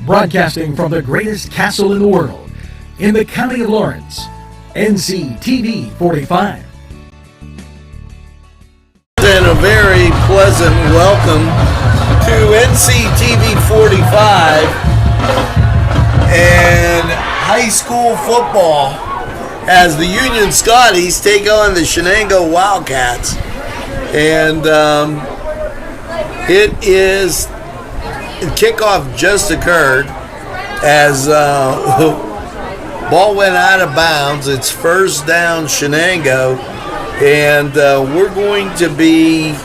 Broadcasting from the greatest castle in the world, in the county of Lawrence, NCTV45. And a very pleasant welcome to NCTV45 and high school football as the Union Scotties take on the Shenango Wildcats. And kickoff just occurred as ball went out of bounds. It's first down Shenango, and we're going to be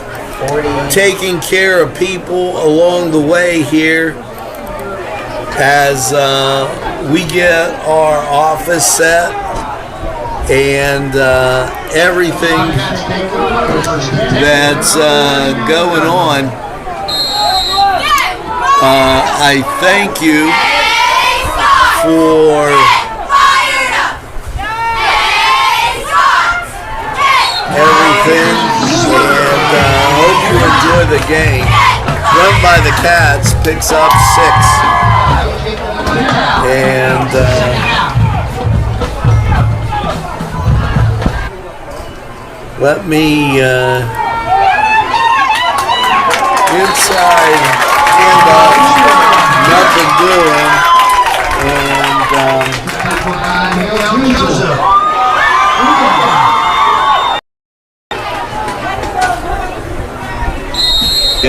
taking care of people along the way here as we get our office set and everything that's going on. I thank you for everything, and hope you enjoy the game. Run by the Cats, picks up 6, and let me inside handoff, nothing doing,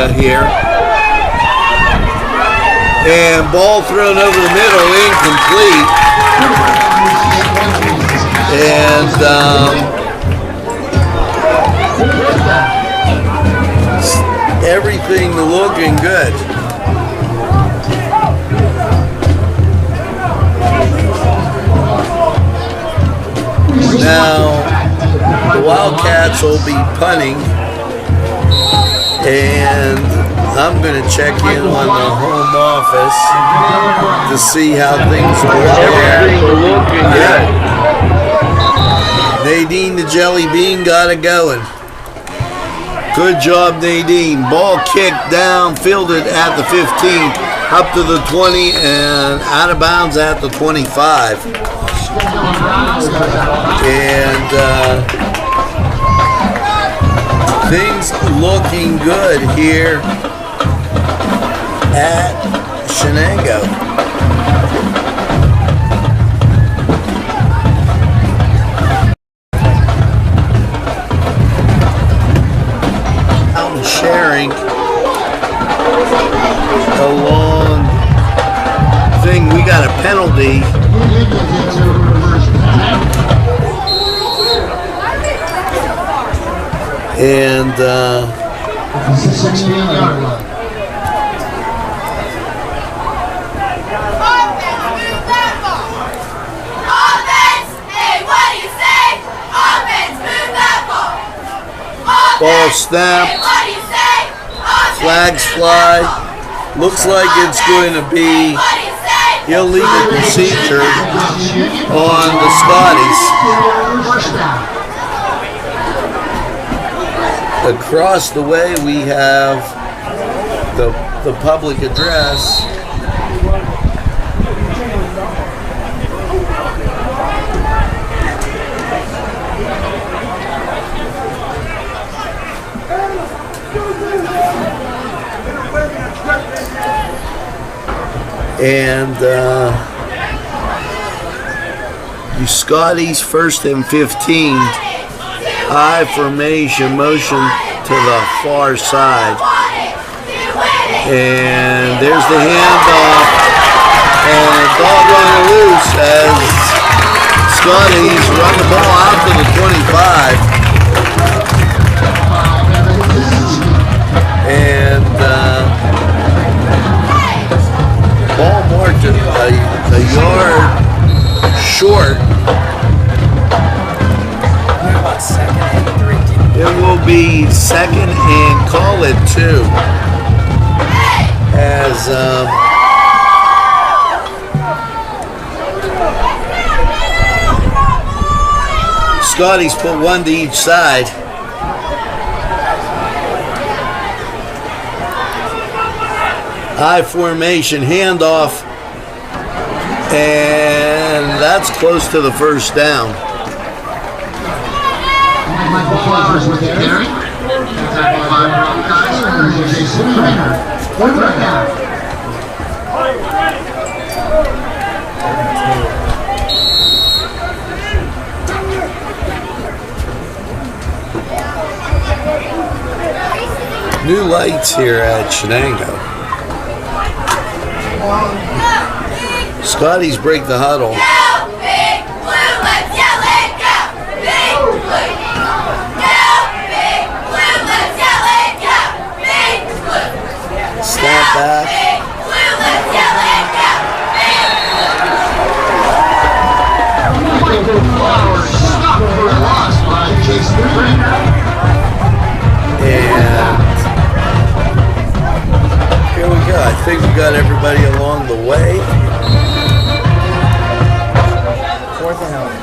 and here, and ball thrown over the middle, incomplete, and everything looking good. Now the Wildcats will be punting, and I'm going to check in on the home office to see how things are looking good. Nadine the Jelly Bean got it going. Good job, Nadine. Ball kicked down, fielded at the 15, up to the 20, and out of bounds at the 25. And things looking good here at Shenango. Out sharing a long thing. We got a penalty. And ball snapped, flags fly, looks like it's going to be illegal procedure on the Scotties. Across the way we have the public address. And you Scotties first and 15. High formation, motion to the far side. And there's the handoff. And ball going loose as Scotties run the ball out to the 25. And ball marked a yard short. It will be second and call it 2 as Scotties put 1 to each side. High formation, handoff And that's close to the first down. Michael Flowers with the carry. New lights here at Shenango. Scotties break the huddle. Snap back. And here we go. I think we got everybody along the way.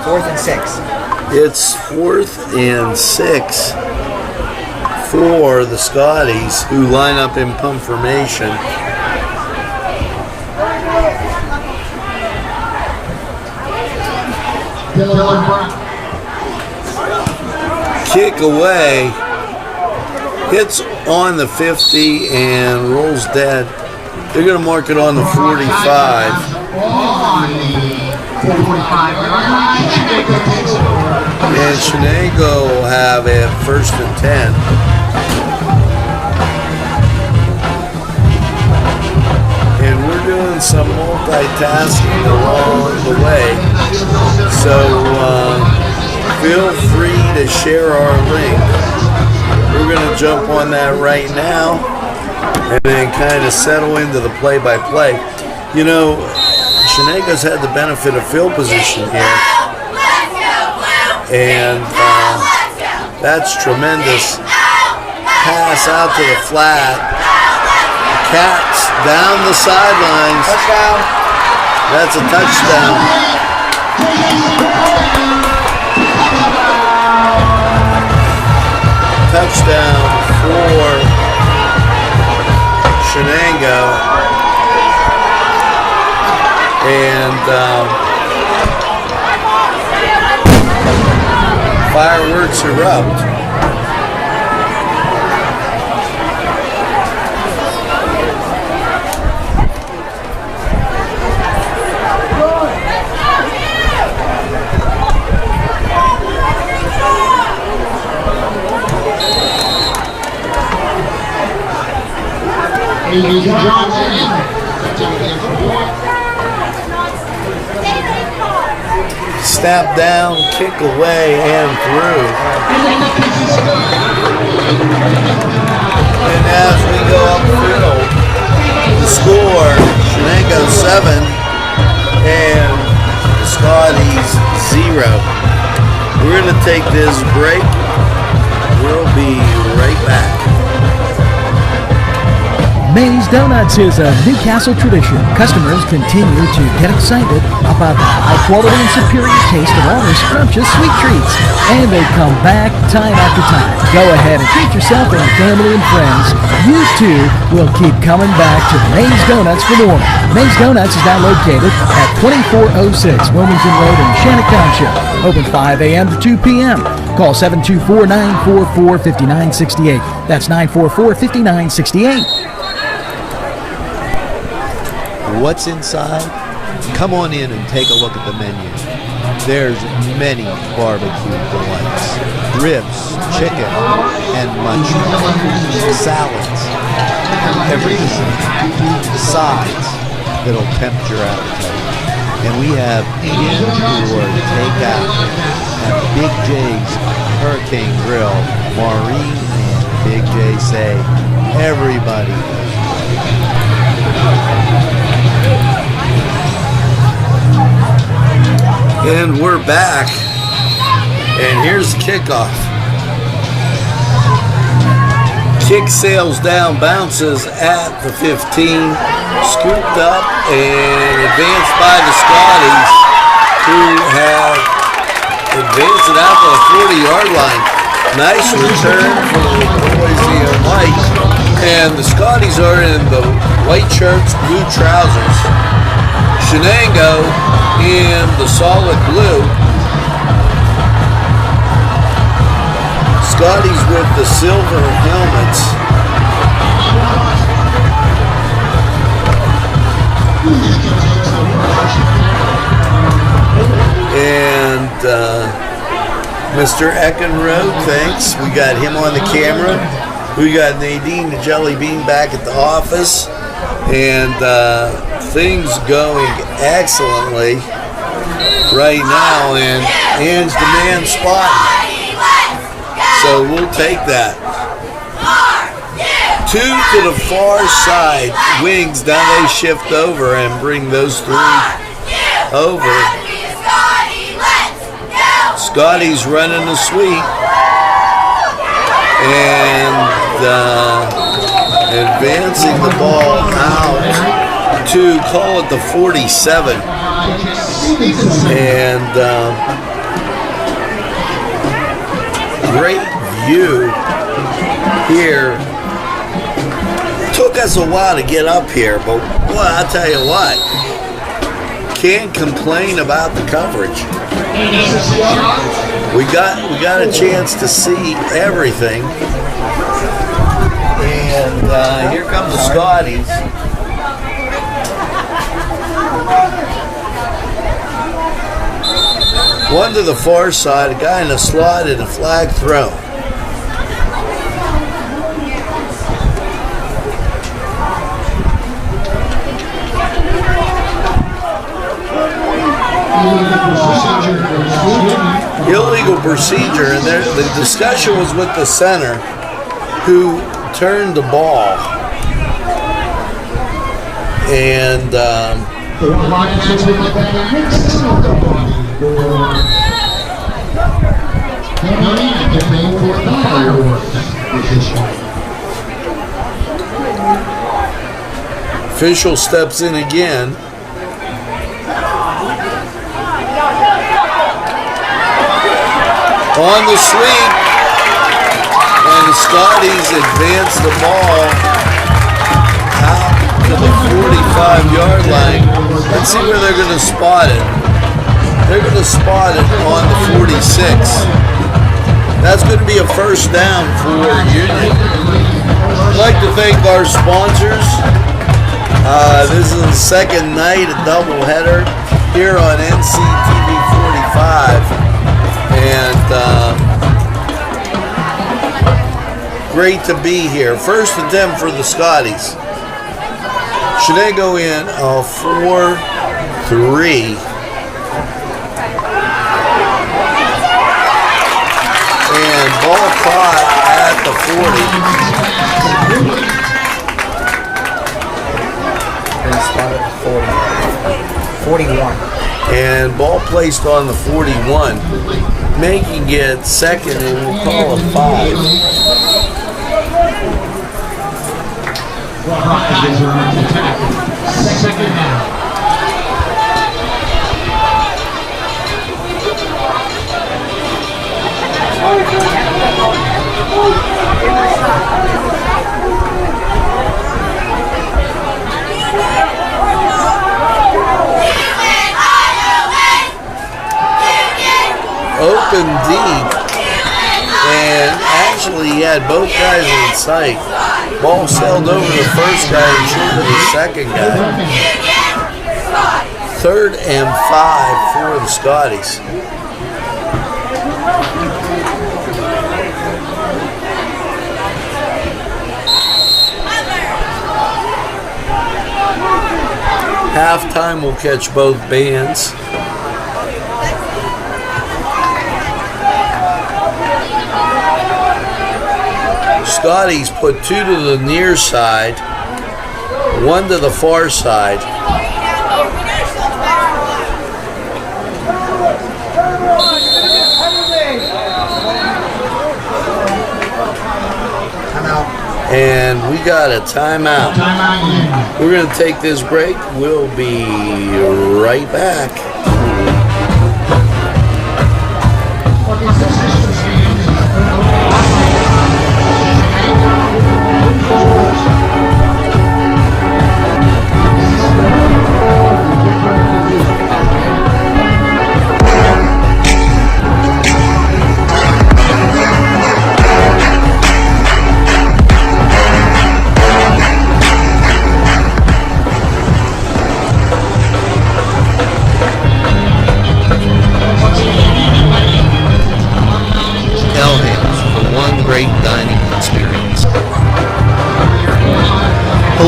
Fourth and 6. It's 4th and 6 for the Scotties, who line up in pump formation. Kick away, hits on the 50 and rolls dead. They're going to mark it on the 45. And Shenango will have it 1st and 10. And we're doing some multitasking along the way. So feel free to share our link. We're going to jump on that right now and then kind of settle into the play-by-play. You know, Shenango's had the benefit of field position here, and that's tremendous. Pass out to the flat. Cats down the sidelines. Touchdown. That's a touchdown. Touchdown for Shenango. And fireworks erupt. Snap down, kick away, and through. And as we go upfield, the score, Shenango 7 and the Scotties 0. We're going to take this break. We'll be right back. May's Donuts is a Newcastle tradition. Customers continue to get excited about the high quality and superior taste of all their scrumptious sweet treats. And they come back time after time. Go ahead and treat yourself and family and friends. You too will keep coming back to May's Donuts for more. May's Donuts is now located at 2406 Wilmington Road in Shenango Township. Open 5 a.m. to 2 p.m. Call 724-944-5968. That's 944-5968. What's inside? Come on in and take a look at the menu. There's many barbecue delights. Ribs, chicken, and much more. Salads, everything. Sides that'll tempt your appetite. And we have in-door takeout at Big J's Hurricane Grill. Maureen and Big J say, everybody. And we're back. And here's the kickoff. Kick sails down, bounces at the 15, scooped up and advanced by the Scotties, who have advanced it out to the 40-yard line. Nice return from the boys in white. And the Scotties are in the white shirts, blue trousers. Shenango in the solid blue. Scotty's with the silver helmets. And Mr. Eckenrode, thanks. We got him on the camera. We got Nadine the Jelly Bean back at the office. And things going excellently right now. And Anne's the man spotting. So we'll take that. Two to the far side wings. Now they shift over and bring those three over. Scotty's running the sweep and advancing the ball out to call it the 47. And great view here. Took us a while to get up here, but boy, I'll tell you what, can't complain about the coverage. We got a chance to see everything, and here comes the Scotties. One to the far side, a guy in the slot, and a flag thrown. Illegal procedure, and the discussion was with the center who turned the ball. And official steps in again. On the sweep, and the Scotties advance the ball out to the 45-yard line. Let's see where they're going to spot it. They're going to spot it on the 46. That's going to be a first down for Union. I'd like to thank our sponsors. This is the second night, a doubleheader here on NCTV45. And great to be here. First attempt for the Scotties. Shenango in a 4-3. And ball caught at the 40. 41. And ball placed on the 41, making it second, and we'll call it 5. Second down. Open deep, and actually he had both guys in sight. Ball sailed over the first guy and short of the second guy. 3rd and 5 for the Scotties. Halftime will catch both bands. Scotties put 2 to the near side, 1 to the far side. And we got a timeout. We're going to take this break. We'll be right back.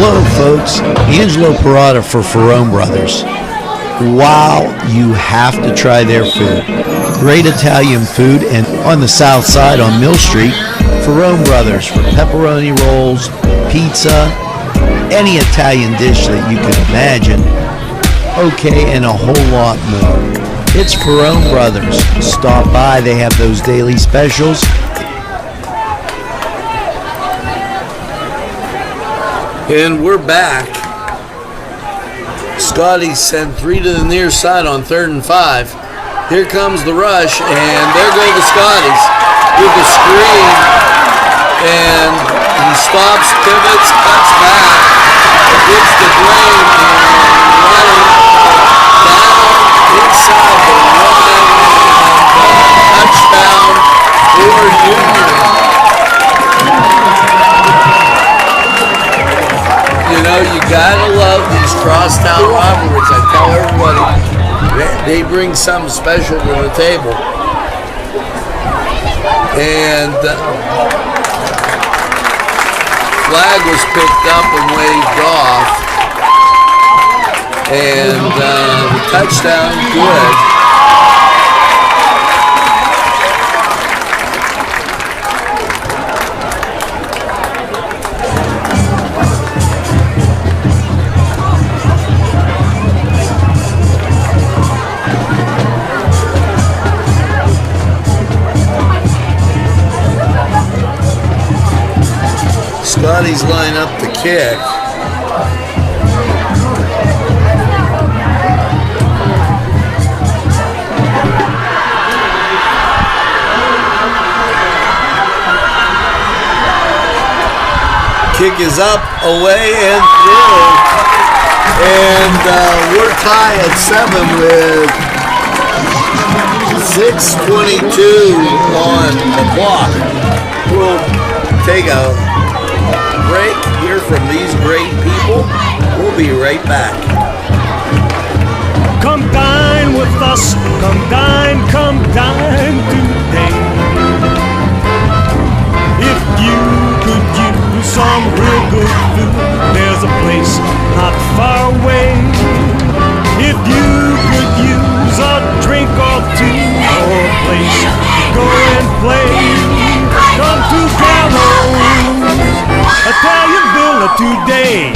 Hello, folks. Angelo Parada for Ferrone Brothers. Wow, you have to try their food. Great Italian food, and on the south side on Mill Street, Ferrone Brothers for pepperoni rolls, pizza, any Italian dish that you can imagine. Okay, and a whole lot more. It's Ferrone Brothers. Stop by, they have those daily specials. And we're back. Scotty sent 3 to the near side on 3rd and 5. Here comes the rush, and there go the Scotties with the screen. And he stops, pivots, cuts back, gets the drain, and running down inside the line, and touchdown for Union. You know, you gotta love these crosstown rivalries. I tell everybody, they bring something special to the table. And flag was picked up and waved off. And the touchdown, good. Scotties line up the kick. Kick is up, away, and through. And we're tied at 7 with 6:22 on the clock. We'll take a break, hear from these great people. We'll be right back. Come dine with us, come dine today. If you could use some real good food, there's a place not far away. If you could use a drink or two, or a place to go and play, come to Gallows Italian Villa today.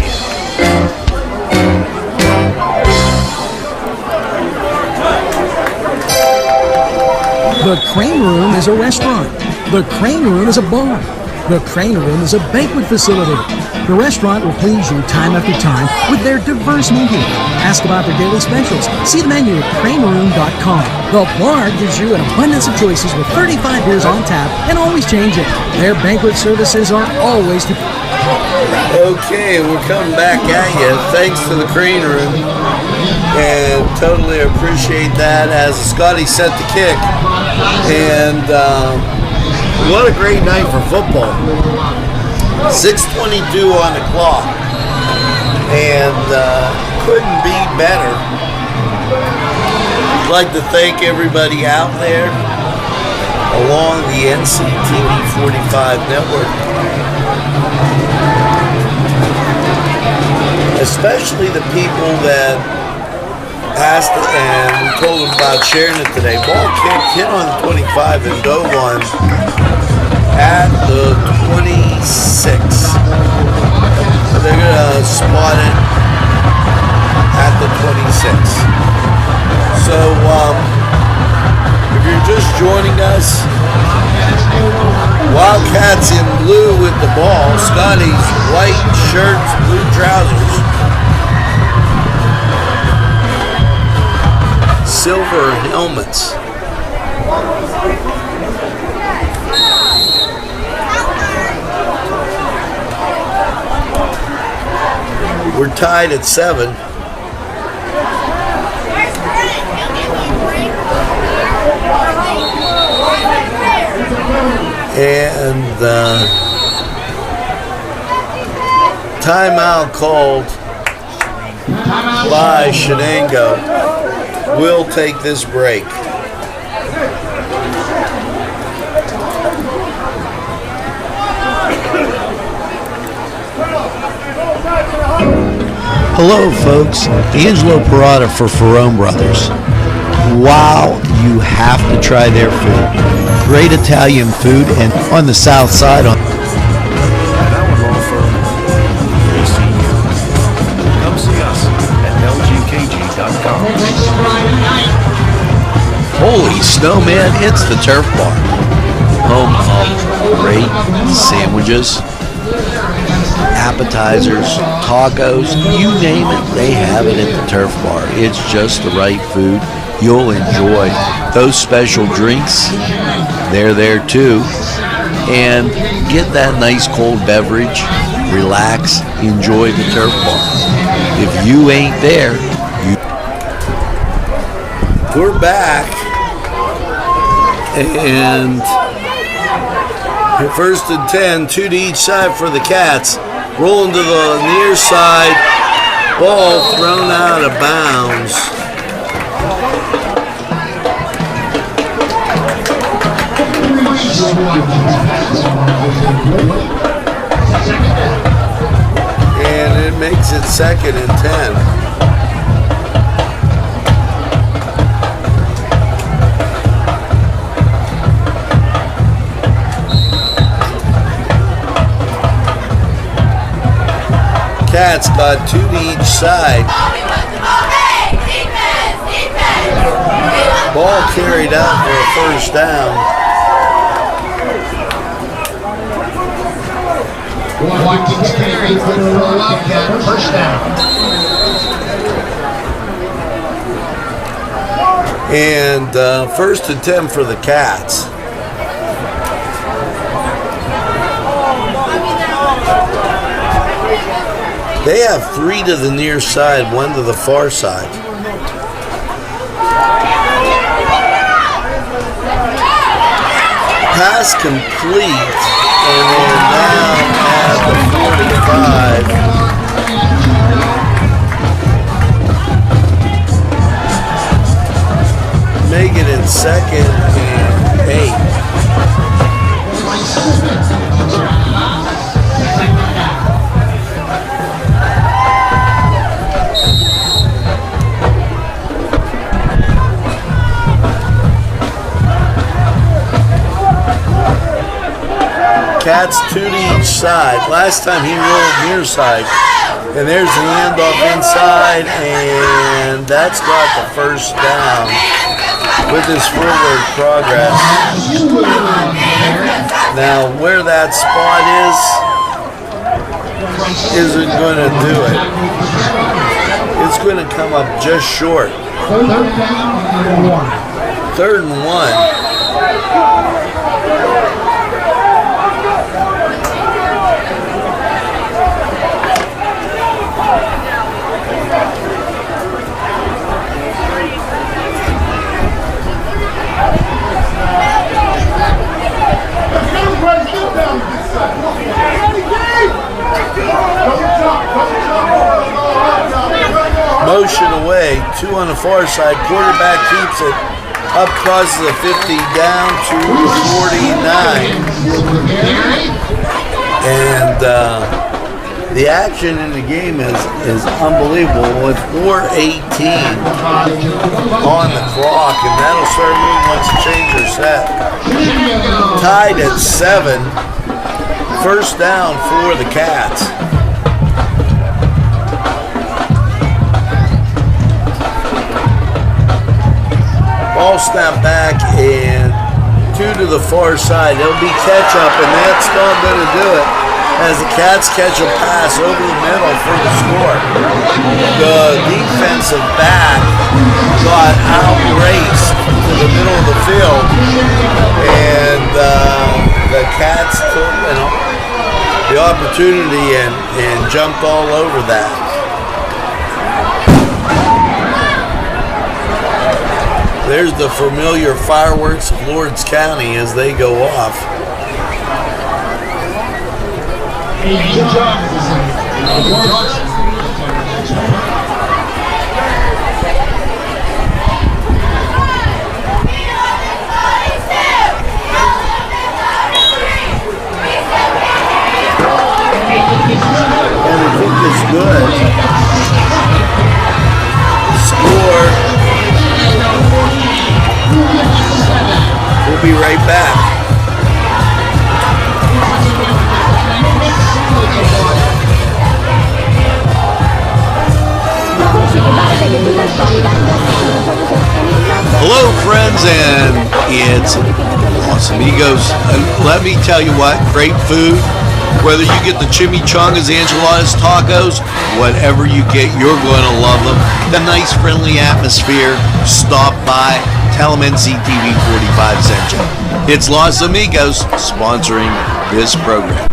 The Crane Room is a restaurant. The Crane Room is a bar. The Crane Room is a banquet facility. The restaurant will please you time after time with their diverse menu. Ask about their daily specials. See the menu at craneroom.com. The bar gives you an abundance of choices with 35 beers on tap and always changing. Their banquet services are always to... Okay, we're coming back at you. Thanks to the Crane Room. And totally appreciate that as Scotty set the kick. And what a great night for football. 6:22 on the clock. And couldn't be better. I'd like to thank everybody out there along the NCTV45 network. Especially the people that asked and we told them about sharing it today. Ball kick hit on the 25 and go one at the 26. So they're gonna spot it at the 26. So if you're just joining us, Wildcats in blue with the ball, Scotty's white shirts, blue trousers, silver helmets. We're tied at 7. And timeout called by Shenango. We'll take this break. Hello, folks. Angelo Parada for Ferrone Brothers. Wow, you have to try their food. Great Italian food, and on the south side, At our law firm, we'll see you. Come see us at lgkg.com. holy snowman, it's the Turf Bar. Home of great sandwiches, appetizers, tacos, you name it, they have it at the Turf Bar. It's just the right food. You'll enjoy those special drinks. They're there too. And get that nice cold beverage, relax, enjoy the Turf Bar. If you ain't there, We're back. And first and 10, 2 to each side for the Cats. Rolling to the near side. Ball thrown out of bounds. And it makes it 2nd and 10. Cats got 2 to each side. Ball carried out for a first down. First down. And 1st and 10 for the Cats. They have 3 to the near side, 1 to the far side. Pass complete, and they're now at the 45. Make it in 2nd and 8. Cats 2 to each side. Last time he rolled near side. And there's the handoff inside, and that's got the first down with his forward progress. Now, where that spot isn't going to do it. It's going to come up just short. 3rd and 1. Motion away, 2 on the far side. Quarterback keeps it up, crosses the 50, down to 49. And the action in the game is unbelievable with 4:18 on the clock, and that'll certainly once the change are set. Tied at 7. First down for the Cats. Ball snap back and 2 to the far side. It'll be catch up, and that's not going to do it as the Cats catch a pass over the middle for the score. The defensive back got outraced to the middle of the field, and the Cats took the opportunity and jumped all over that. There's the familiar fireworks of Lawrence County as they go off. Good job. And the kick is good. be right back. Hello, friends, and it's Los Amigos. Let me tell you what, great food. Whether you get the chimichangas, enchiladas, tacos, whatever you get, you're going to love them. The nice, friendly atmosphere. Stop by. Tell them NCTV45 sent you. It's Los Amigos sponsoring this program.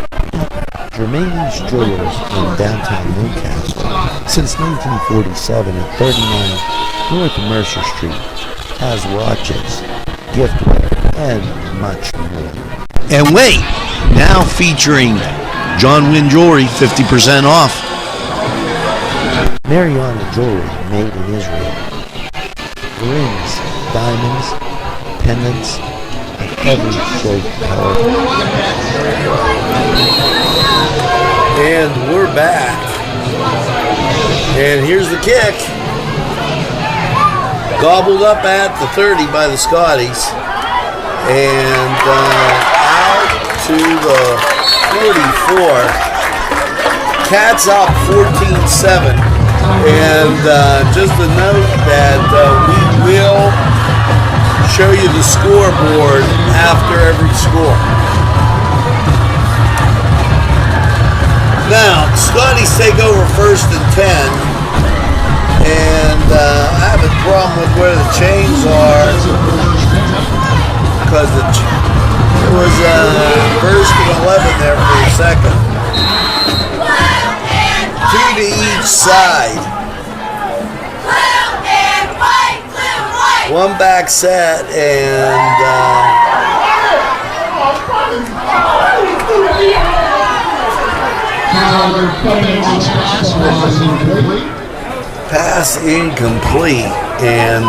Germain's Jewelers in downtown Newcastle since 1947 at 39 North Mercer Street has watches, giftware, and much more. And wait, now featuring John Wynn Jewelry, 50% off. Mariana Jewelry, made in Israel. Rings, diamonds, pendants, and every shape, color. And we're back. And here's the kick. Gobbled up at the 30 by the Scotties. And out to the 44. Cats up 14-7. And just a note that we will show you the scoreboard after every score. Now, Scotties take over 1st and 10, and I have a problem with where the chains are, because it was 1st and 11 there for a second. 2 to each side. One back set, and pass incomplete, and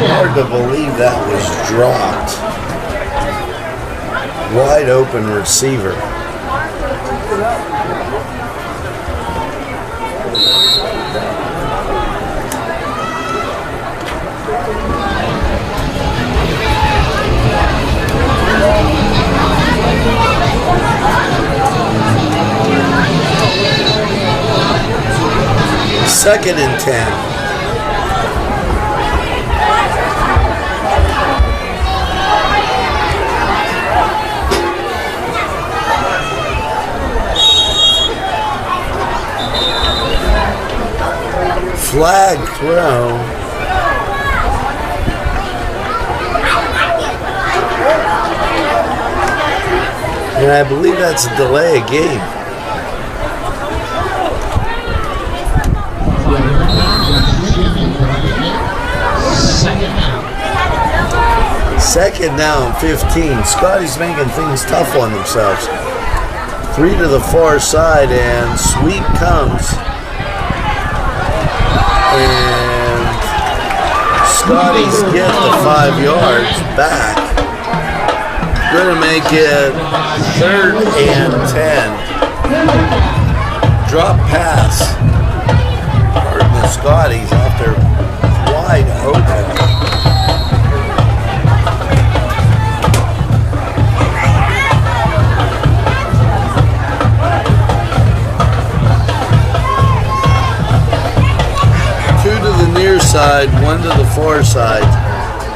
hard to believe that was dropped. Wide open receiver. Second and 10. Flag thrown. And I believe that's a delay of game. Second down, 15. Scotty's making things tough on themselves. 3 to the far side, and sweep comes. And Scotty's get the 5 yards back. Gonna make it 3rd and 10. Drop pass. Pardon the Scotties out there wide open. Near side, 1 to the far side.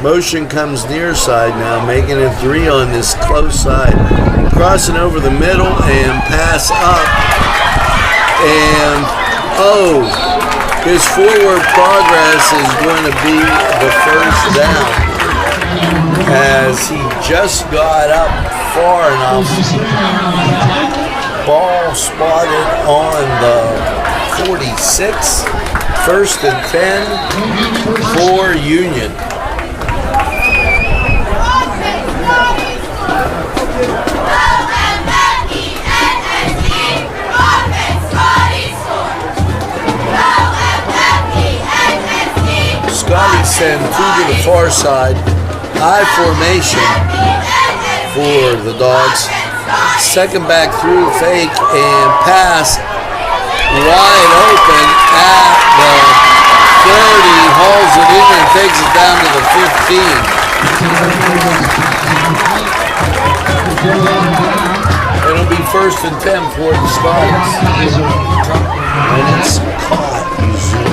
Motion comes near side now, making it 3 on this close side. Crossing over the middle and pass up. And his forward progress is going to be the 1st down, as he just got up far enough. Ball spotted on the 46. 1st and 10 for Union. Scotty send 2 to the far side. High formation for the Dogs. Second back through, fake and pass. Wide open at the 30, hauls it in and takes it down to the 15. It'll be 1st and 10 for the Scotties. When it's caught, you zoom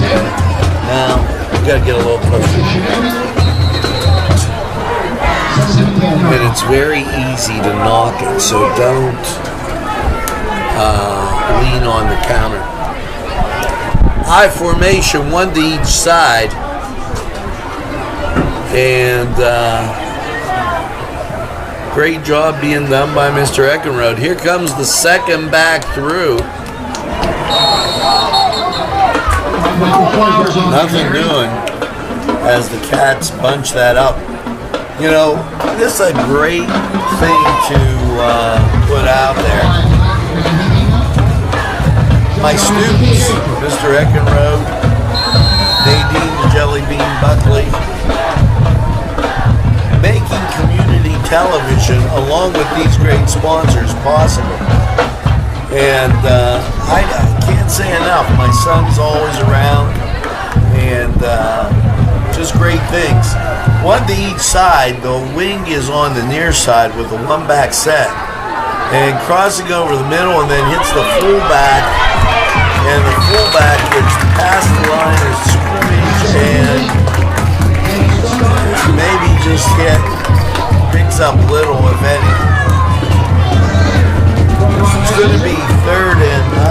in. Now, you gotta get a little closer. And it's very easy to knock it, so don't lean on the counter. I formation, 1 to each side. And great job being done by Mr. Eckenrode. Here comes the second back through. Nothing doing as the Cats bunch that up. You know, this is a great thing to put out there. My students, Mr. Eckenrode, Nadine the Jelly Bean Buckley, making community television along with these great sponsors possible. And I can't say enough. My son's always around, and just great things. 1 to each side. The wing is on the near side with the 1 back set, and crossing over the middle, and then hits the fullback, and the fullback gets past the line of scrimmage and maybe just picks up little, if any. It's going to be 3rd and 9.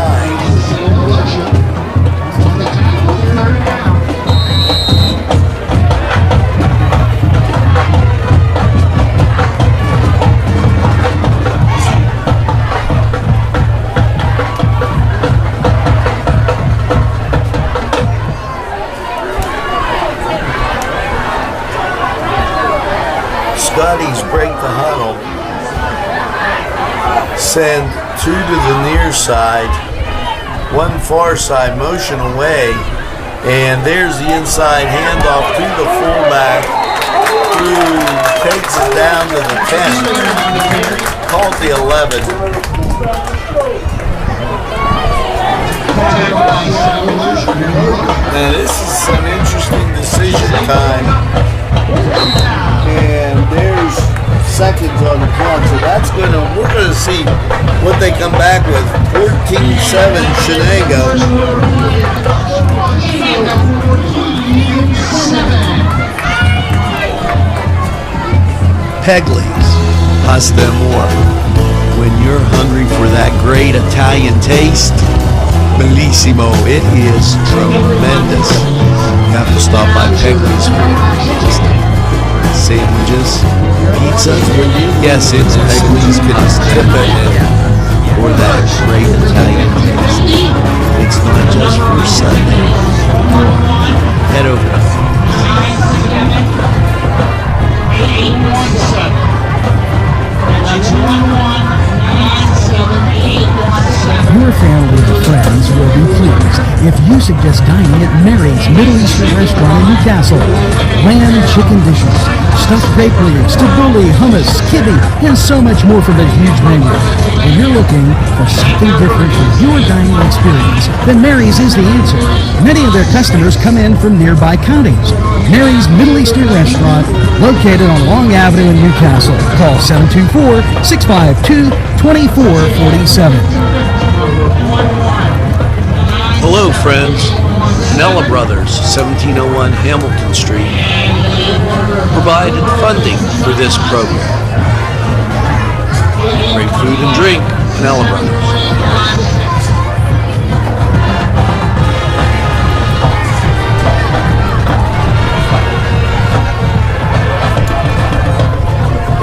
Scotties break the huddle, send 2 to the near side, 1 far side, motion away, and there's the inside handoff to the fullback, who takes it down to the 10, called the 11. Now this is some interesting decision time. And there's seconds on the clock, so we're gonna see what they come back with. 14-7 Shenango. Pegley's Pasta Amore. When you're hungry for that great Italian taste, bellissimo, it is tremendous. You have to stop by Pegley's for sandwiches, pizza. Yes, it's Pegley's. Can tip it for that great Italian taste. It's not just for Sunday. Head over. Your family and friends will be pleased if you suggest dining at Mary's Middle Eastern Restaurant in Newcastle. Lamb chicken dishes, stuffed grapefruit, tabbouleh, hummus, kibbe, and so much more from the huge menu. When you're looking for something different for your dining experience, then Mary's is the answer. Many of their customers come in from nearby counties. Mary's Middle Eastern Restaurant, located on Long Avenue in Newcastle. Call 724-652-2447. Hello, friends. Nella Brothers, 1701 Hamilton Street, provided funding for this program. Great food and drink, Nella Brothers.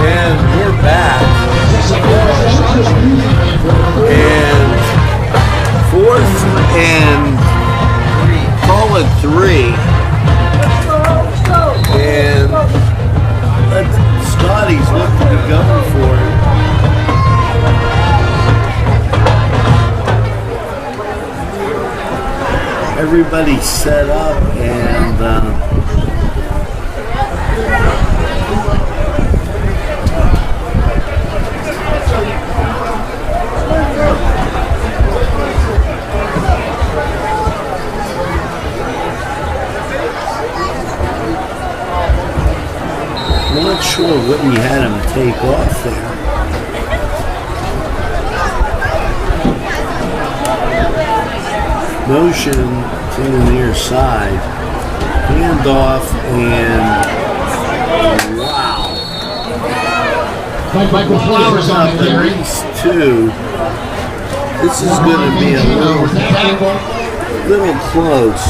And we're back. And 4th and call it 3. And let Scotties look to be going for it. Everybody's set up, and sure what he had him take off there. Motion to the near side. Handoff and wow. Michael Flowers on Up the at carry. least two. This is going to be a With the tackle. little close.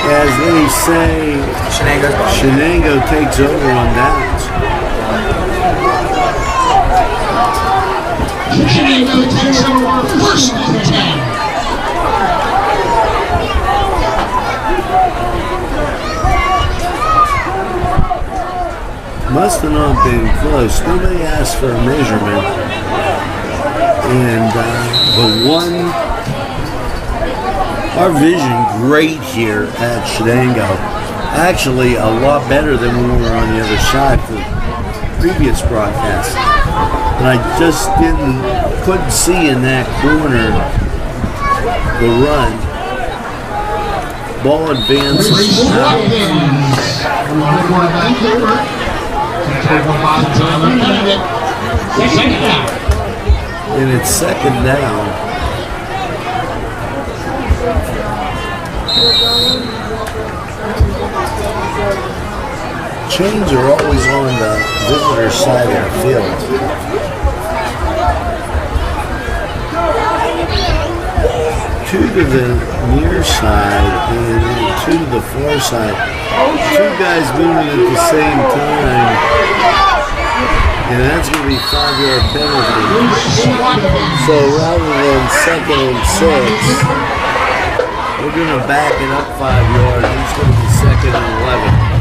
As they say, Shenango takes over on downs. Shenango takes over first and 10. Must have not been close. Nobody asked for a measurement. And the one, our vision great here at Shenango. Actually, a lot better than when we were on the other side for previous broadcasts. And I just couldn't see in that corner the run. Ball advances and it's second down. Chains are always on the visitor side of the field. Two to the near side and two to the far side. Two guys moving at the same time. And that's going to be 5-yard penalty. So rather than 2nd and 6, we're going to back it up 5 yards. It's going to be 2nd and 11.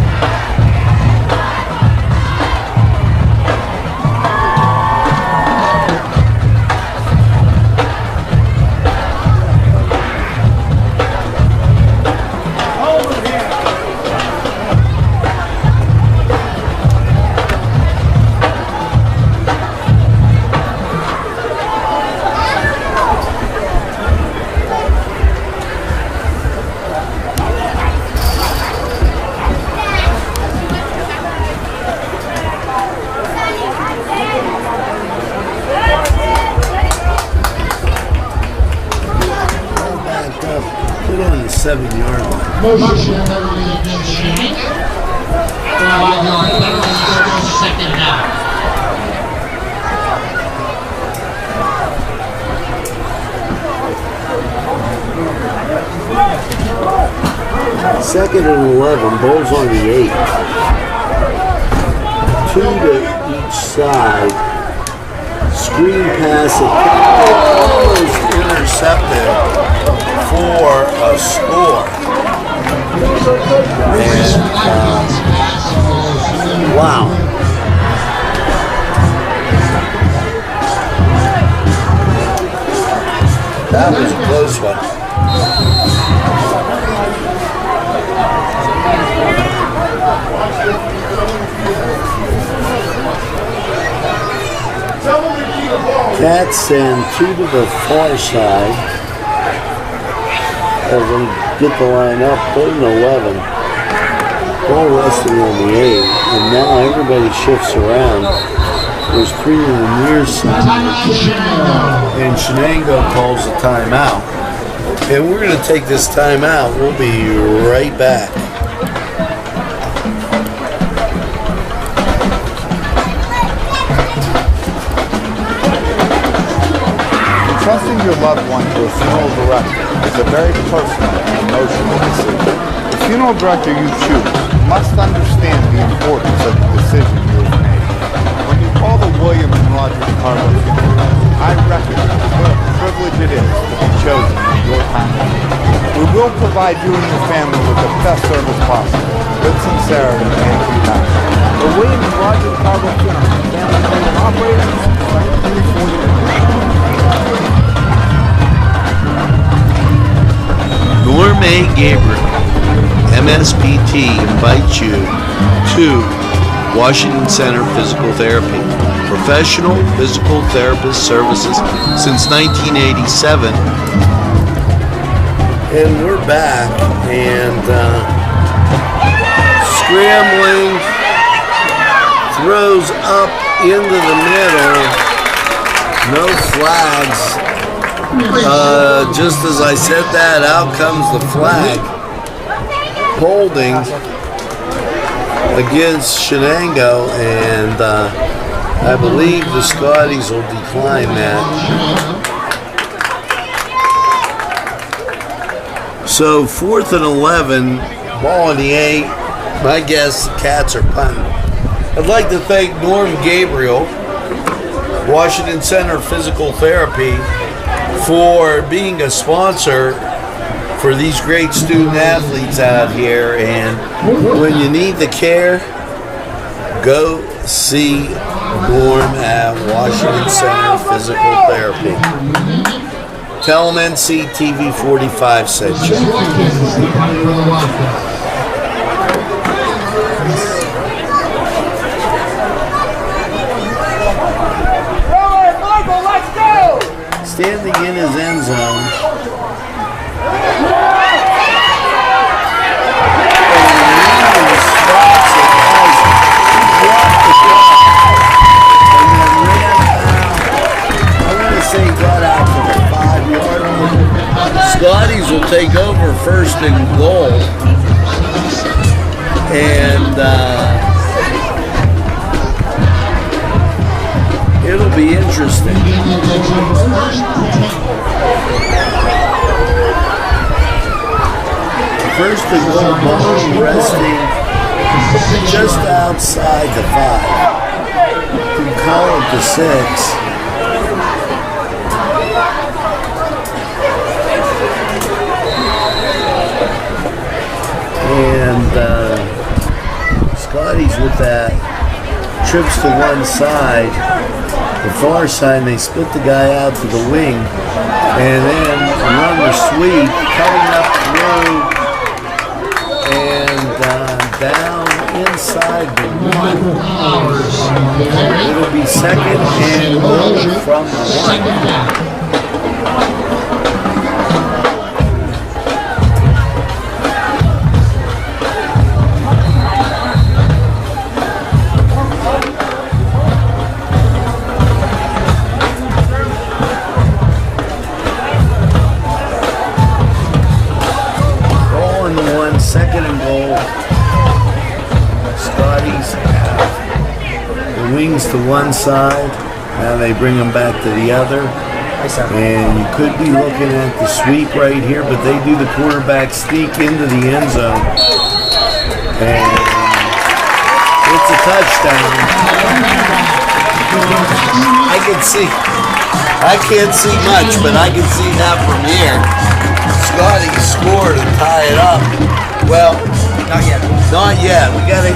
Put on the 7-yard line. Motion penalty against Shenango. 5-yard penalty, second down. Second and 11, ball's on the 8. 2 to each side. Screen pass almost intercepted for a score. And wow. That was a close one. Cats send 2 to the far side as we get the line up, 3rd and 11. Ball resting on the 8, and now everybody shifts around. There's 3 to the near side, and Shenango calls a timeout. And we're going to take this timeout. We'll be right back. Trusting your loved one to a funeral director is a very personal and emotional decision. The funeral director you choose must understand the importance of the decision you have made. When you call the William and Roger Carver funeral, I recognize what a privilege it is to be chosen in your time. We will provide you and your family with the best service possible, with sincerity and compassion. The William and Roger Carver funeral, family operators, Gourmet Gabriel, MSPT invites you to Washington Center Physical Therapy. Professional physical therapist services since 1987. And we're back and scrambling, throws up into the middle, no flags. Just as I said that, out comes the flag, holding against Shenango, and I believe the Scotties will decline that. So 4th and 11, ball in the 8. My guess, the Cats are punting. I'd like to thank Norm Gabriel, Washington Center Physical Therapy, for being a sponsor for these great student athletes out here. And when you need the care, go see Norm at Washington Center Physical Therapy. Tell them NCTV45 sent you. Standing in his end zone. Scotties will take over 1st and goal, and it'll be interesting. 1st and goal, ball resting just outside the 5. You can call it the 6. And Scotties with that trips to one side, the far side, and they split the guy out to the wing, and then run the sweep, coming up through and down inside the 1. It'll be 2nd and goal from the 1. Wings to one side, now they bring them back to the other, and you could be looking at the sweep right here, but they do the quarterback sneak into the end zone, and it's a touchdown. I can't see much, but I can see that from here. Scotty scored and tie it up. Well, not yet. We got to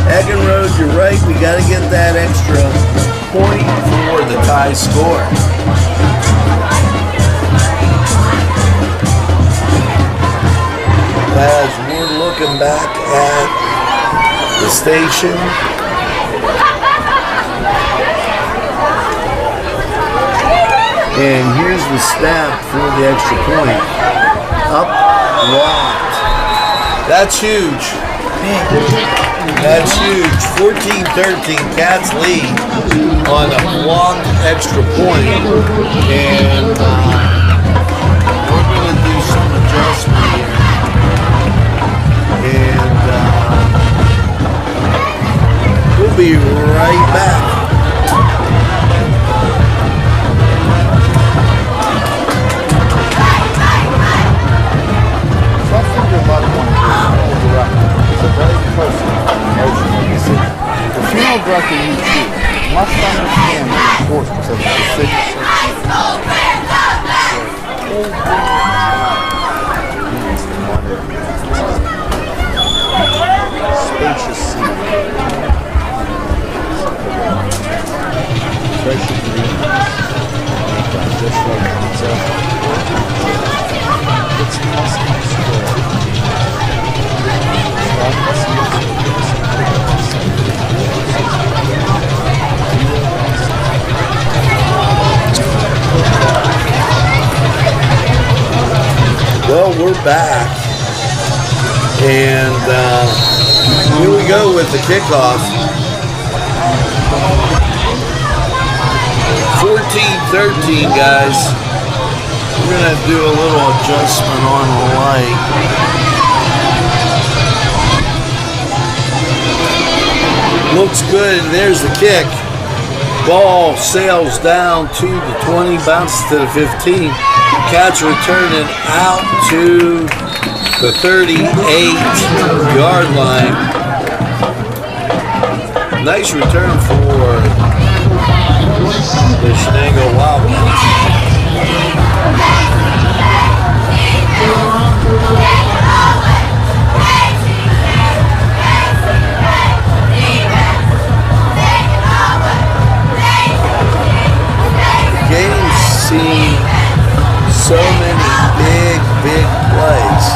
Egan Road, you're right. We got to get that extra point for the tie score. As we're looking back at the station, and here's the snap for the extra point. Up, blocked. That's huge. That's huge. 14-13, Cats lead on a blocked extra point. And we're going to do some adjustment here. And we'll be right back. Trusting your loved one is a very personal and emotional decision. The funeral director you choose must understand the importance of the decision. Spacious seat. Fresh and green. Just like pizza. It's custom square. back. And here we go with the kickoff. 14-13, guys. We're going to do a little adjustment on the light. Looks good, and there's the kick. Ball sails down to the 20, bounces to the 15. Cats return it out to the 38-yard line. Nice return for the Shenango Wildcats. Game's seen so many big plays.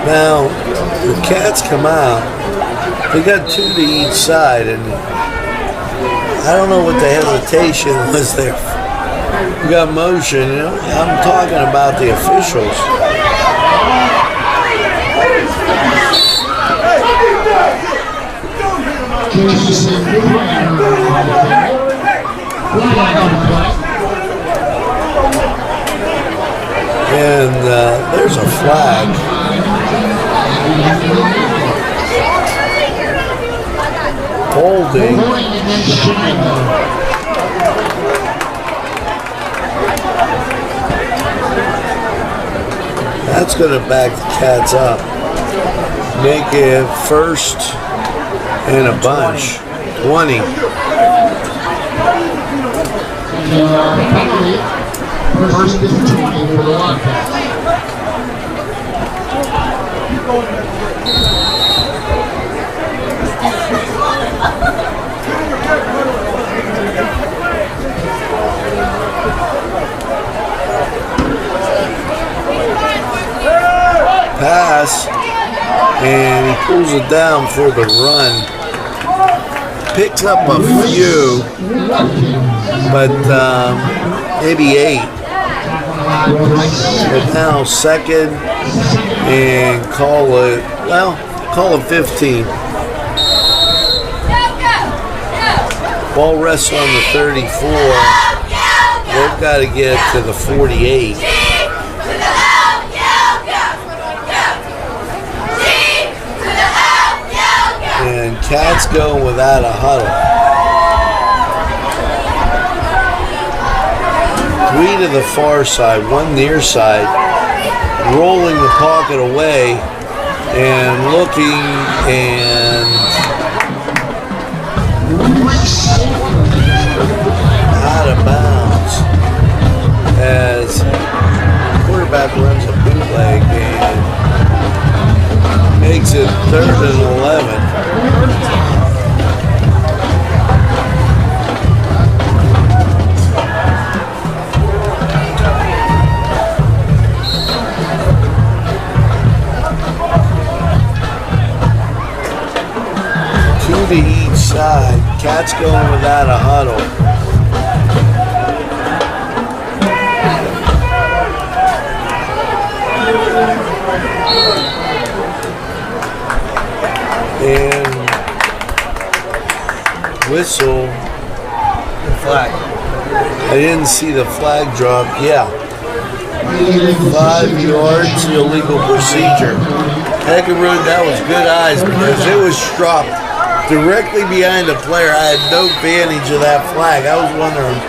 Now, the Cats come out. They got two to each side, and I don't know what the hesitation was there. We got motion. You know, I'm talking about the officials. And there's a flag. Holding. That's going to back the Cats up. Make it first and a bunch. 20. First and 20 for the Wildcats. Pass, and he pulls it down for the run. Picks up a few, but maybe 8. But now second, and call it 15. Ball rests on the 34. They've got to get it to the 48. And Cats go without a huddle. 3 to the far side, 1 near side, rolling the pocket away and looking and out of bounds as the quarterback runs a bootleg and makes it 3rd and 11. Two to each side. Cats going without a huddle. And whistle the flag. I didn't see the flag drop. Yeah. 5 yards, illegal procedure. Heckerud, that was good eyes because it was dropped directly behind the player. I had no advantage of that flag. I was wondering,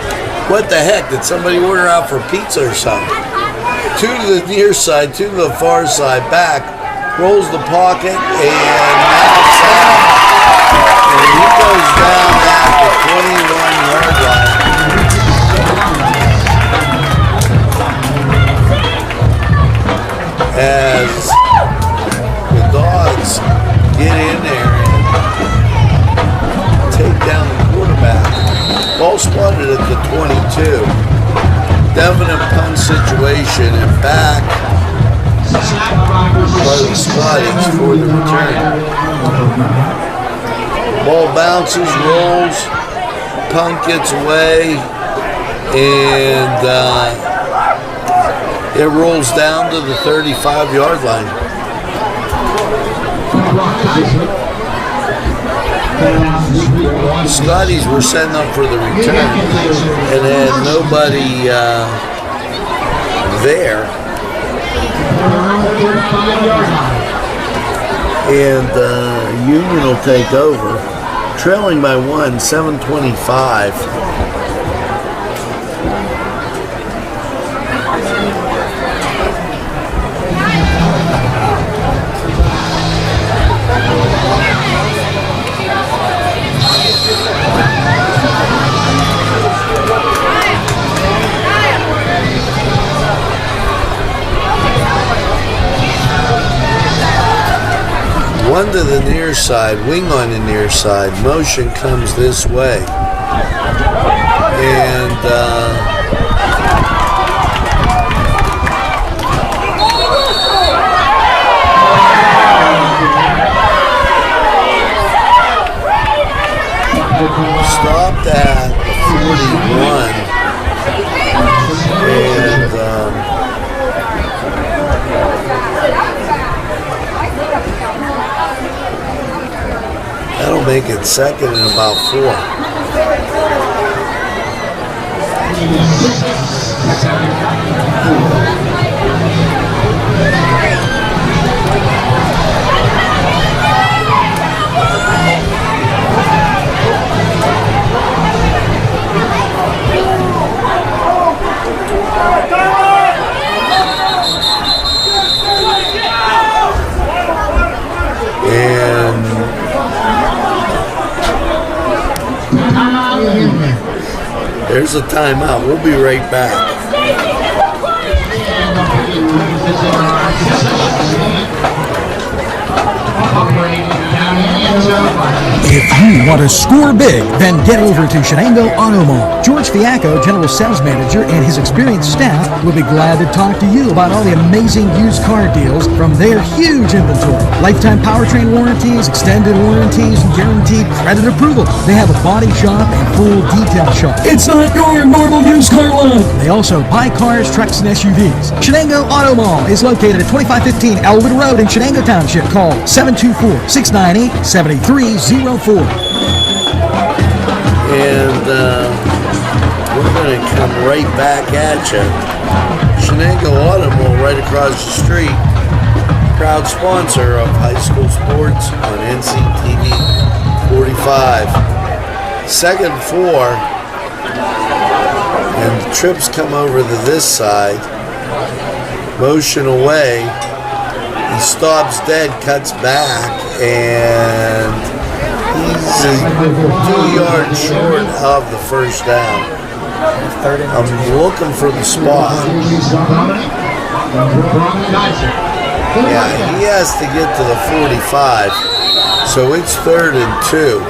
what the heck? Did somebody order out for pizza or something? 2 to the near side, 2 to the far side, back. Rolls the pocket and knocks out. And he goes down at the 21-yard line. as the dogs get in there and take down the quarterback. Ball spotted at the 22. Definite punt situation and back by the Scotties for the return. Ball bounces, rolls, punt gets away, and it rolls down to the 35-yard line. The Scotties were setting up for the return and had nobody there. And Union will take over, trailing by 1, 7:25. One to the near side, wing on the near side. Motion comes this way. And stopped at the 41. And that'll make it second and about 4. And there's a timeout. We'll be right back. If you want to score big, then get over to Shenango Auto Mall. George Fiacco, General Sales Manager, and his experienced staff will be glad to talk to you about all the amazing used car deals from their huge inventory. Lifetime powertrain warranties, extended warranties, and guaranteed credit approval. They have a body shop and full detail shop. It's not your normal used car lot. They also buy cars, trucks, and SUVs. Shenango Auto Mall is located at 2515 Elwood Road in Shenango Township. Call 724-698-7304. And we're going to come right back at you. Shenango Auto Mall right across the street. Proud sponsor of high school sports on NCTV45. Second 4. And the trips come over to this side. Motion away. He stops dead, cuts back, and he's 2 yards short of the first down. I'm looking for the spot. Yeah, he has to get to the 45, so it's 3rd and 2.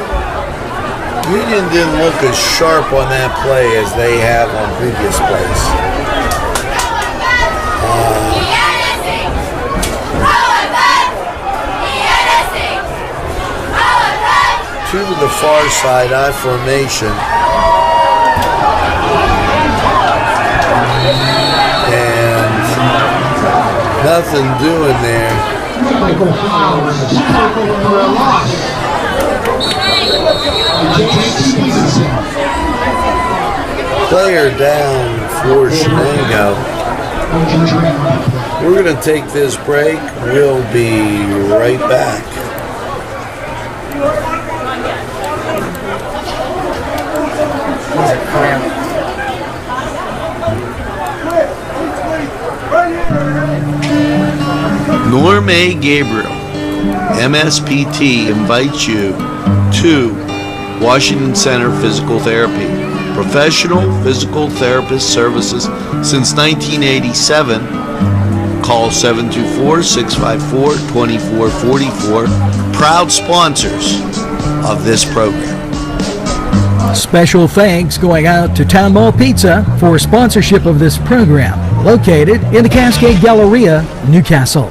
Union didn't look as sharp on that play as they have on previous plays. To the far side, I formation. And nothing doing there. Player down for Shenango. We're going to take this break. We'll be right back. Norm A. Gabriel, MSPT, invites you to Washington Center Physical Therapy. Professional physical therapist services since 1987. Call 724-654-2444. Proud sponsors of this program. Special thanks going out to Town Mall Pizza for sponsorship of this program, located in the Cascade Galleria, Newcastle.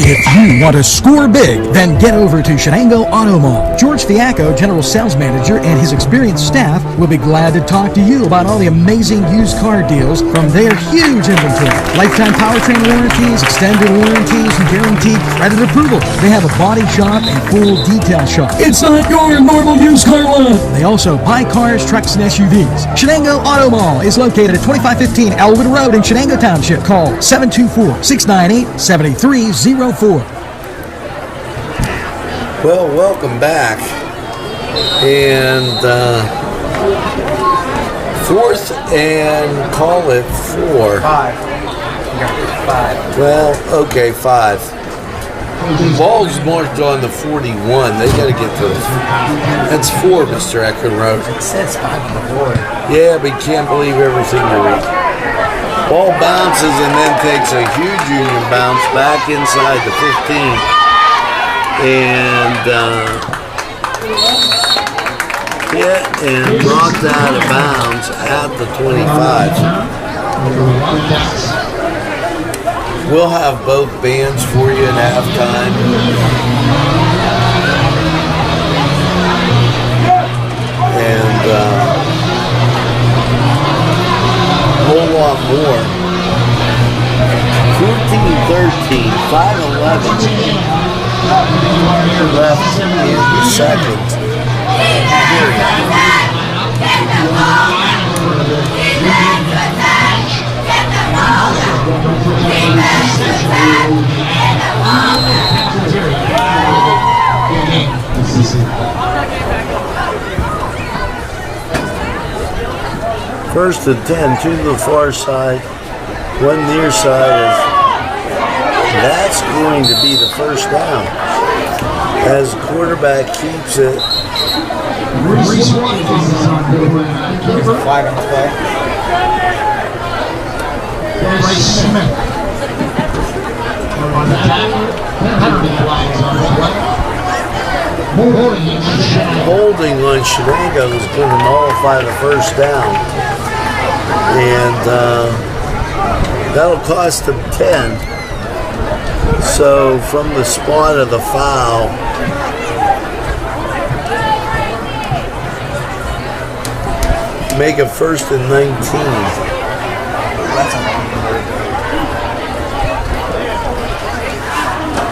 If you want to score big, then get over to Shenango Auto Mall. George Fiacco, General Sales Manager, and his experienced staff will be glad to talk to you about all the amazing used car deals from their huge inventory. Lifetime powertrain warranties, extended warranties, and guaranteed credit approval. They have a body shop and full detail shop. It's not your normal used car lot. They also buy cars, trucks, and SUVs. Shenango Auto Mall is located at 2515 Elwood Road in Shenango Township. Call 724-698-7304. Well, welcome back. And fourth and call it 4. 5. Well, okay, 5. Ball's marked on the 41. They got to get to this. That's 4, Mr. Eckenroth. It says 5 on the board. Yeah, but you can't believe everything you read. Ball bounces and then takes a huge union bounce back inside the 15. And hit and knocked out of bounds at the 25. We'll have both bands for you at halftime. And a whole lot more. 14-13, 5-11 left in the second period. First and 10, 2 to the far side, 1 near side. That's going to be the first down. As the quarterback keeps it. 5 on play. Holding on Shenango is going to nullify the first down. And that'll cost them 10. So from the spot of the foul, make it 1st and 19.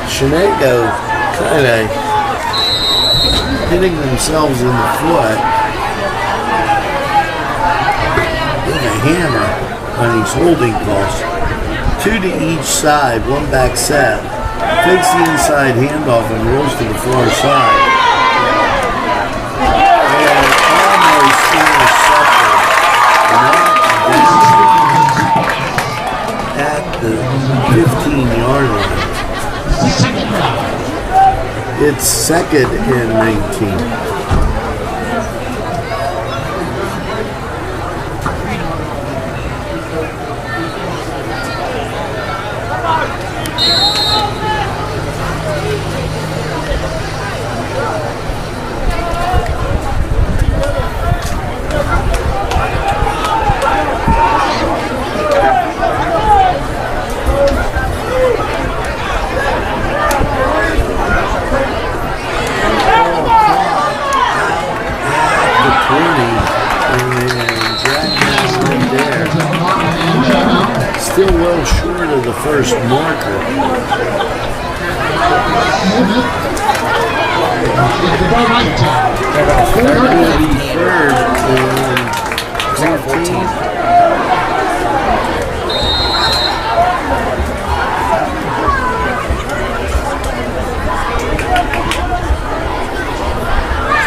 Shenango kind of hitting themselves in the foot with a hammer on these holding calls. 2 to each side, 1 back set. Takes the inside handoff and rolls to the far side. And almost intercepted. At the 15-yard line. It's 2nd and 19. Still well short of the first marker. Third and 14.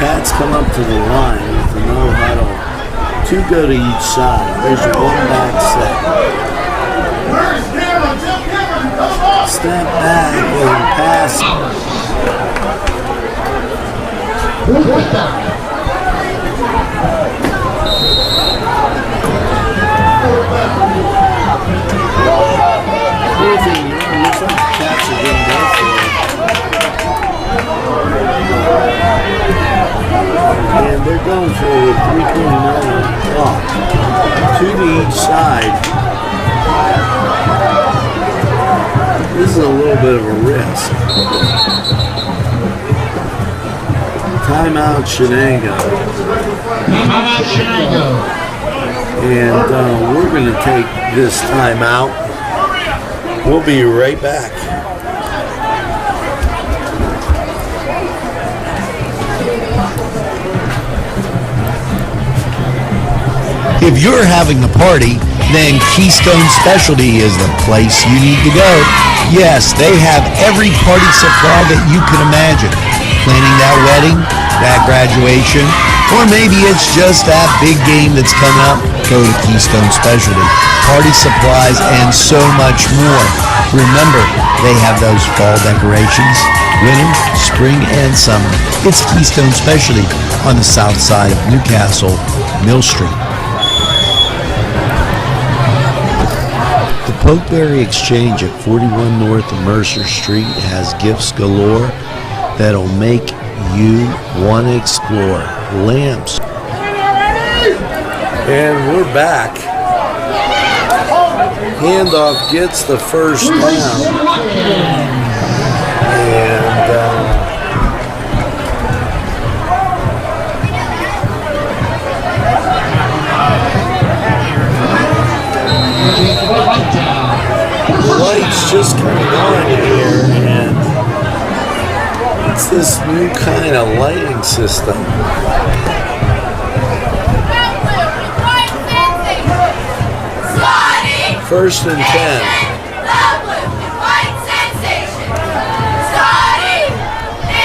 Cats come up to the line with the no huddle. 2 go to each side. There's a 1 back set. Step back and pass. Fourth down. Cats are getting there for it. And they're going for a 329 block. Two to each side. This is a little bit of a risk. Timeout Shenango. Timeout Shenango. And we're going to take this timeout. We'll be right back. If you're having a party, then Keystone Specialty is the place you need to go. Yes, they have every party supply that you can imagine. Planning that wedding, that graduation, or maybe it's just that big game that's coming up, go to Keystone Specialty. Party supplies and so much more. Remember, they have those fall decorations, winter, spring, and summer. It's Keystone Specialty on the south side of Newcastle, Mill Street. The Pokeberry Exchange at 41 North Mercer Street has gifts galore that'll make you want to explore. Lamps. And we're back. Handoff gets the first down. And the lights just coming on here, and it's this new kind of lighting system. First and 10.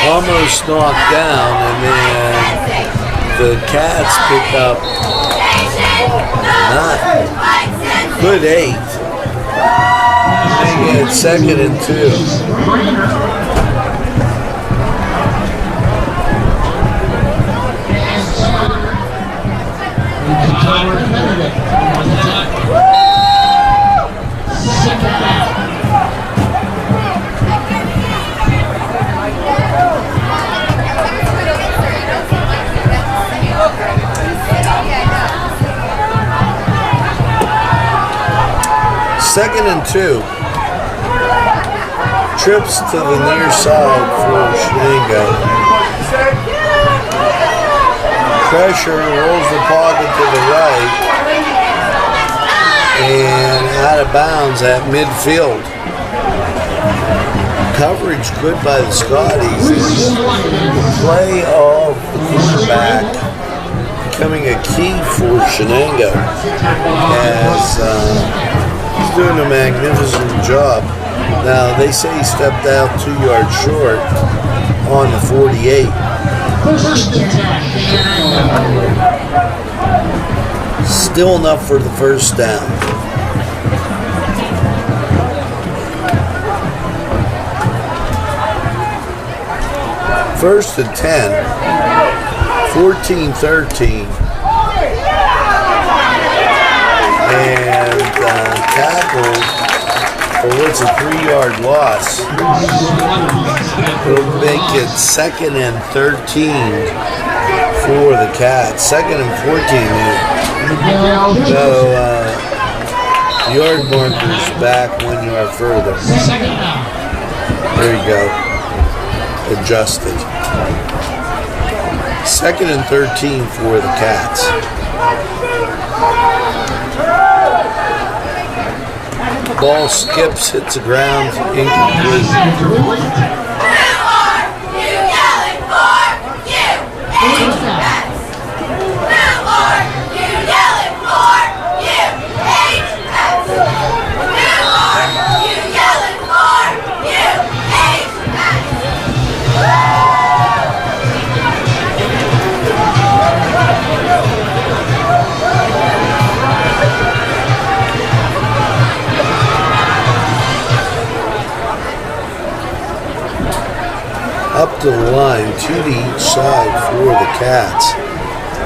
Almost knocked down, and then the Cats pick up 9. Good 8. Making it 2nd and 2. Second and 2. Trips to the near side for Shenango. Pressure rolls the pocket to the right and out of bounds at midfield. Coverage good by the Scotties. The play of the quarterback becoming a key for Shenango as he's doing a magnificent job. Now, they say he stepped out 2 yards short on the 48. Still enough for the first down. First and 10, 14-13. And tackled for what's a 3-yard loss. Will make it 2nd and 13 for the Cats. 2nd and 14. So yard markers back 1 yard further. There you go. Adjusted. 2nd and 13 for the Cats. Ball skips, hits the ground, incomplete. up to the line, 2 to each side for the Cats.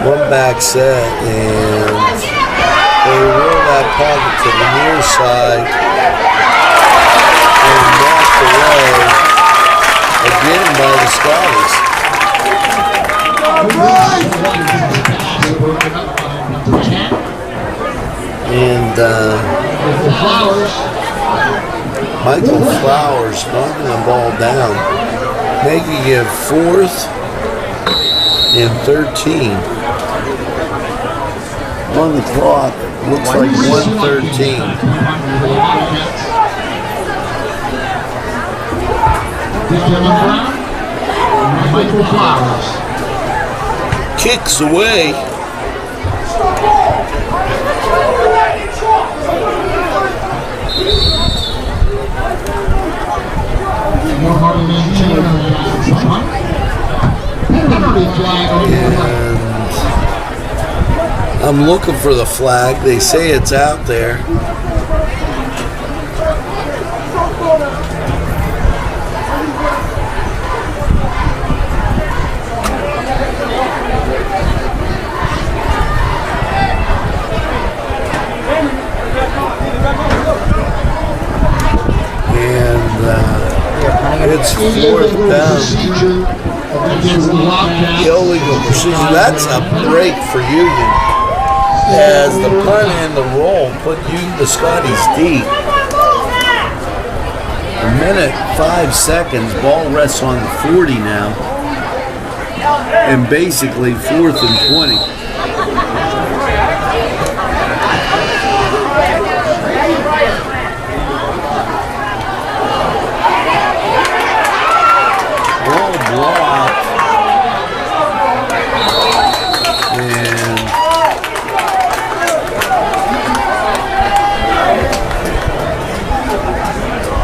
One back set, and they roll that pocket to the near side and knocked away again by the Scotties. And Michael Flowers knocking the ball down, making it 4th and 13. On the clock, looks like 1:13. Michael Flowers. Kicks away. And I'm looking for the flag. They say it's out there. It's 4th down. Illegal procedure. That's a break for Union. As the punt and the roll put the Scotties deep. 1:05. Ball rests on the 40 now. And basically 4th and 20.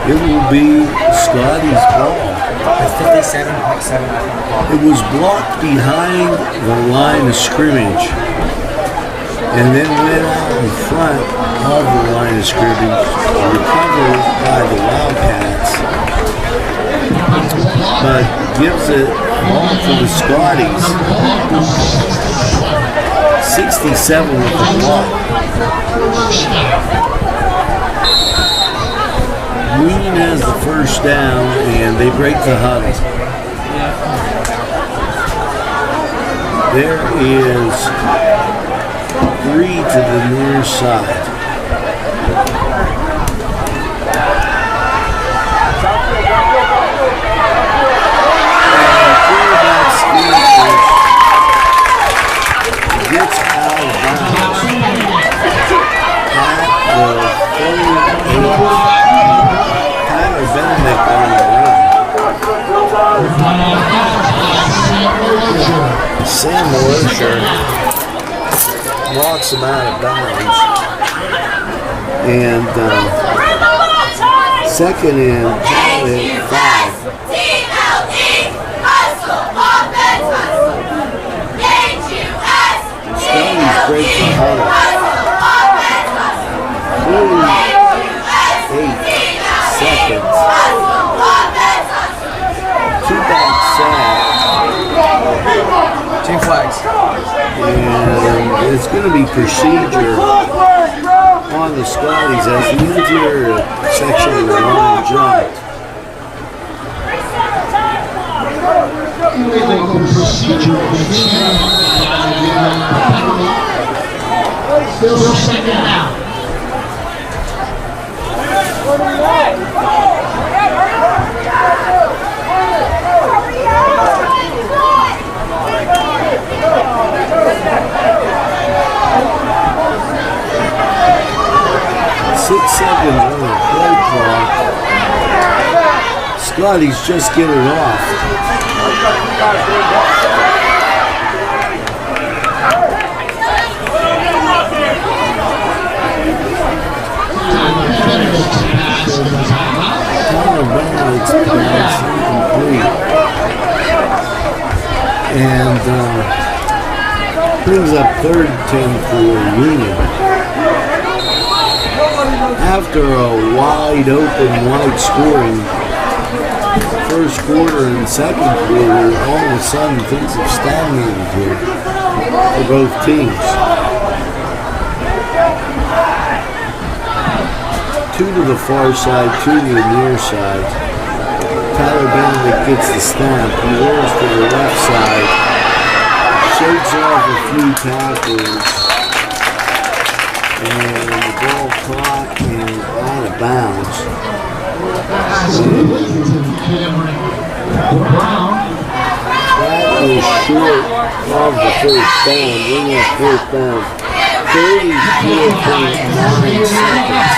It will be Scotty's ball. 57.7. It was blocked behind the line of scrimmage and then went out in front of the line of scrimmage, recovered by the Wildcats, but gives it ball to the Scotties. 67 with the block. Green has the first down, and they break the huddle. There is 3 to the near side. And quarterback Stevens gets out of bounds at the 38. Benedict on the run. Sam Mosher knocks him out of bounds. And 2nd and 5. Scotties break the huddle. 48 seconds. 2 back sack. 2 flags. And it's going to be procedure on the Scotties as the interior section of the line jumped. Still 2nd down. Seconds on the play clock. Scotties just get it off. And brings up 3rd and 10 for Union. After a wide open, wide scoring first quarter and second quarter, all of a sudden things have stagnated here for both teams. Two to the far side, two to the near side. Tyler Benedict gets the snap. He rolls to the left side, shakes off a few tackles, and the ball caught and out of bounds. That is short of the first down. Bring up fourth down. 34.9 seconds.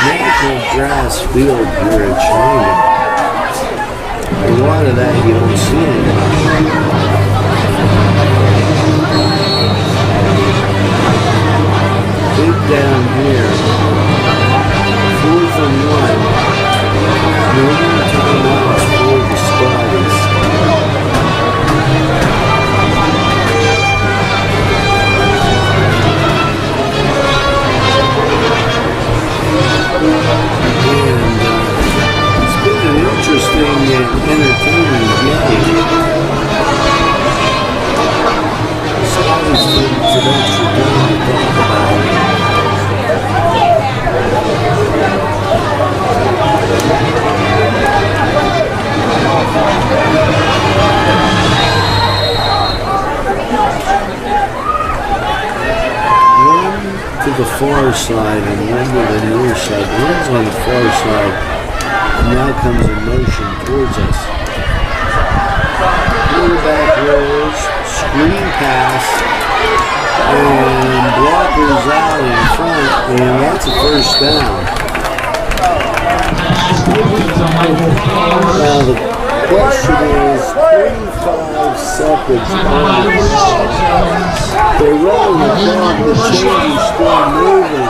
Natural grass field here at Shenango. A lot of that you don't see anymore. Big down here. 4th and 1. No more timeouts for the Scotties. It's been an interesting and entertaining game. The Scotties took some extra time to talk about it. One to the far side and one to the near side. One's on the far side and now comes in motion towards us. Quarterback rolls, screen pass, and blockers out in front, and that's a first down. Now the question is 25 seconds on the clock. They're running the clock, the change is still moving.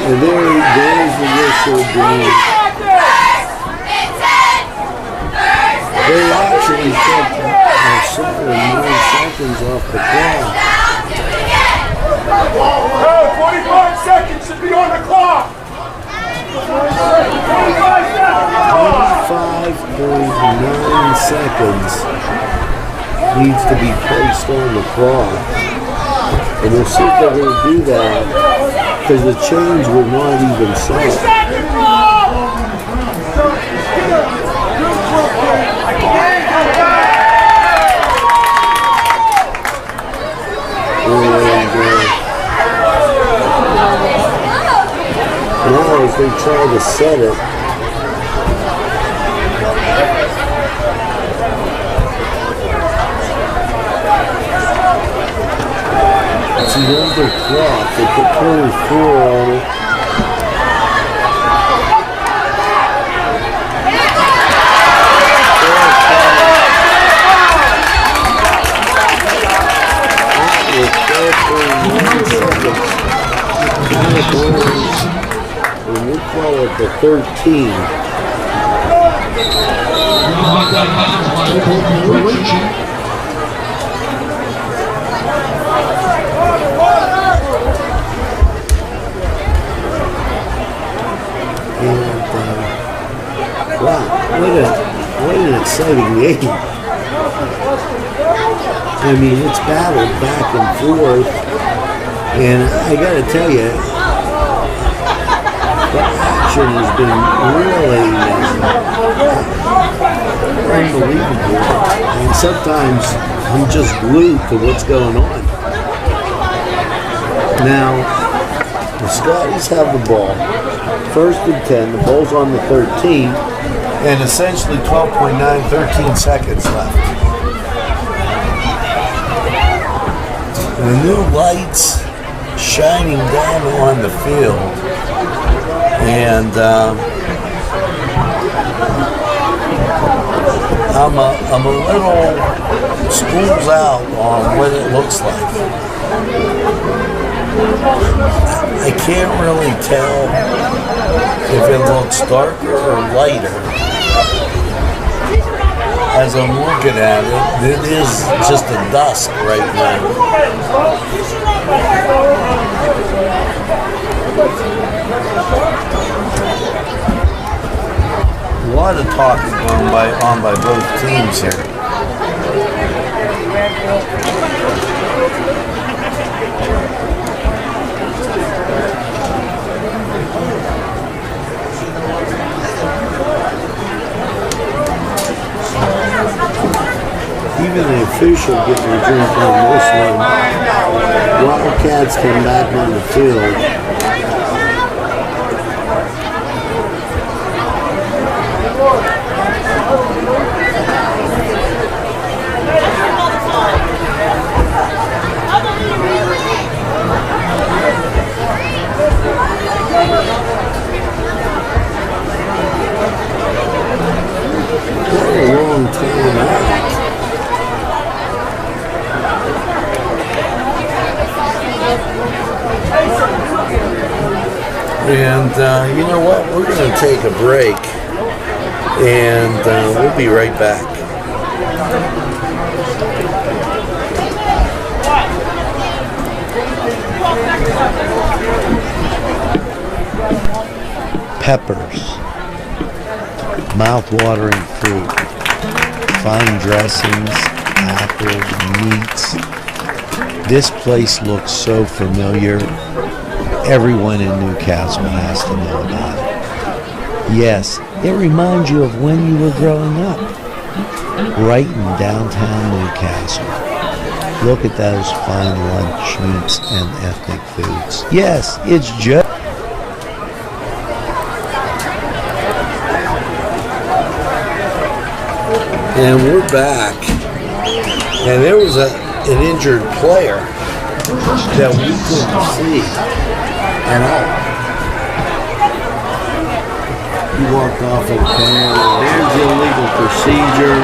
And there's the whistle being. They actually took 7 or 9 seconds off the clock. 25 seconds should be on the clock. 25.9 seconds needs to be placed on the clock. And we'll see if they're going to do that because the change will not even set. Now as they try to set it, it's the older clock. They put 24 on it. And we call it the 13. Wow, what an exciting game. I mean, it's battled back and forth, and I gotta tell you, the action has been really unbelievable, and sometimes I'm just glued to what's going on. Now, the Scotties have the ball, 1st and 10, the ball's on the 13, and essentially 13 seconds left. The new lights shining down on the field, and I'm a little schools out on what it looks like. I can't really tell if it looks darker or lighter. As I'm looking at it, it is just a dusk right now. A lot of talking on by both teams here. Even the official getting a drink on this one. Wildcats come back on the field. What a long time out. And you know what? We're going to take a break, and we'll be right back. Peppers, mouth-watering fruit, fine dressings, apples, meats. This place looks so familiar. Everyone in Newcastle has to know about it. Yes, it reminds you of when you were growing up, right in downtown Newcastle. Look at those fine lunch meats and ethnic foods. Yes, it's just... And we're back. And there was an injured player that we couldn't see at all. He walked off okay. There's the illegal procedure.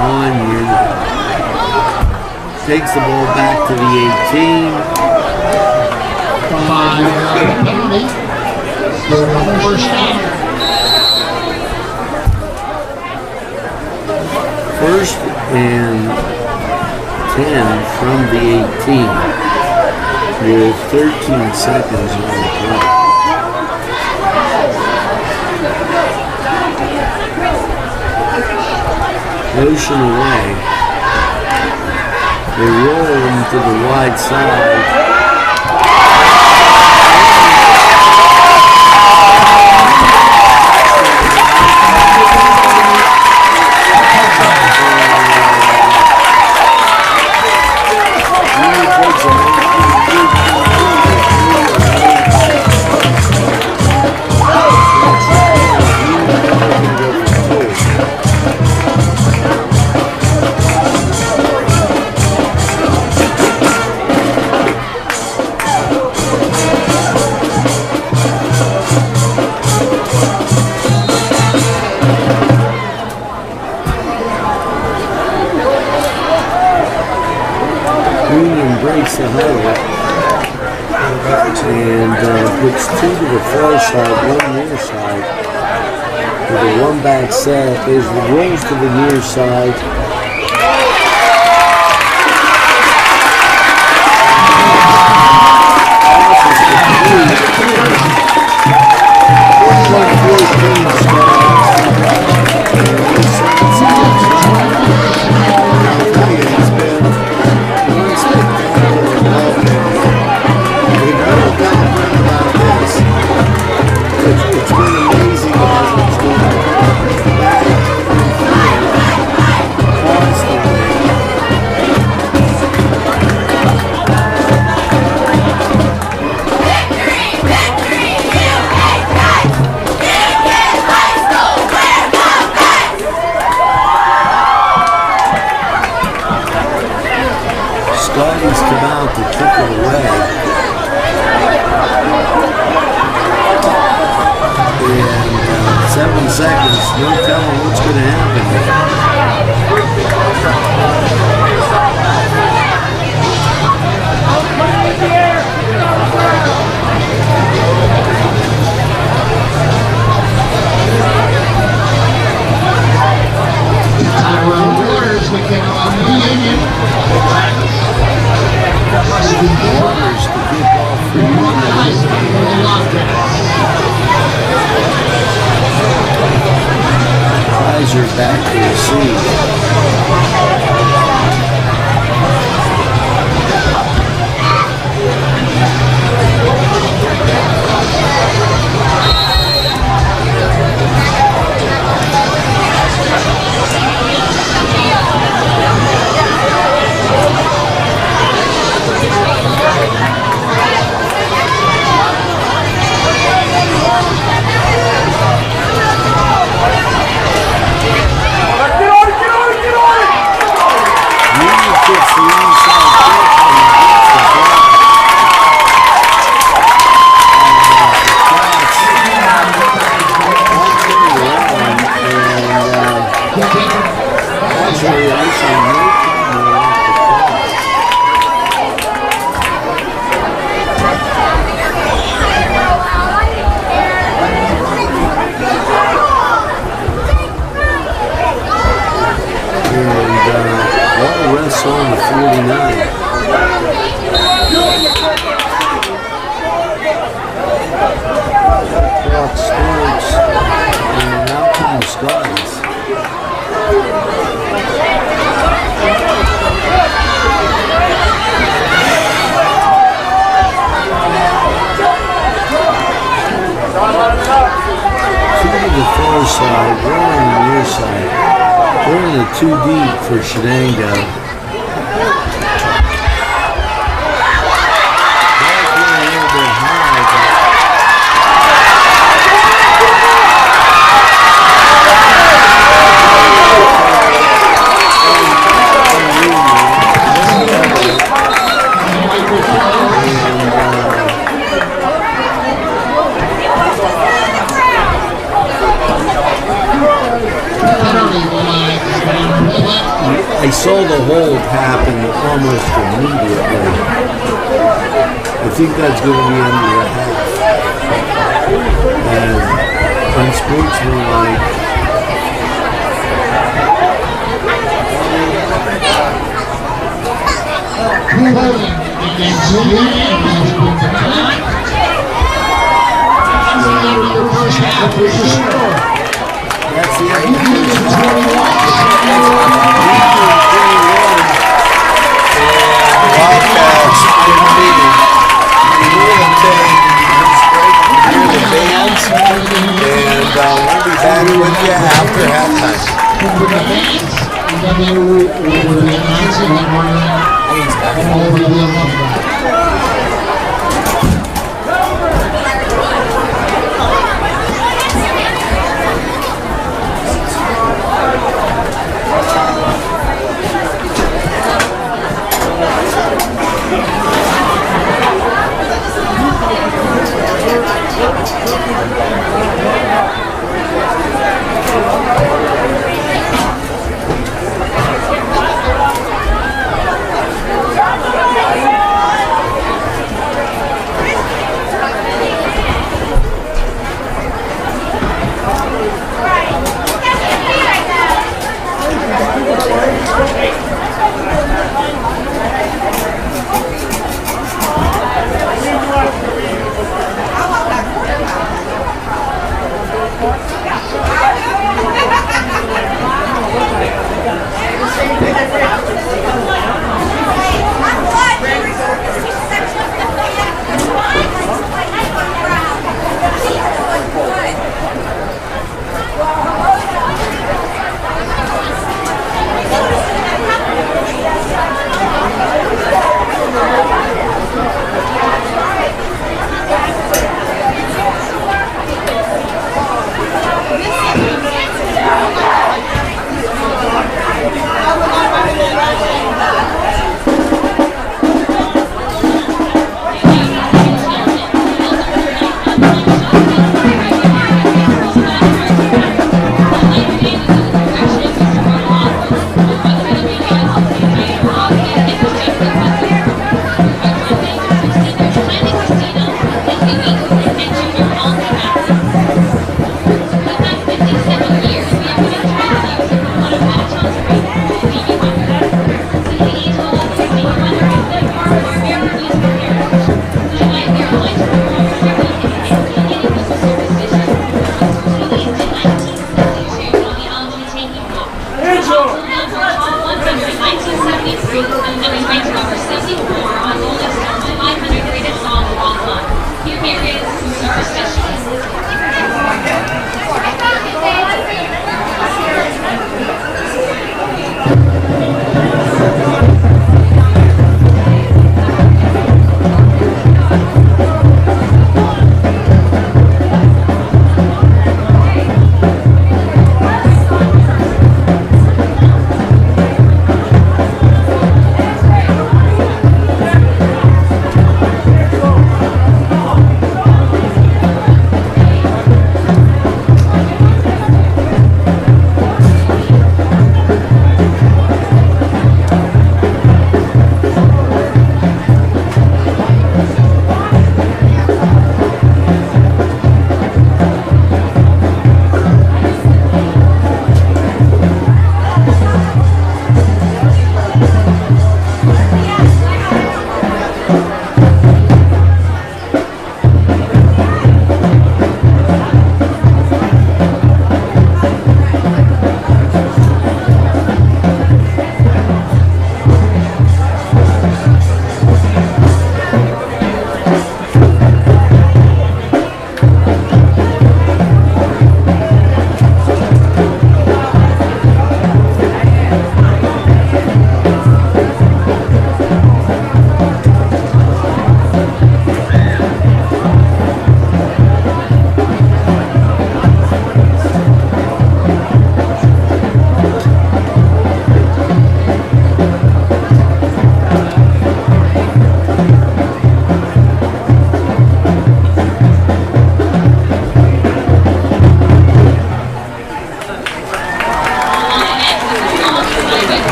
On unit. Takes the ball back to the 18. 5-yard penalty. First down. First and 10 from the 18 with 13 seconds on the clock. Motion away. They roll him to the wide side. Breaks the huddle and puts two to the far side, one near side. With a one back set, there's the rolls to the near side. It's been amazing as it's going back and forth constantly. Scotty's come out to kick it away. And 7 seconds, no telling what's going to happen here. back to receive. Rests on the 49. Clock starts, and out comes Skies. Two to the far side, one on the near side. They're in the 2 deep for Shenango. I saw the hold happen almost immediately. I think that's going to be under a half. And unsportsmanlike. That's the end of Wildcats undefeated. We will take the bands, and we'll be back with you after halftime.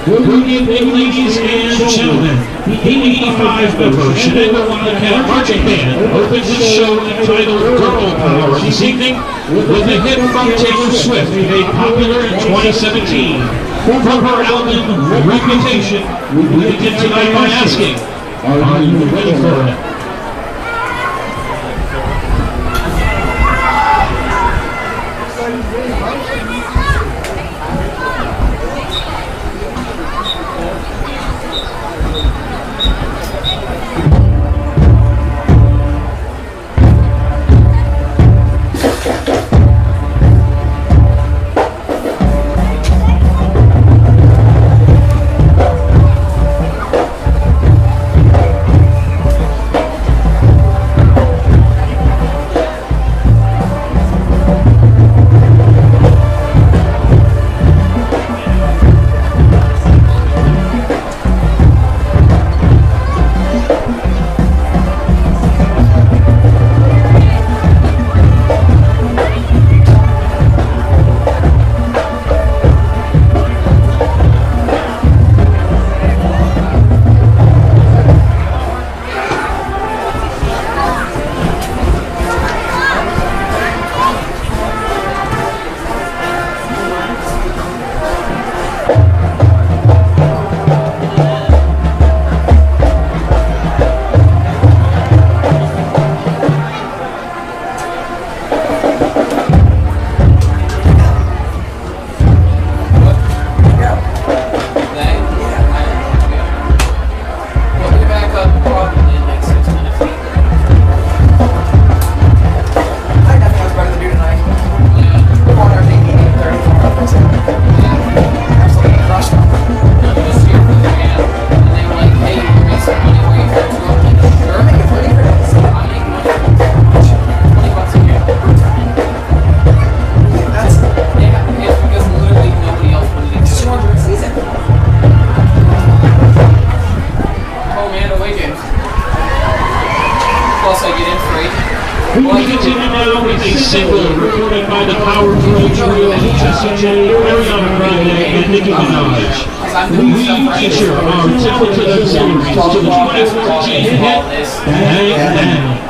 Good evening, ladies and gentlemen. The 85 member Shenango Wildcat Marching Band opens the show entitled Girl Power this evening with a hit from Taylor Swift, made popular in 2017. From her album Reputation, we begin tonight by asking, are you ready for it? We continue now with a single recorded by the powerful trio Jessie J, Ariana Grande, and Nicki Minaj. We feature our talented auxiliaries to the 2014 hit Bang Bang.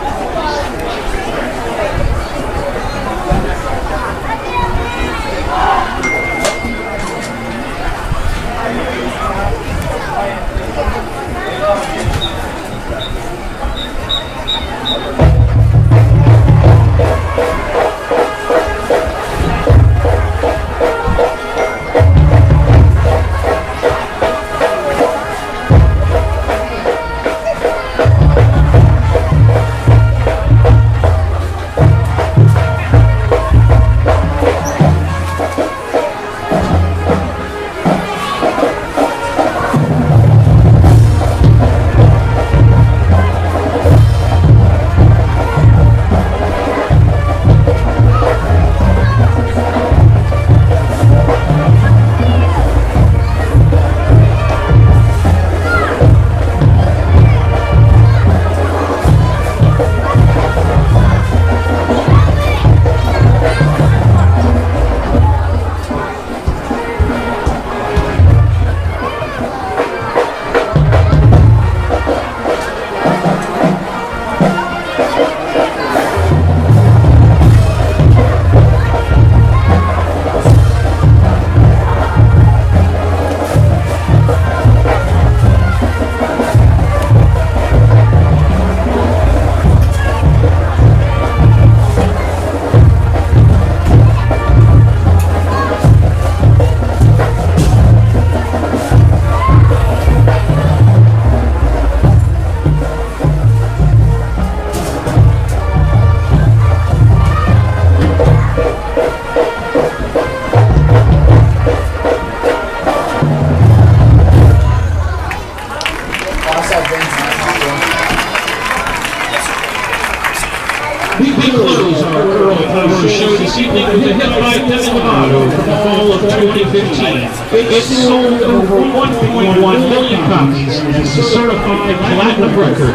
We close our Girl Power show this evening with a hit by Demi Lovato from the fall of 2015. It sold over 1.1 million copies and is a certified platinum record.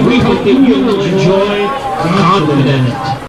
We hope that you will enjoy Confident.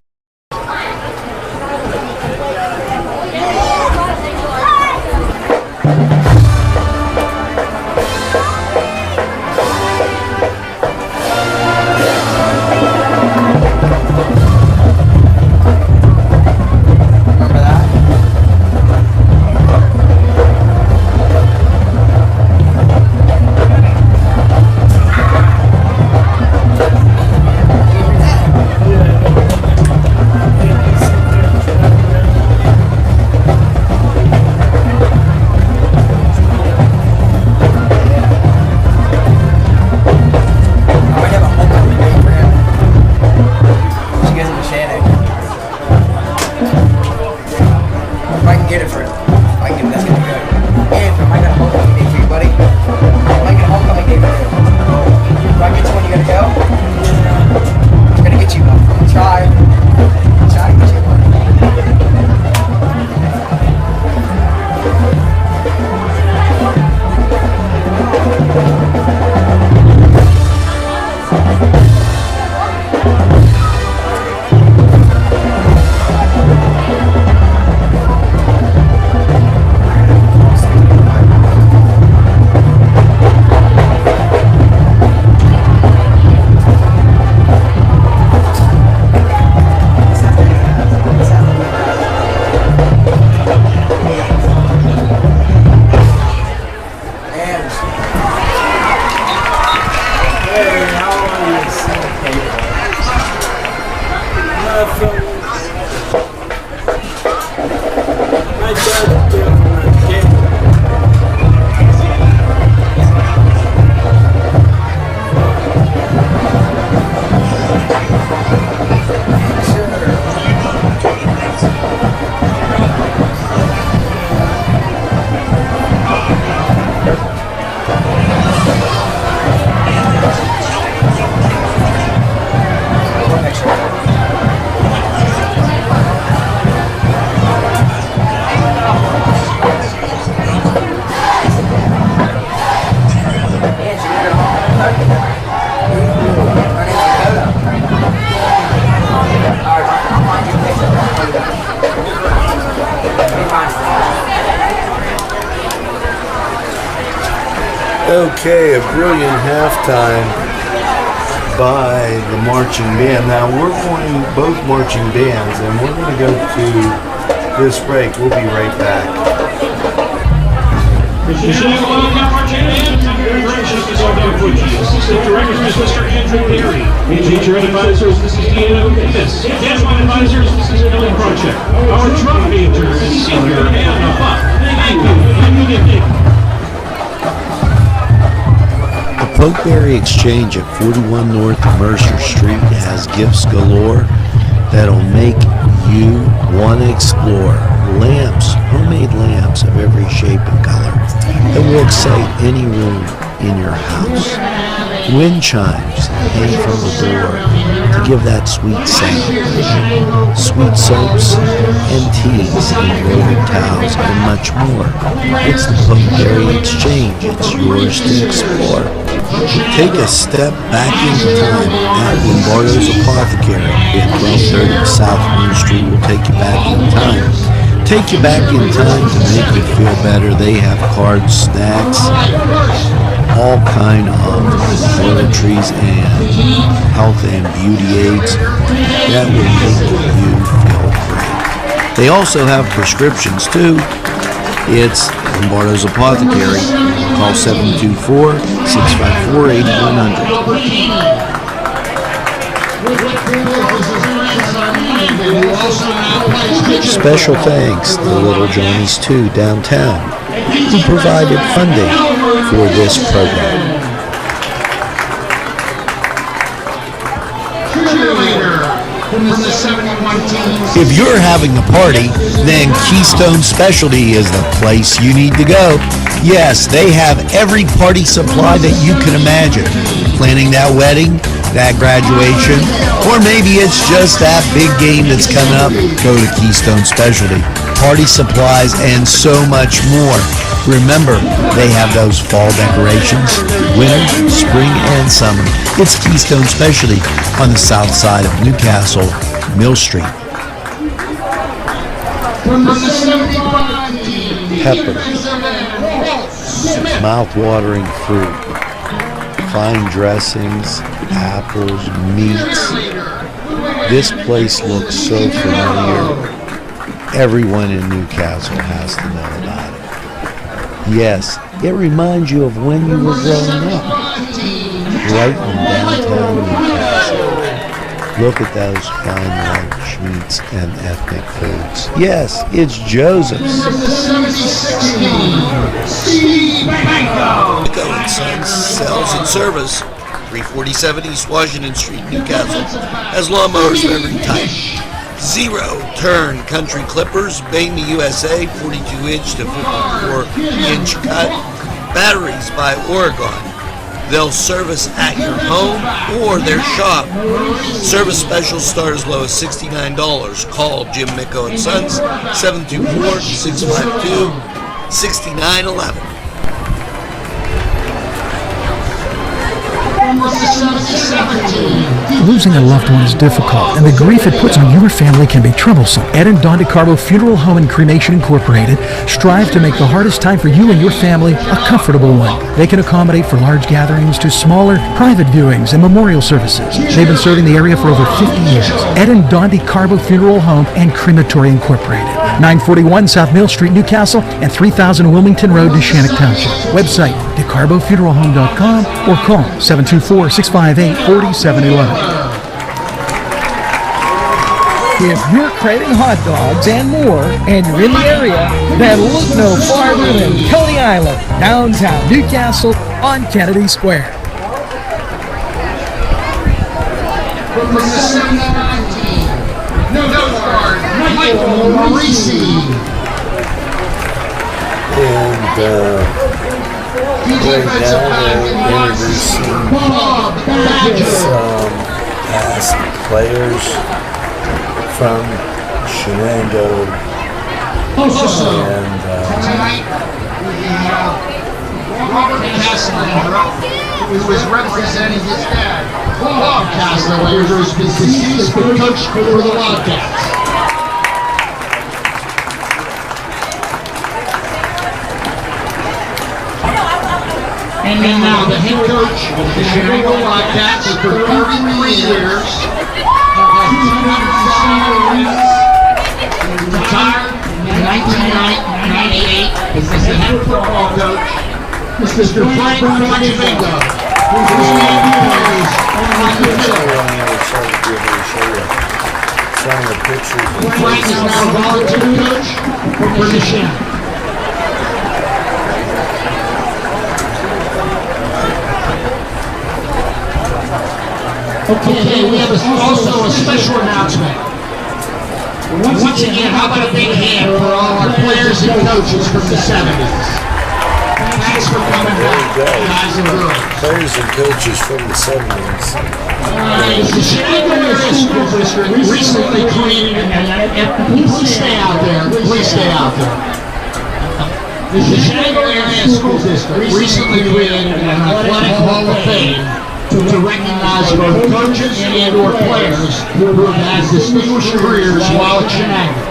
Okay, a brilliant halftime by the marching band. Now we're going, both marching bands, and we're going to go to this break. We'll be right back. The Shenango Wildcat Marching Band, very gracious this afternoon. Assistant Director is Mr. Andrew Perry. Teacher Advisors, Mrs. Deanna Davis. Dance Line Advisors, Mrs. Ellen Project. Our drum major is Senior Anna Buck. Thank you. The Pokeberry Exchange at 41 North Mercer Street has gifts galore that'll make you want to explore. Lamps, homemade lamps of every shape and color that will excite any room in your house. Wind chimes hang from the door to give that sweet sound. Sweet soaps and teas, embroidered towels, and much more. It's the Pokeberry Exchange. It's yours to explore. Take a step back in time at Lombardo's Apothecary at 1230 South Main Street. Will take you back in time. Take you back in time to make you feel better. They have cards, snacks, all kind of toiletries and health and beauty aids that will make you feel great. They also have prescriptions too. It's Lombardo's Apothecary. Call 724-654-8100. Special thanks to Little Johnny's 2 downtown, who provided funding for this program. If you're having a party, then Keystone Specialty is the place you need to go. Yes, they have every party supply that you can imagine. Planning that wedding, that graduation, or maybe it's just that big game that's coming up, go to Keystone Specialty. Party supplies and so much more. Remember, they have those fall decorations, winter, spring, and summer. It's Keystone Specialty on the south side of Newcastle, Mill Street. Pepper, mouth-watering fruit, fine dressings, apples, meats. This place looks so familiar. Everyone in Newcastle has to know about it. Yes, it reminds you of when you were growing up, right in downtown Newcastle. Look at those fine lunch meats and ethnic foods. Yes, it's Joseph's. Go and Sons Sales and Service, 347 East Washington Street, Newcastle, has lawnmowers of every type. Zero turn country clippers, made in the USA, 42-inch to 54-inch cut. Batteries by Oregon. They'll service at your home or their shop. Service specials start as low as $69. Call Jim Micco and Sons, 724-652-6911. Losing a loved one is difficult, and the grief it puts on your family can be troublesome. Ed and Don DeCarbo Funeral Home and Cremation Incorporated strive to make the hardest time for you and your family a comfortable one. They can accommodate for large gatherings to smaller, private viewings and memorial services. They've been serving the area for over 50 years. Ed and Don DeCarbo Funeral Home and Crematory Incorporated. 941 South Mill Street, Newcastle, and 3000 Wilmington Road, Neshannock Township. Website, DeCarboFuneralHome.com, or call 724-658-4711. If you're craving hot dogs and more, and you're in the area, then look no farther than Coney Island, downtown Newcastle on Kennedy Square. Right now they're introducing some past players from Shenango and Robert Castellano, who is representing his dad, Bob Castellano, who's been coach for the Wildcats. And now the head coach of the Shenango Wildcats for 33 years, retired in 1998 as the head football coach, Mr. Frank Flamingo, whose name is on the field. some of the pictures. Frank is now volunteer coach for the Shenango. Okay, we have also a special announcement. Once again, how about a big hand for all our players and coaches from the 70s? Thanks for coming back, guys and girls. Players and coaches from the 70s. The Shenango Area School District recently created, and please stay out there, please stay out there. The Shenango Area School District recently created an athletic hall of fame to recognize both coaches and or players who have had distinguished careers while at Shenango.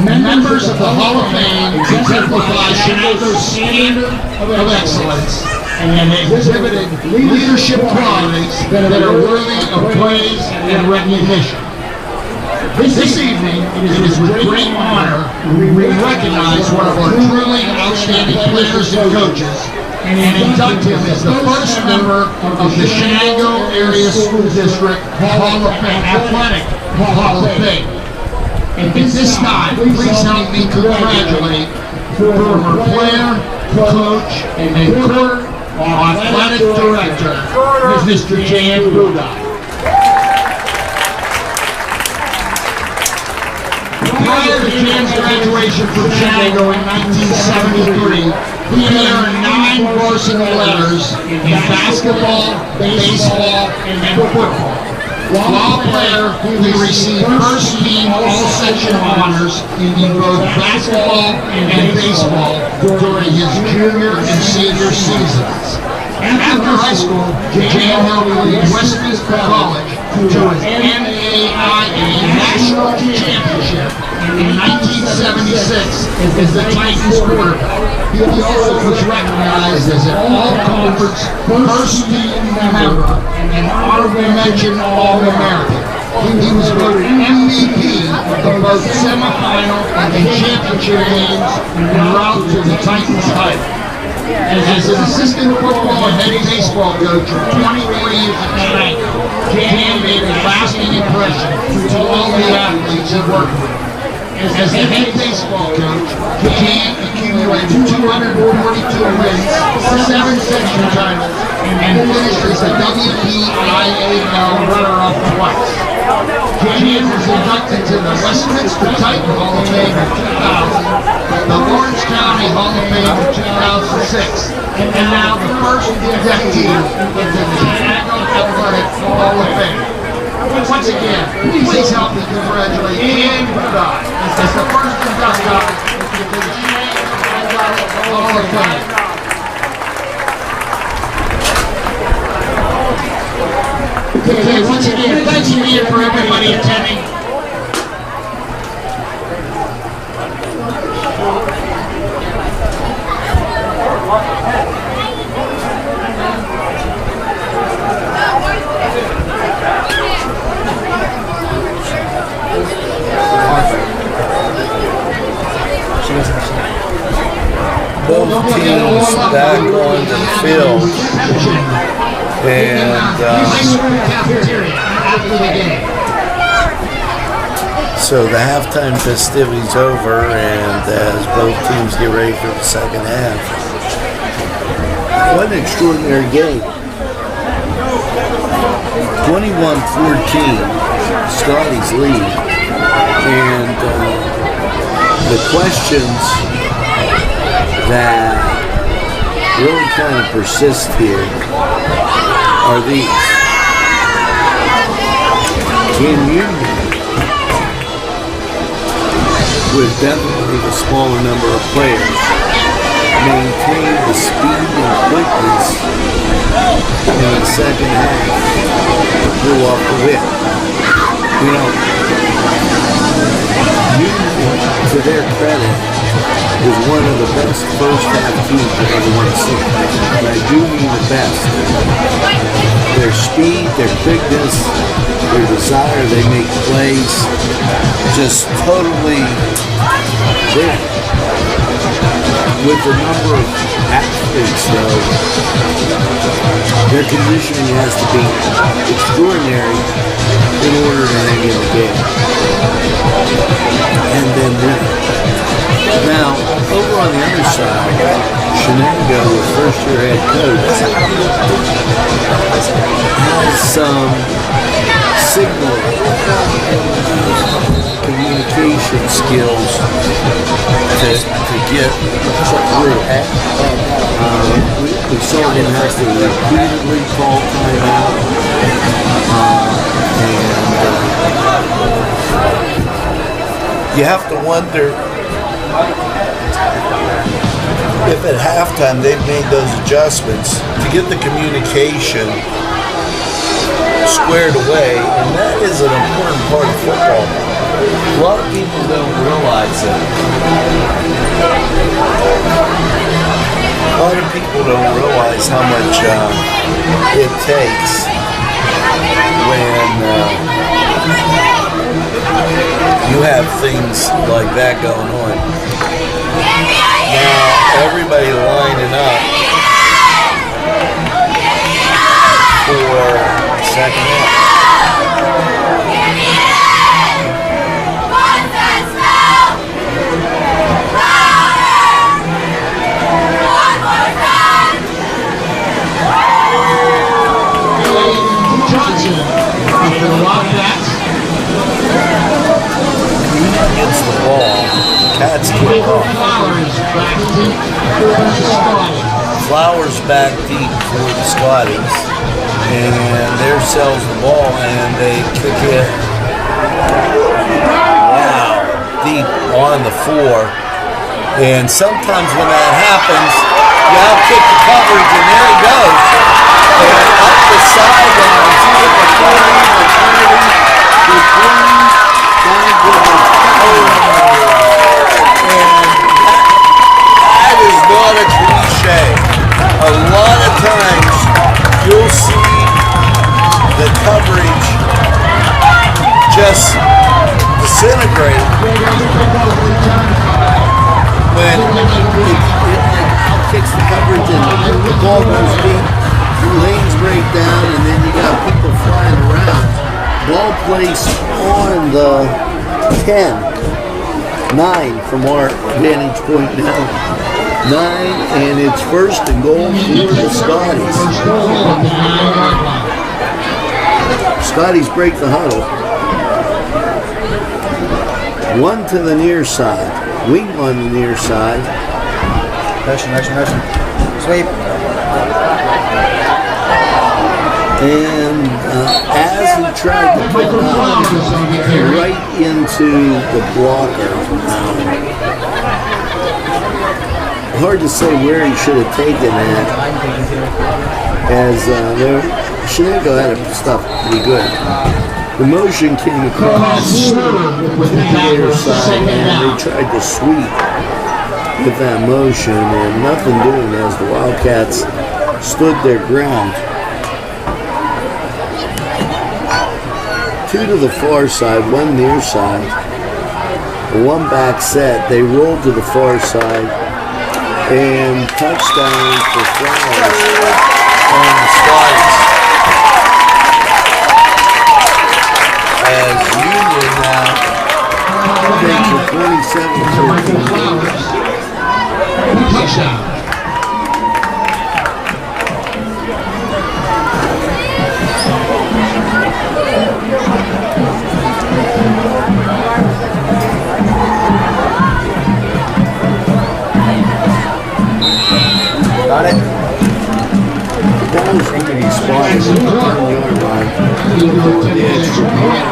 Members of the Hall of Fame exemplify Shenango's standard of excellence and exhibited leadership qualities that are worthy of praise and recognition. This evening, it is with great honor we recognize one of our truly outstanding players and coaches and induct him as the first member of the Shenango Area School District Hall of Fame, Athletic Hall of Fame. And at this time, please help me congratulate former player, coach, and current athletic director, Mr. Jan Budai. Prior to Jan's graduation from Shenango in 1973, he earned 9 varsity letters in basketball, baseball, and football. While a player, he received first team all-section honors in both basketball and baseball during his junior and senior seasons. After high school, Jan helped lead Westminster College to an NAIA National Championship in 1976 as the Titans quarterback. He also was recognized as an all-conference first-team member and honorable mention All-American. He was voted MVP of both semifinal and championship games en route to the Titans title. As an assistant football and head baseball coach for 23 years at Shenango, Jan made a lasting impression to all the athletes he worked with. As the head baseball coach, Jan accumulated 242 wins, 7 section titles, and finished as a WPIAL runner-up twice. Jan was inducted to the Westminster Titan Hall of Fame in 2000, the Lawrence County Hall of Fame in 2006, and now the first inductee into the Shenango Athletic Hall of Fame. Once again, please help me congratulate Jan Budai as the first inductee into the Shenango Athletic Hall of Fame. Okay, once again, thanks again for everybody attending. Both teams back on the field, and so the halftime festivities over, and as both teams get ready for the second half. What an extraordinary game. 21-14, Scotty's lead, and the questions that really kind of persist here are these. In union with definitely the smaller number of players, maintain the speed and quickness in the second half, blew off the win. You know, Union, to their credit, is one of the best first half teams I've ever want to see. And I do mean the best. Their speed, their quickness, their desire, they make plays just totally there. With the number of athletes, though, their conditioning has to be extraordinary in order to hang in the game. And then win. Now, over on the other side, Shenango, the first-year head coach, has some signal communication skills to get through. We saw him have to repeatedly call timeout, and you have to wonder if at halftime they've made those adjustments to get the communication squared away, and that is an important part of football. A lot of people don't realize it. A lot of people don't realize how much it takes when you have things like that going on. Now, everybody lining up for second half. Gets the ball. Cats kick off. Flowers back deep for the Scotties. And there sells the ball and they kick it. Wow. Deep on the 4. And sometimes when that happens, you outkick the coverage and there he goes. And up the sideline, see the 30, that is not a cliche. A lot of times you'll see the coverage just disintegrate when it outkicks the coverage and the ball goes deep, lanes break down, and then you got people flying around. Ball placed on the 10, 9 from our vantage point now. 9, and it's first and goal for the Scotties. Scotties break the huddle. 1 to the near side. Wing on the near side. Motion. Sweep. And as he tried to pick up right into the blocker, hard to say where he should have taken that, as Shenango had it stuffed pretty good. The motion came across to the near side, and they tried to sweep with that motion, and nothing doing as the Wildcats stood their ground. 2 to the far side, 1 near side, 1 back set. They rolled to the far side, and touchdown for Flowers on the Scotties. As Union now takes a 27-13 touchdown. Got it? Rickety spot is on the 10-yard line. For the extra point.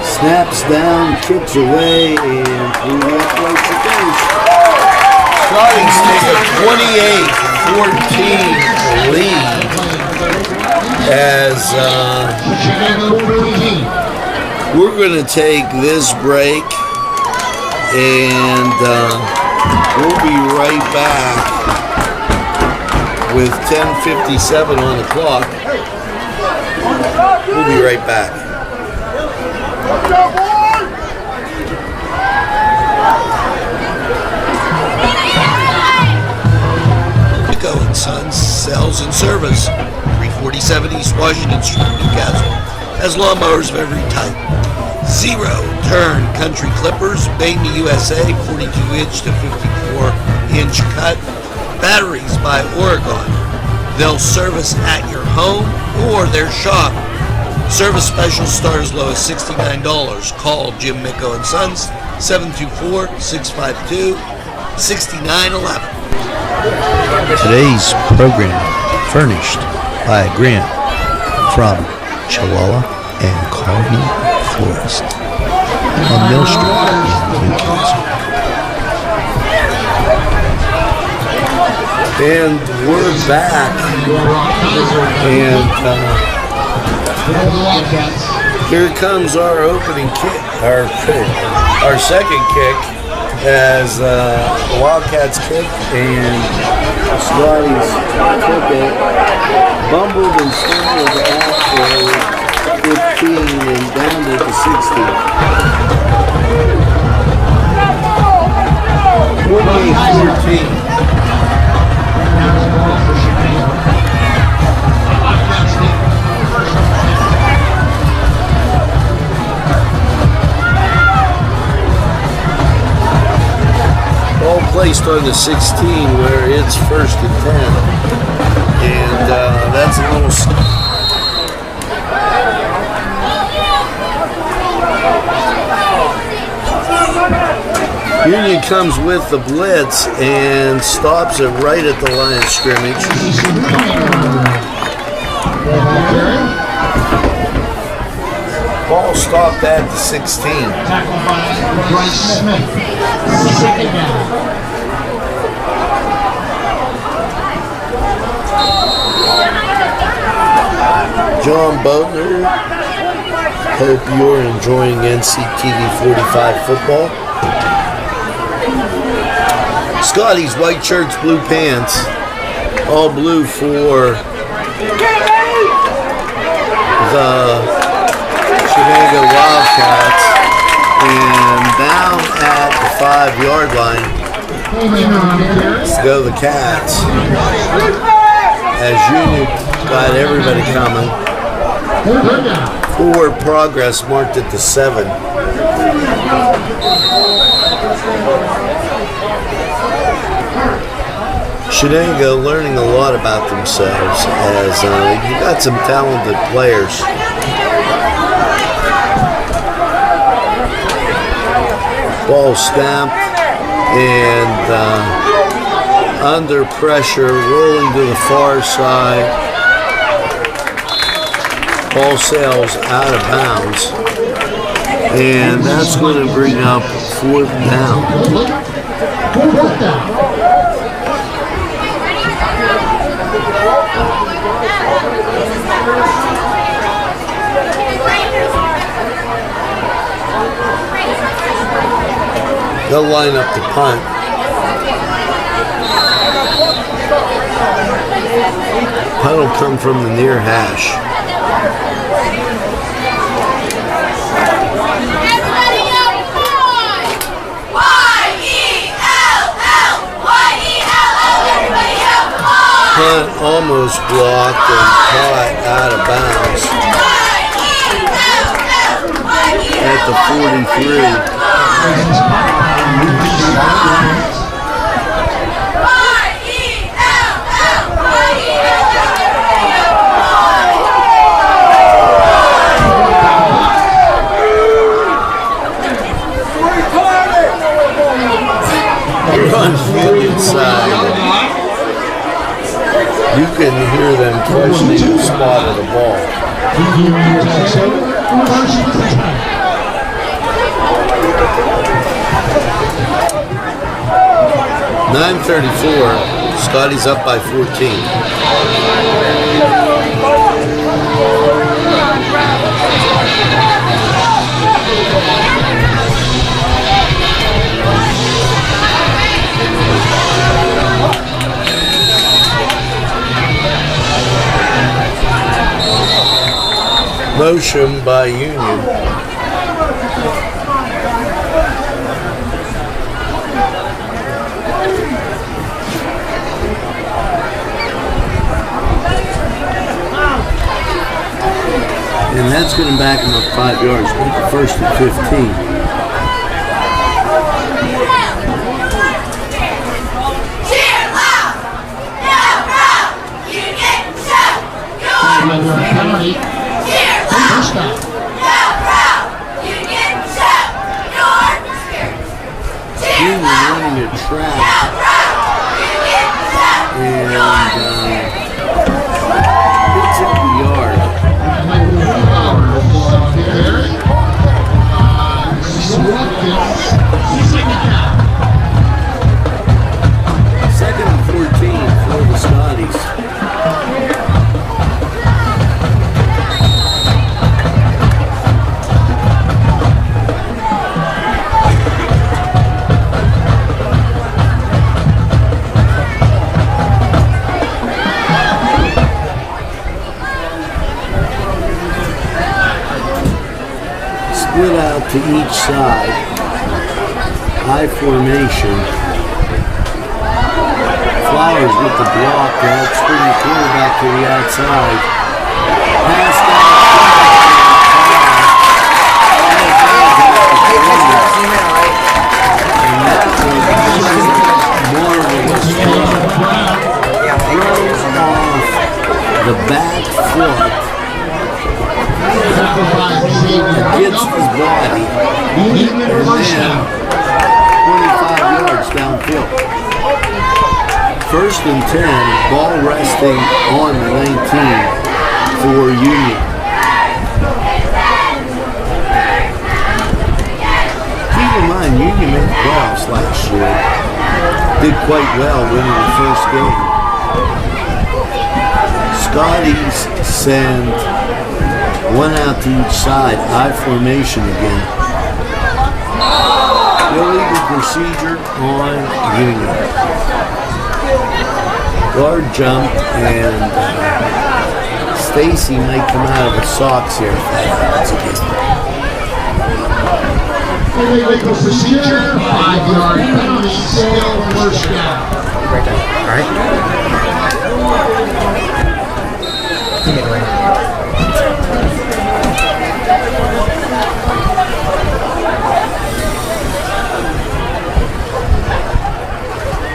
Snaps down, kicks away, and through the uprights it goes. Scotties take a 28-14 lead as we're going to take this break, and we'll be right back with 10:57 on the clock. We'll be right back. Nico and Sons Sales and Service, 347 East Washington Street, Newcastle, has lawnmowers of every type. Zero turn country clippers, made in the USA, 42-inch to 54-inch cut. Batteries by Oregon. They'll service at your home or their shop. Service specials start as low as $69. Call Jim Micko and Sons, 724-652-6911. Today's program furnished by a grant from Chihuahua and Carney Florist on Mill Street in Newcastle. And we're back. And here comes our opening kick, our second kick, as the Wildcats kick, and Scotty's took it, bumbled and stumbled out for 15 and down to the 16. 28-14. Ball placed on the 16 where it's 1st and 10. And that's a little... Union comes with the blitz and stops it right at the line of scrimmage. Ball stopped at the 16. Tackled by Bryce Smith. Second down. John Boatner, hope you're enjoying NCTV45 football. Scotty's white shirts, blue pants, all blue for the Shenango Wildcats, and down at the 5-yard line go the Cats, as Union got everybody coming. Forward progress marked at the 7. Shenango learning a lot about themselves, as you got some talented players. Ball snapped and under pressure, rolling to the far side. Ball sails out of bounds, and that's going to bring up 4th down. They'll line up the punt. Punt will come from the near hash. Punt almost blocked and caught out of bounds at the 43. on Union side. You can hear them questioning the spot of the ball. 9:34. Scotty's up by 14. Motion by Union. And that's going to back him up 5 yards. Make the first and 15. First down. Union running a trap. And it's up the yard. Second and 14 for the Scotties. Split out to each side. High formation. Flowers with the block to help spring the quarterback to the outside. Pass down. And that was marvelous throws off the back foot against his body, and then 25 yards downfield. First and 10, ball resting on the 19 for Union. Keep in mind, Union made the playoffs last year. Did quite well winning the first game. Scotties send one out to each side, high formation again. Illegal procedure on Union. Guard jump, and Stacy might come out of the socks here if that happens again. Illegal procedure, 5-yard penalty, still first down. Right down. All right.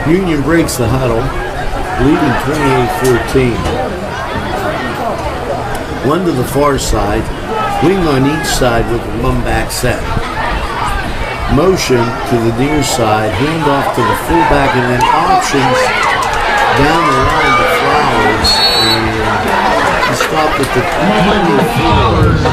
Union breaks the huddle, leading 28-14. One to the far side, wing on each side with a one-back set. Motion to the near side, hand off to the fullback, and then options down the line to Flowers. And he stopped at the 24.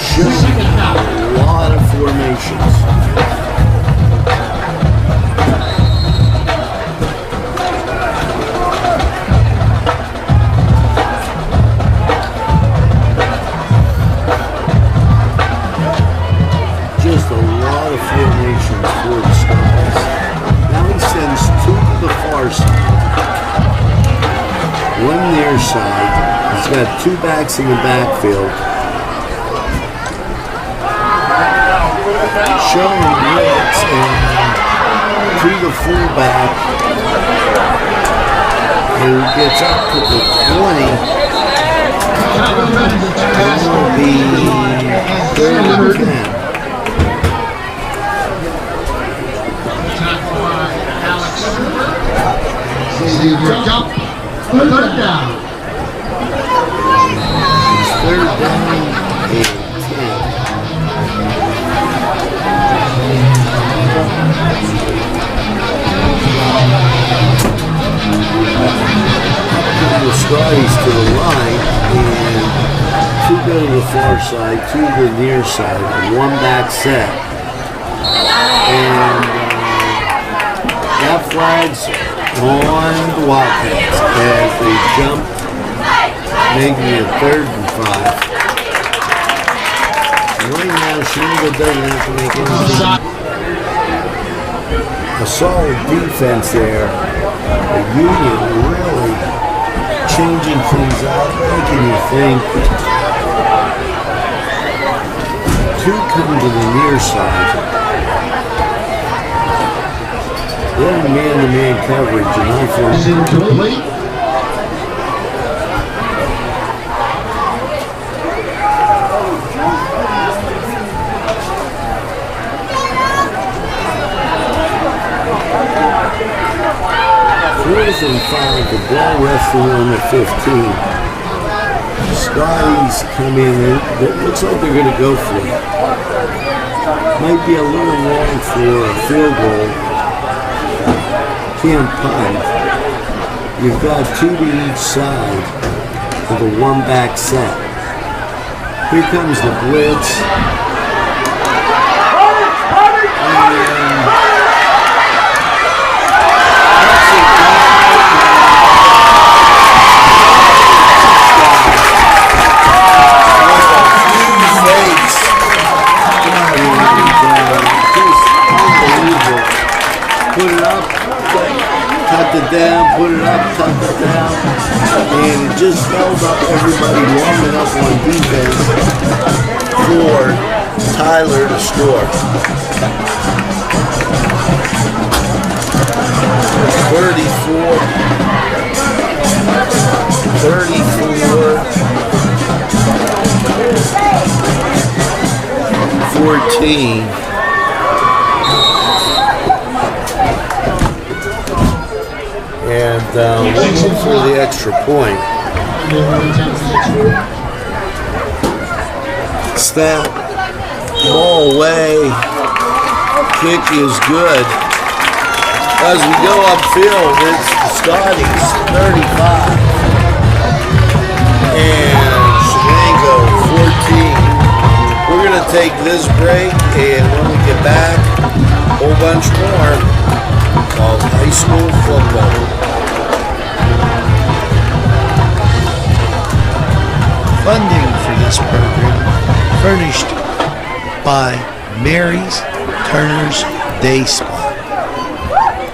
Showing a lot of formations. Just a lot of formations for the Scotties. Now he sends two to the far side. One near side. He's got two backs in the backfield. Showing blitz and to the fullback, who gets up to the 20. That will be 3rd and 10. Third down. It's 3rd down. The Scotties to the line, and two go to the far side, two to the near side, one back set. And that flag's on the Wildcats as they jump, making it 3rd and 5. Right now, Shenango doesn't have to make anything. A solid defense there. The Union really changing things out, making you think. Two come to the near side. They're man-to-man coverage, and I thought Is incomplete. 4th and 5, the ball resting on the 15. Scotties come in, it looks like they're going to go for it. Might be a little long for a field goal. Can't punt. You've got two to each side with a one back set. Here comes the blitz. Put it up, tucked it down, put it up, tucked it down, and it just held up everybody long enough on defense for Tyler to score. 34, 14. And looking for the extra point. Snap, ball away, kick is good. As we go upfield, it's the Scotties, 35. And Shenango, 14. We're going to take this break, and when we get back, a whole bunch more of high school football. Funding for this program furnished by Mary's Turner's Day Spa.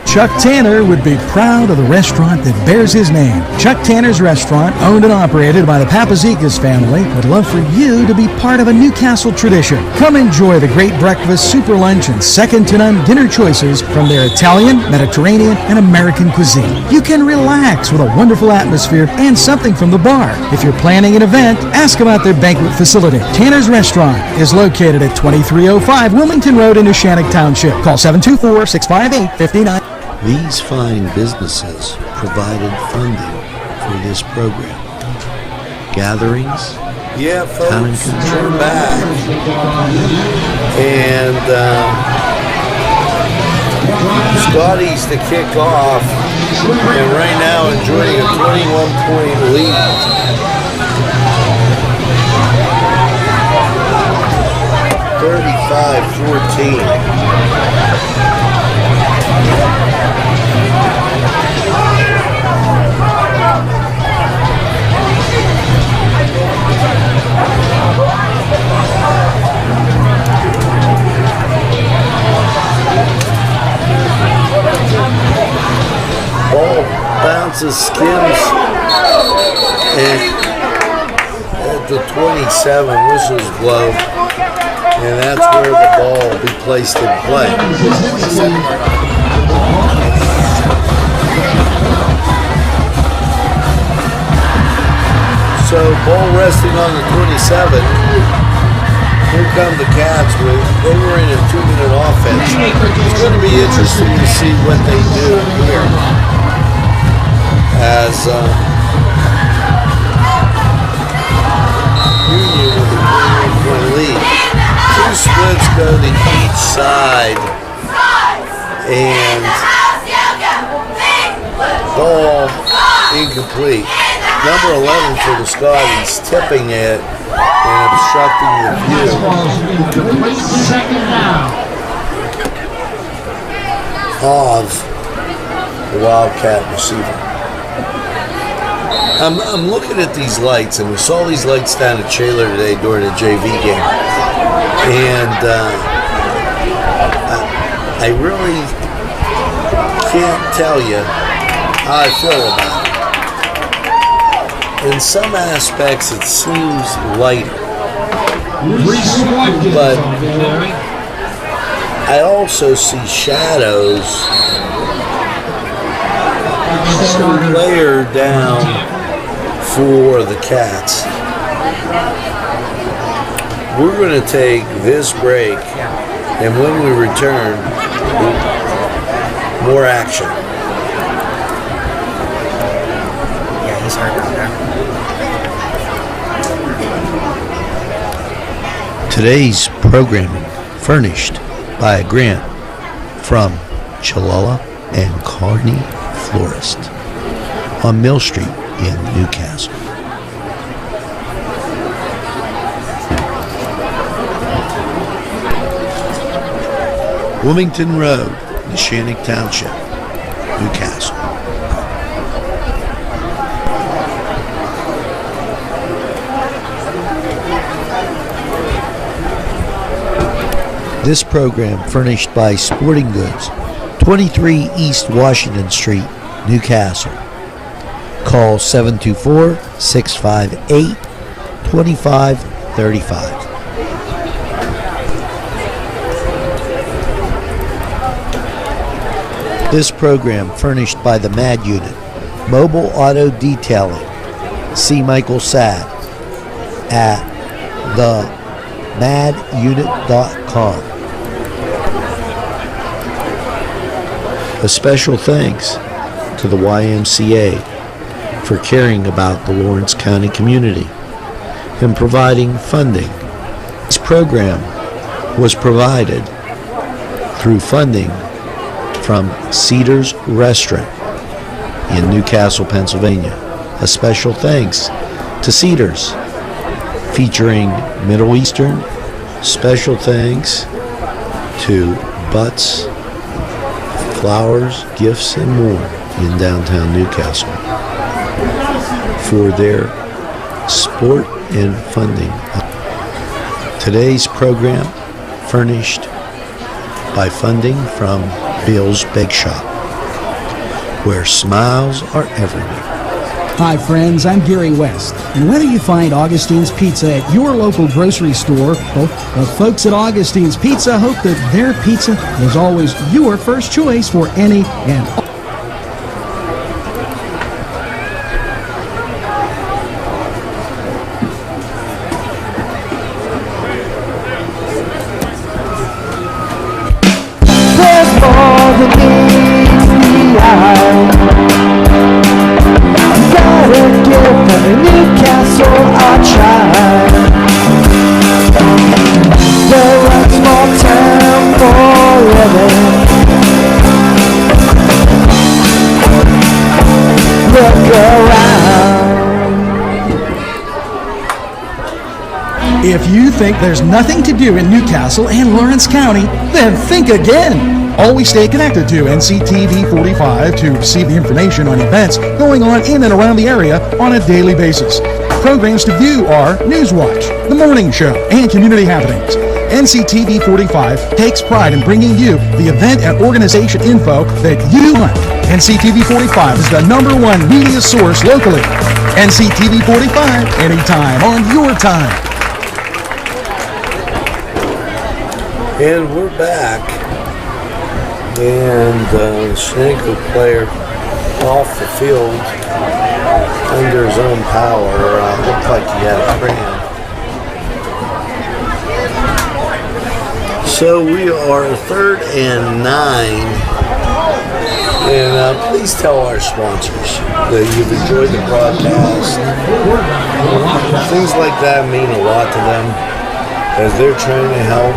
Chuck Tanner would be proud of the restaurant that bears his name. Chuck Tanner's Restaurant, owned and operated by the Papazikas family, would love for you to be part of a Newcastle tradition. Come enjoy the great breakfast, super lunch, and second-to-none dinner choices from their Italian, Mediterranean, and American cuisine. You can relax with a wonderful atmosphere and something from the bar. If you're planning an event, ask about their banquet facility. Tanner's Restaurant is located at 2305 Wilmington Road in Shenango Township. Call 724-658-59. These fine businesses provided funding for this program. Gatherings, Yeah, talent folks, we're control, back. And Scotties to kick off. And right now enjoying a 21-point lead. Ball bounces, skims, and at the 27, whistles blow, and that's where the ball will be placed in play. So ball resting on the 27. Here come the Cats. They were in a 2-minute offense. It's going to be interesting to see what they do here. As Union with a go to each side, and ball incomplete. Number 11 for the Scotties, tipping it and obstructing the view. Complete second down. Of the Wildcat receiver. I'm looking at these lights, and we saw these lights down at Shaler today during a JV game, and I really can't tell you how I feel about it. In some aspects, it seems lighter, but I also see shadows layered down for the Cats. We're going to take this break, and when we return, more action. Yeah, he's hurt out there. Today's programming furnished by a grant from Chalala and Carney Florist on Mill Street in Newcastle. Wilmington Road, Shenango Township, Newcastle. This program furnished by Sporting Goods, 23 East Washington Street, Newcastle. Call 724-658-2535. This program furnished by the MAD Unit, Mobile Auto Detailing. See Michael Sad at themadunit.com. A special thanks to the YMCA for caring about the Lawrence County community and providing funding. This program was provided through funding from Cedars Restaurant in Newcastle, Pennsylvania. A special thanks to Cedars, featuring Middle Eastern. Special thanks to Butts, Flowers, Gifts, and More in downtown Newcastle for their support and funding. Today's program furnished by funding from Bill's Bake Shop, where smiles are everywhere. Hi friends, I'm Gary West, and whether you find Augustine's Pizza at your local grocery store, well, the folks at Augustine's Pizza hope that their pizza is always your first choice for any and all. If you think there's nothing to do in Newcastle and Lawrence County, then think again. Always stay connected to NCTV45 to receive the information on events going on in and around the area on a daily basis. Programs to view are Newswatch, The Morning Show, and Community Happenings. NCTV45 takes pride in bringing you the event and organization info that you want. NCTV45 is the #1 media source locally. NCTV45, anytime on your time. And we're back, and the Shenango player off the field under his own power. Looked like he had a cramp. So we are 3rd and 9, and please tell our sponsors that you've enjoyed the broadcast. Things like that mean a lot to them as they're trying to help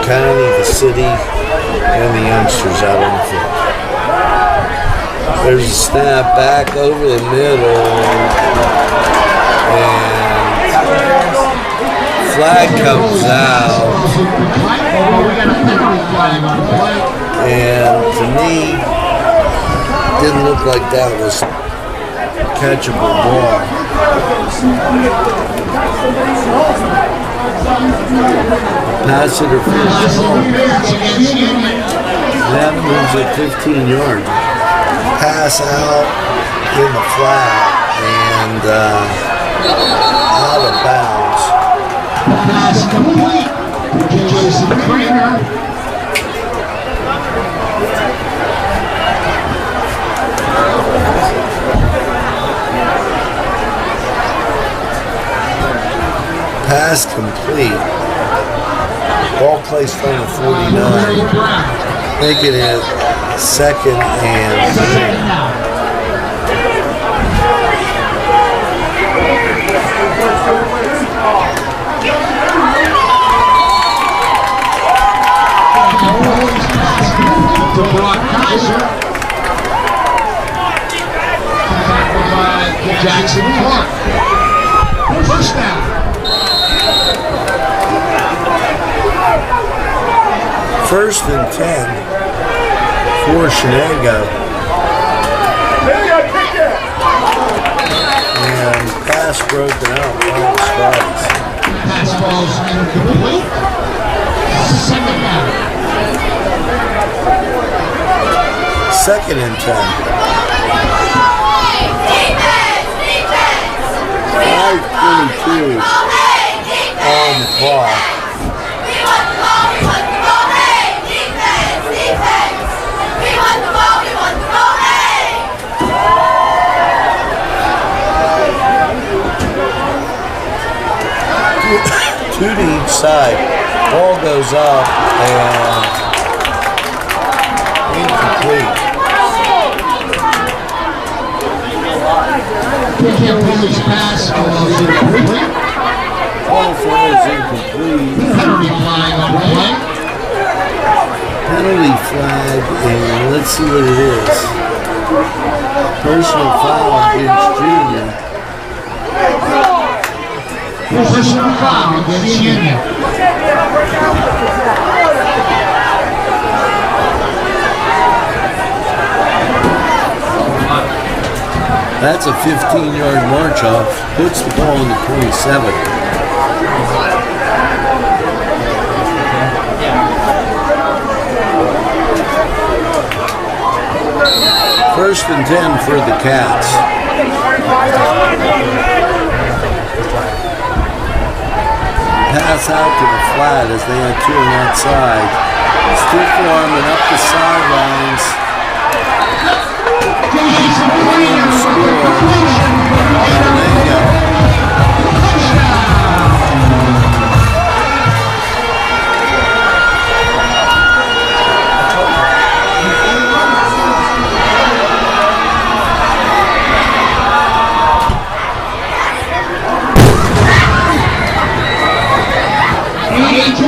county, the city, and the youngsters out on the field. There's a snap back over the middle, and flag comes out. And to me, didn't look like that was catchable ball. Pass interference. That moves it 15 yards. Pass out in the flat and out of bounds. Pass complete to Jason Kramer. Pass complete. Ball placed on the 49. Making it 2nd and 3. To Brock Kaiser. Tackled by Jackson Clark. First down. First and 10 for Shenango. And pass broken out by the Spartans. Pass ball's incomplete. 2nd down. 2nd and 10. 5:22 on the clock. Two to each side. Ball goes up and incomplete. Police pass was incomplete. Ball throws incomplete. Penalty flag on the play. Penalty flag, and let's see what it is. Personal foul against Junior. Personal foul against Union. That's a 15-yard march off. Puts the ball on the 27. First and 10 for the Cats. Pass out to the flat as they had two on that side. Stiff arm and up the sidelines.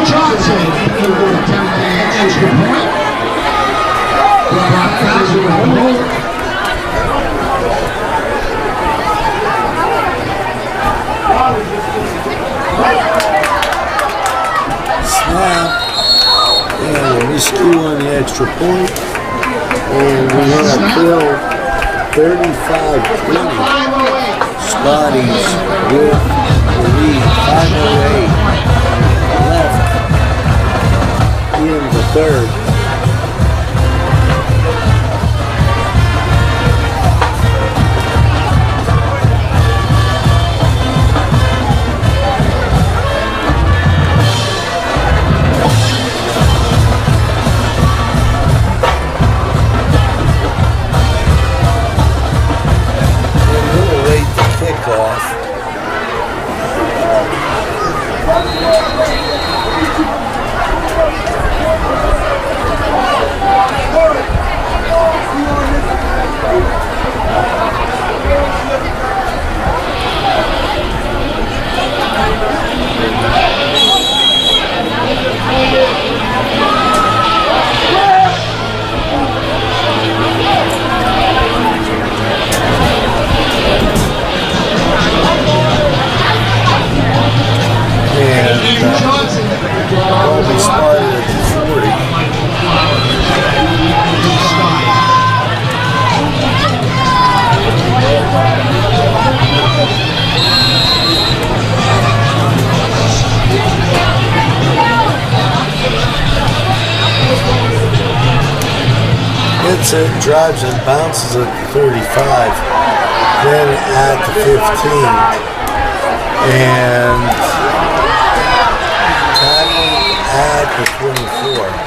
Johnson able to attempt an extra point. Brock Kaiser with the hold. Snap. And a miscue on the extra point. And we have Phil 35-20. Scotty's with the lead. 5:08 left in the third. gets it, drives it, bounces at the 35, then at the 15, and tackle at the 24.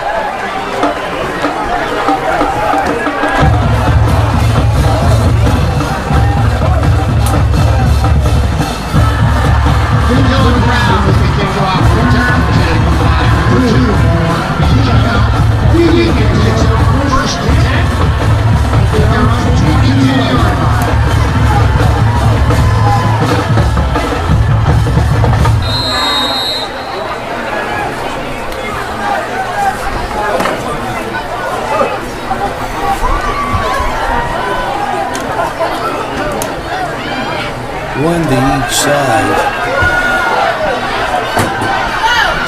One to each side.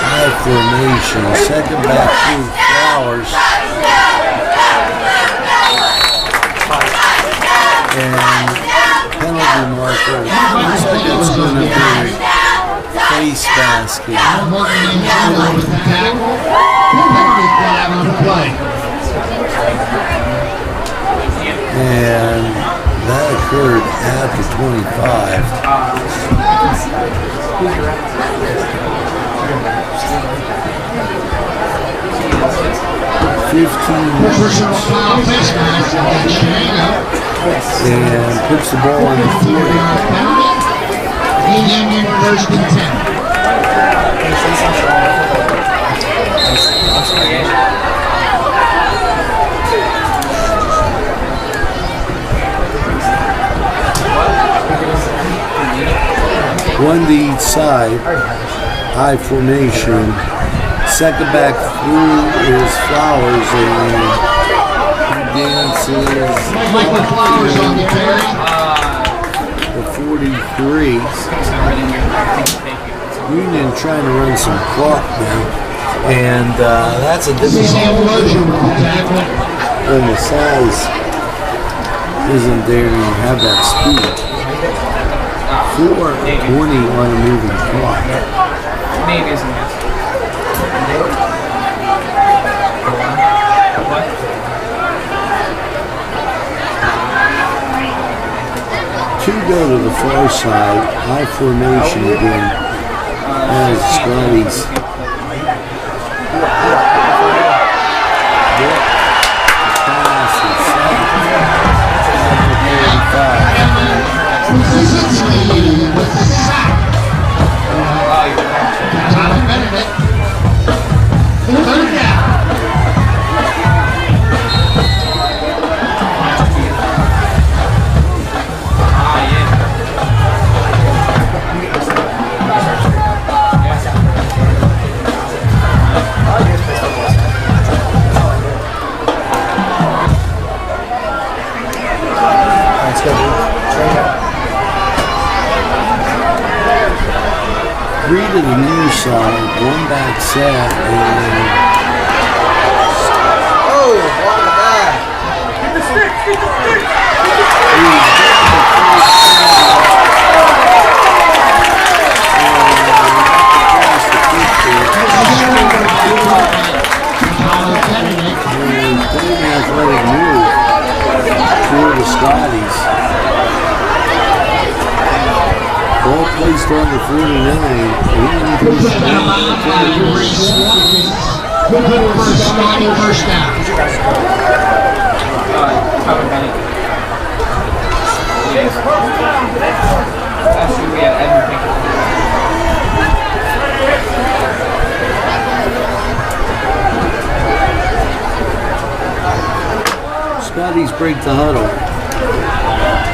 High formation. Second back through Flowers. And penalty marker. Looks like it's going to be face basket. And that occurred at the 25. 15 and puts the ball on the 40. Union first and 10. One to each side. High formation. Second back through is Flowers and he dances Michael Flowers on the carry. The 43. Union trying to run some clock now. And that's a difficult when the size isn't there and you have that speed. 4:20 on a moving clock. Maybe isn't it? Two go to the far side, high formation again. As Scotty's pass is set. With the sack. Tommy Benedict. Third down. Three to the near side, one back set, and Oh, on the back. Get the stick, get the stick. athletic move for the Scotties. Ball placed on the 49. First down. Last year we had Edmonton. Scotties break the huddle.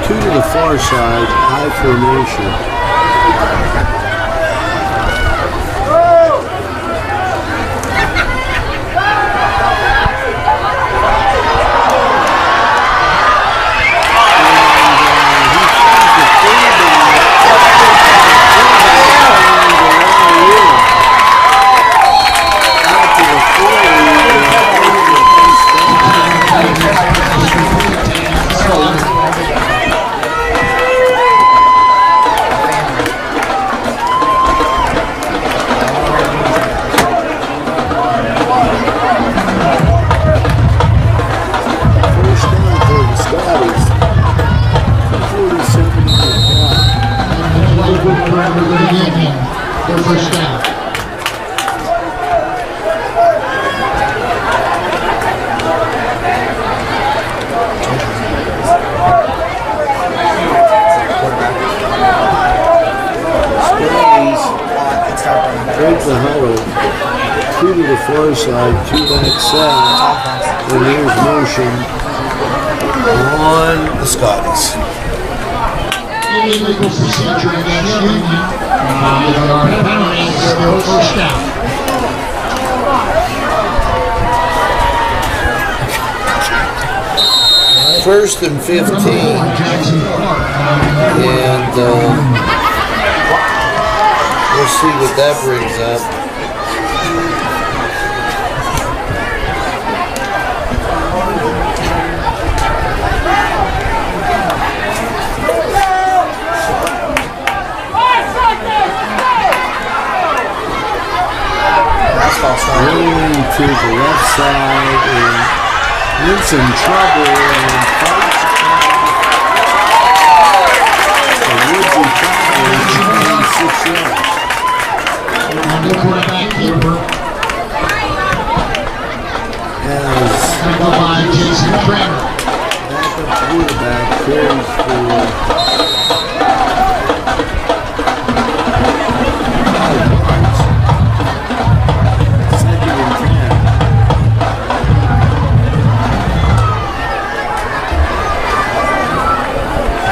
Two to the far side, high formation. first down. Break the huddle, two to the far side, two back set, and here's motion on the Scotties. Illegal procedure against Union. There are penalties, still first down. First and 15, and we'll see what that brings up. Rolling to the left side and in some trouble and fights a woodsy tackle 6 yards. The quarterback keeper. As Tackled by Jason Kramer. backup quarterback carries for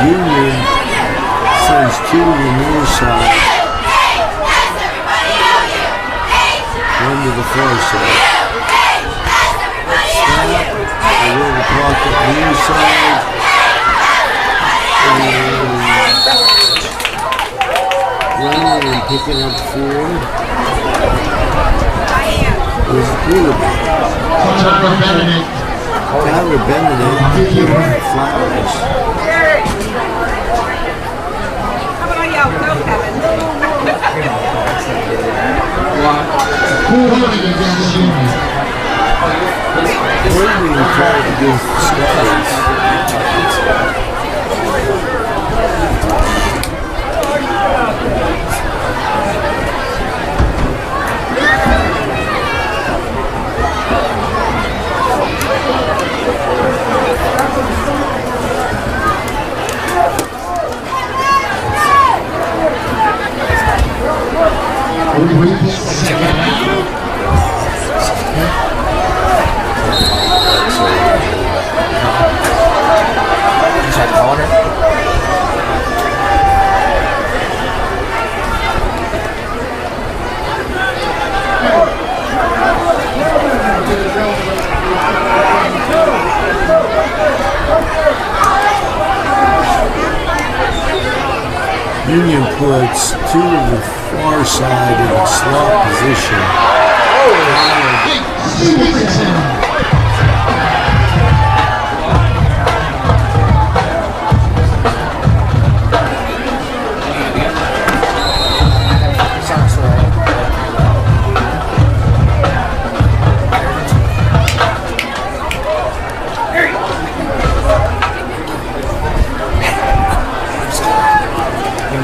Union sends two to the near side, one to the far side. Snap, a little block at the near side, and running and picking up four is the quarterback. Tyler Benedict. Tyler Benedict picking up Flowers. Holding against Union. Holding called against the Scotties. Second down. Union puts two to the far side in a slot position.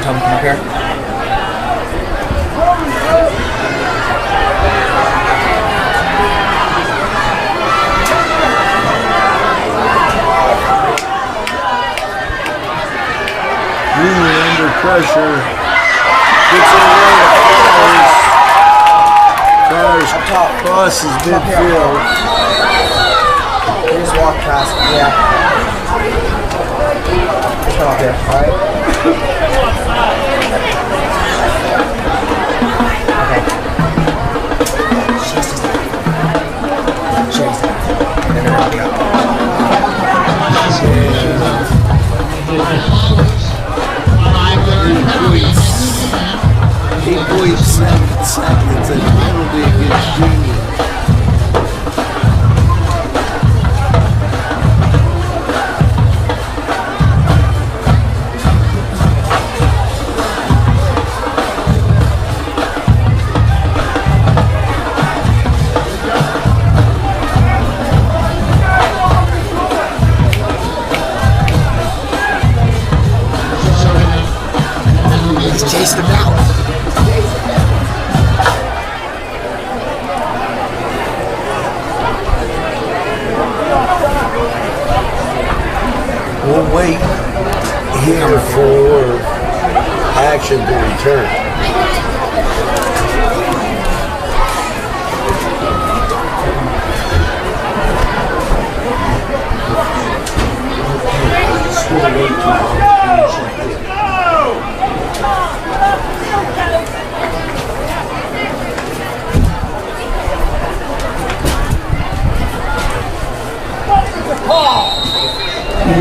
Come up here. Union under pressure. Gets it away to Flowers. Flowers crosses midfield. Just walk past. Yeah. Just come up here, alright? Okay. Chase. And then we're up. 8.7 seconds and penalty against Union.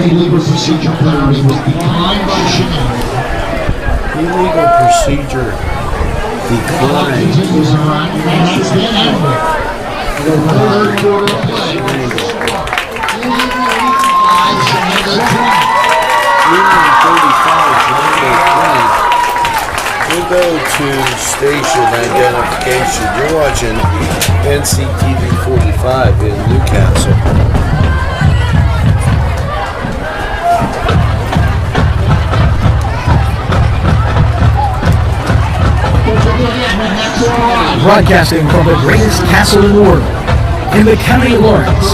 illegal procedure penalty was declined by Shenango. Illegal procedure declined. Continues on, and that's the end of it. The third quarter of play. Shenango 35, we'll go to station identification. You're watching NCTV45 in Newcastle. Broadcasting from the greatest castle in the world, in the county of Lawrence,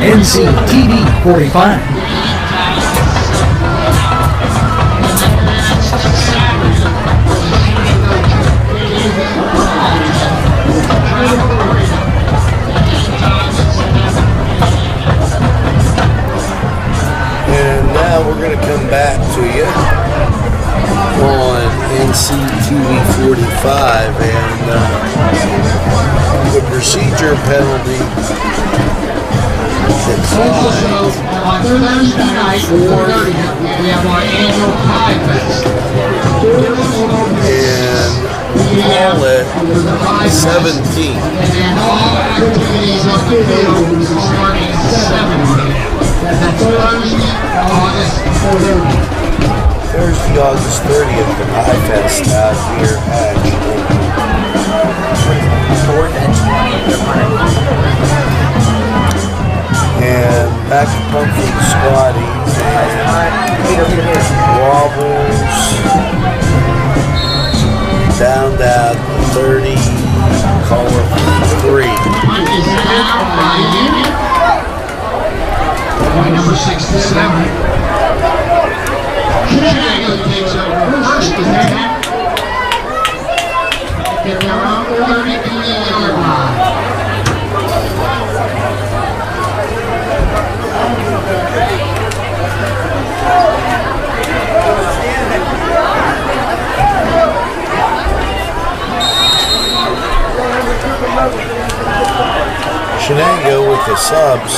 NCTV 45. And now we're going to come back to you on NCTV 45, and the procedure penalty Also, on Thursday night, 4:30, we have our annual Pie Fest. and call it 17. And all activities up to date starting at 7. That's Thursday, August 30th. Thursday, August 30th, the Pie Fest out here at Shenango. 4th and 20th. And back to pump for the Scotties and wobbles down 30, call it 3. Is now by unit. Point number 67. Shenango takes over first in their half. Get their own 32-yard line. Shenango with the subs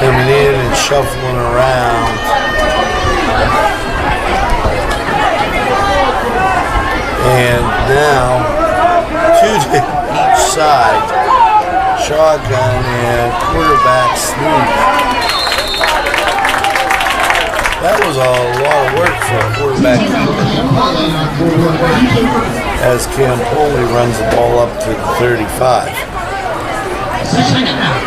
coming in and shuffling around. And now, 2 to each side, shotgun and quarterback sneak. That was a lot of work for a quarterback as Campoli runs the ball up to the 35. Second down.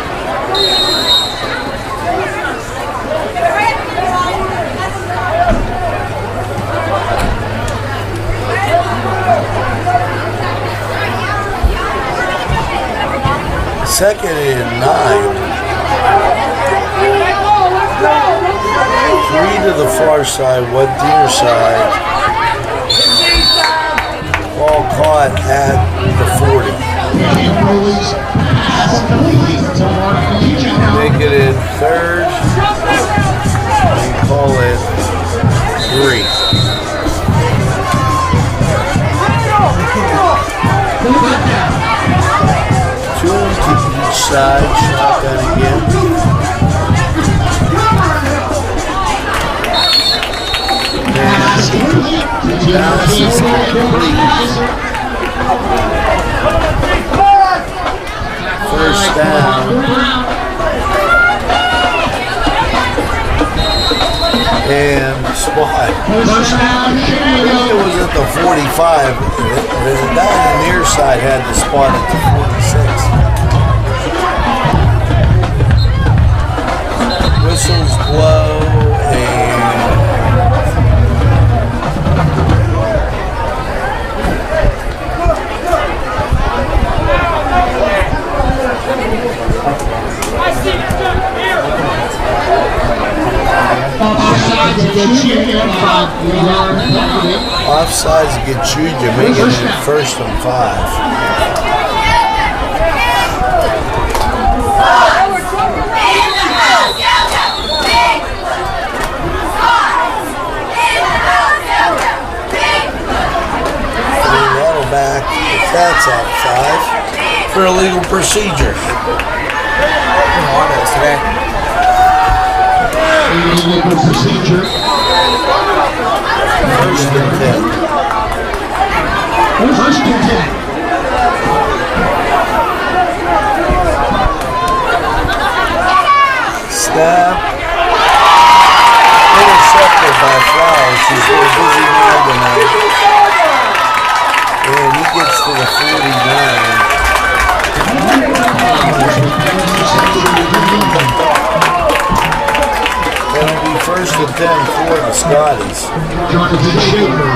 Second and 9. 3 to the far side, 1 near side. Ball caught at the 40. Campoli's pass complete to Mark Legion. Make it in third. And call it 3. Two to each side, shotgun again. Pass complete to Pass is complete. First down. And spot. First down, I think it was at the 45. The guy on the near side had the spot at the 46. Whistles blow and offsides get chewed, you're making it first and 5. That'll back if that's outside for illegal procedure. Today. illegal procedure. First and 10. First and 10. Snap. Intercepted by Flowers. He's been a busy man tonight. And he gets to the 49. It'll be first and 10 for the Scotties. Jonathan Shaver.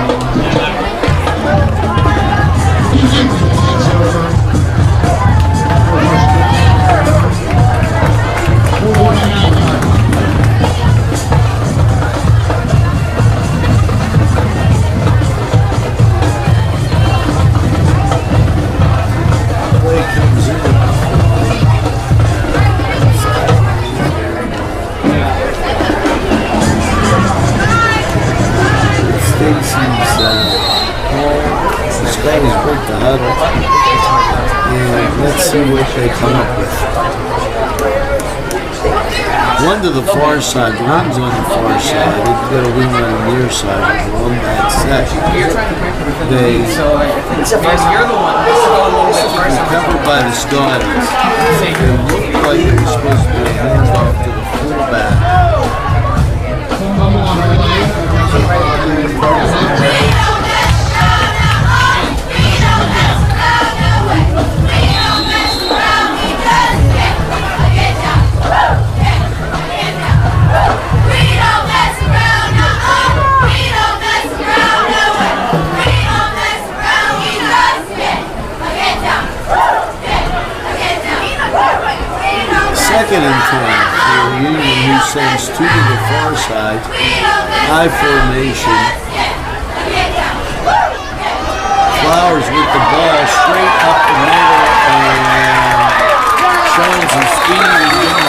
Play comes in. Stacy's the Scotties break the huddle. And let's see what they come up with. One to the far side, the one's on the far side. They've got a wing on the near side. One bad set. They covered by the Scotties. They looked like they were supposed to be a handoff to the fullback. Second and 10 for Union, who sends two to the far side. High formation. Flowers with the ball straight up the middle and showing some speed and getting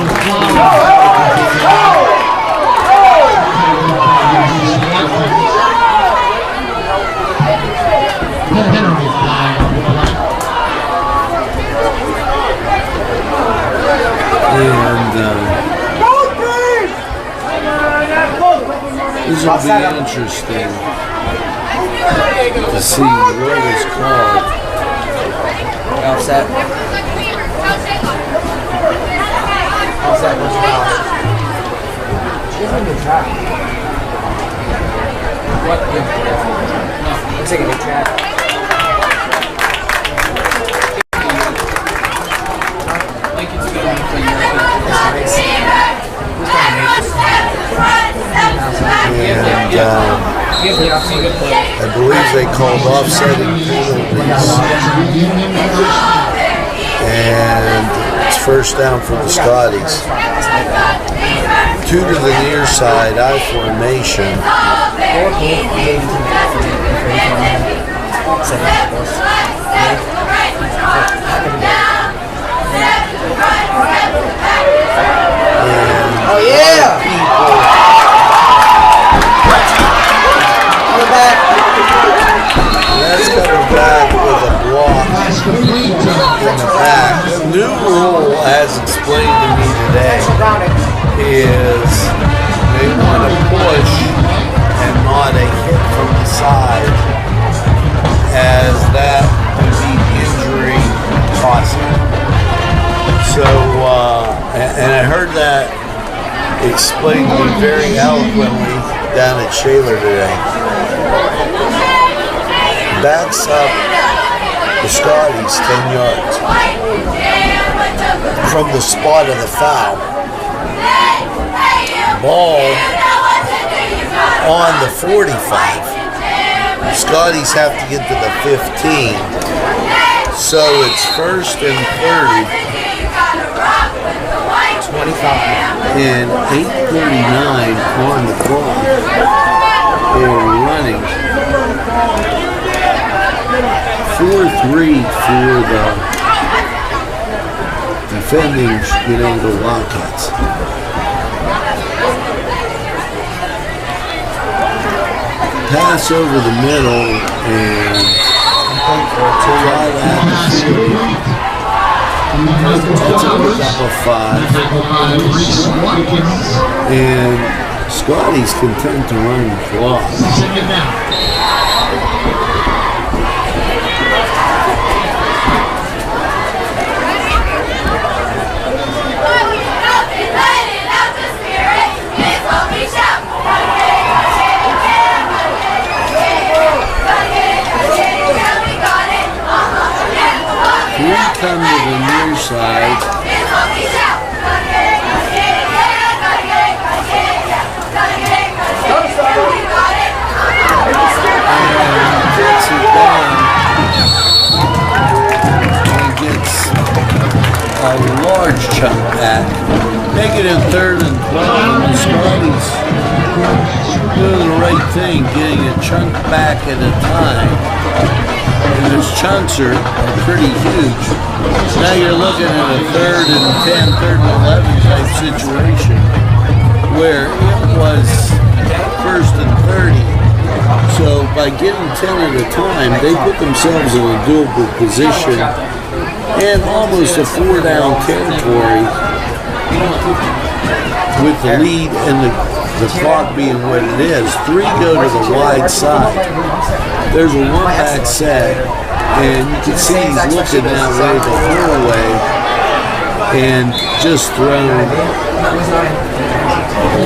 the ball. And this will be interesting to see what is called. Offset. Offset was foul. She's in the trap. What? Looks like a big trap. I believe they called offsetting penalties. And it's first down for the Scotties. Two to the near side, I formation. Oh yeah! That's coming back with a block in the back. The new rule, as explained to me today, is they want to push and not a hit from the side, as that would be injury causing. So, and I heard that explained to me very eloquently down at Shaler today. Backs up the Scotties 10 yards from the spot of the foul. Ball on the 45. The Scotties have to get to the 15. So it's first and 30. 25. And 8:39 on the clock. They're running 4-3 for the defending Shenango Wildcats. Pass over the middle and right at the 40. That's a pickup of 5. And Scotty's content to run the clock. Second down. Three come to the near side. And gets it down. And gets a large chunk back. Negative 3rd and 12. And the Scotties doing the right thing, getting a chunk back at a time. And those chunks are pretty huge. Now you're looking at a 3rd and 10, 3rd and 11 type situation where it was 1st and 30. So by getting 10 at a time, they put themselves in a doable position and almost a 4-down territory with the lead and the clock being what it is. 3 go to the wide side. There's a 1-back set, and you can see he's looking that way the whole way and just thrown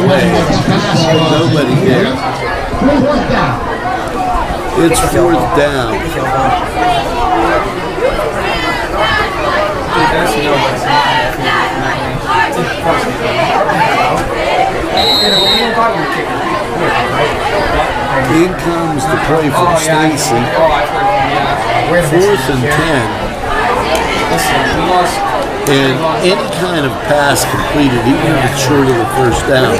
away. Nobody there. It's 4th down. In comes the play from Stacy. 4th and 10. And any kind of pass completed, even if it's short of the 1st down,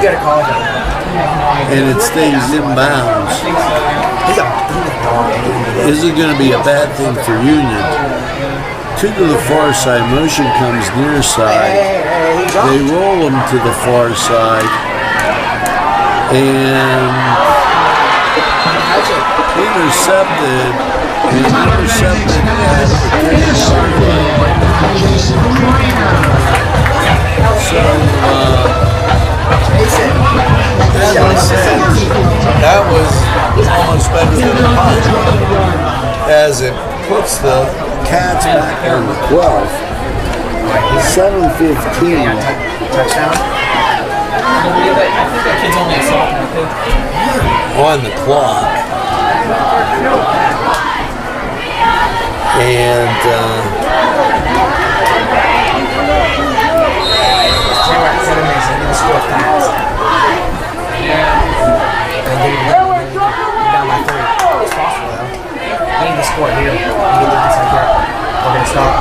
and it stays in bounds, isn't going to be a bad thing for Union. 2 to the far side, motion comes near side. They roll them to the far side. And intercepted at the 30-yard line. So, as I said, that was almost better than a punt, as it puts the Cats back on the 12th. 7:15. On the clock. And score here. We're going to stop.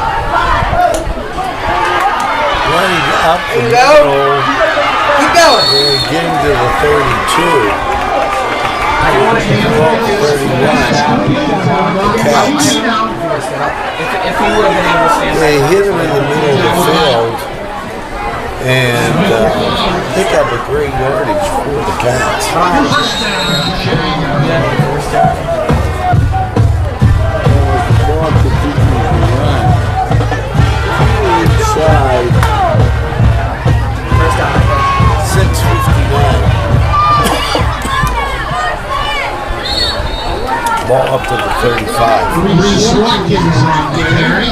Running up the There you middle. go. Keep going. And getting to the 32. 31. Cats. If he would have been able to stand They hit him in the middle of the field and pick up a great yardage for the Cats. Inside 6:59. Ball up to the 35. Reese Watkins on the carry.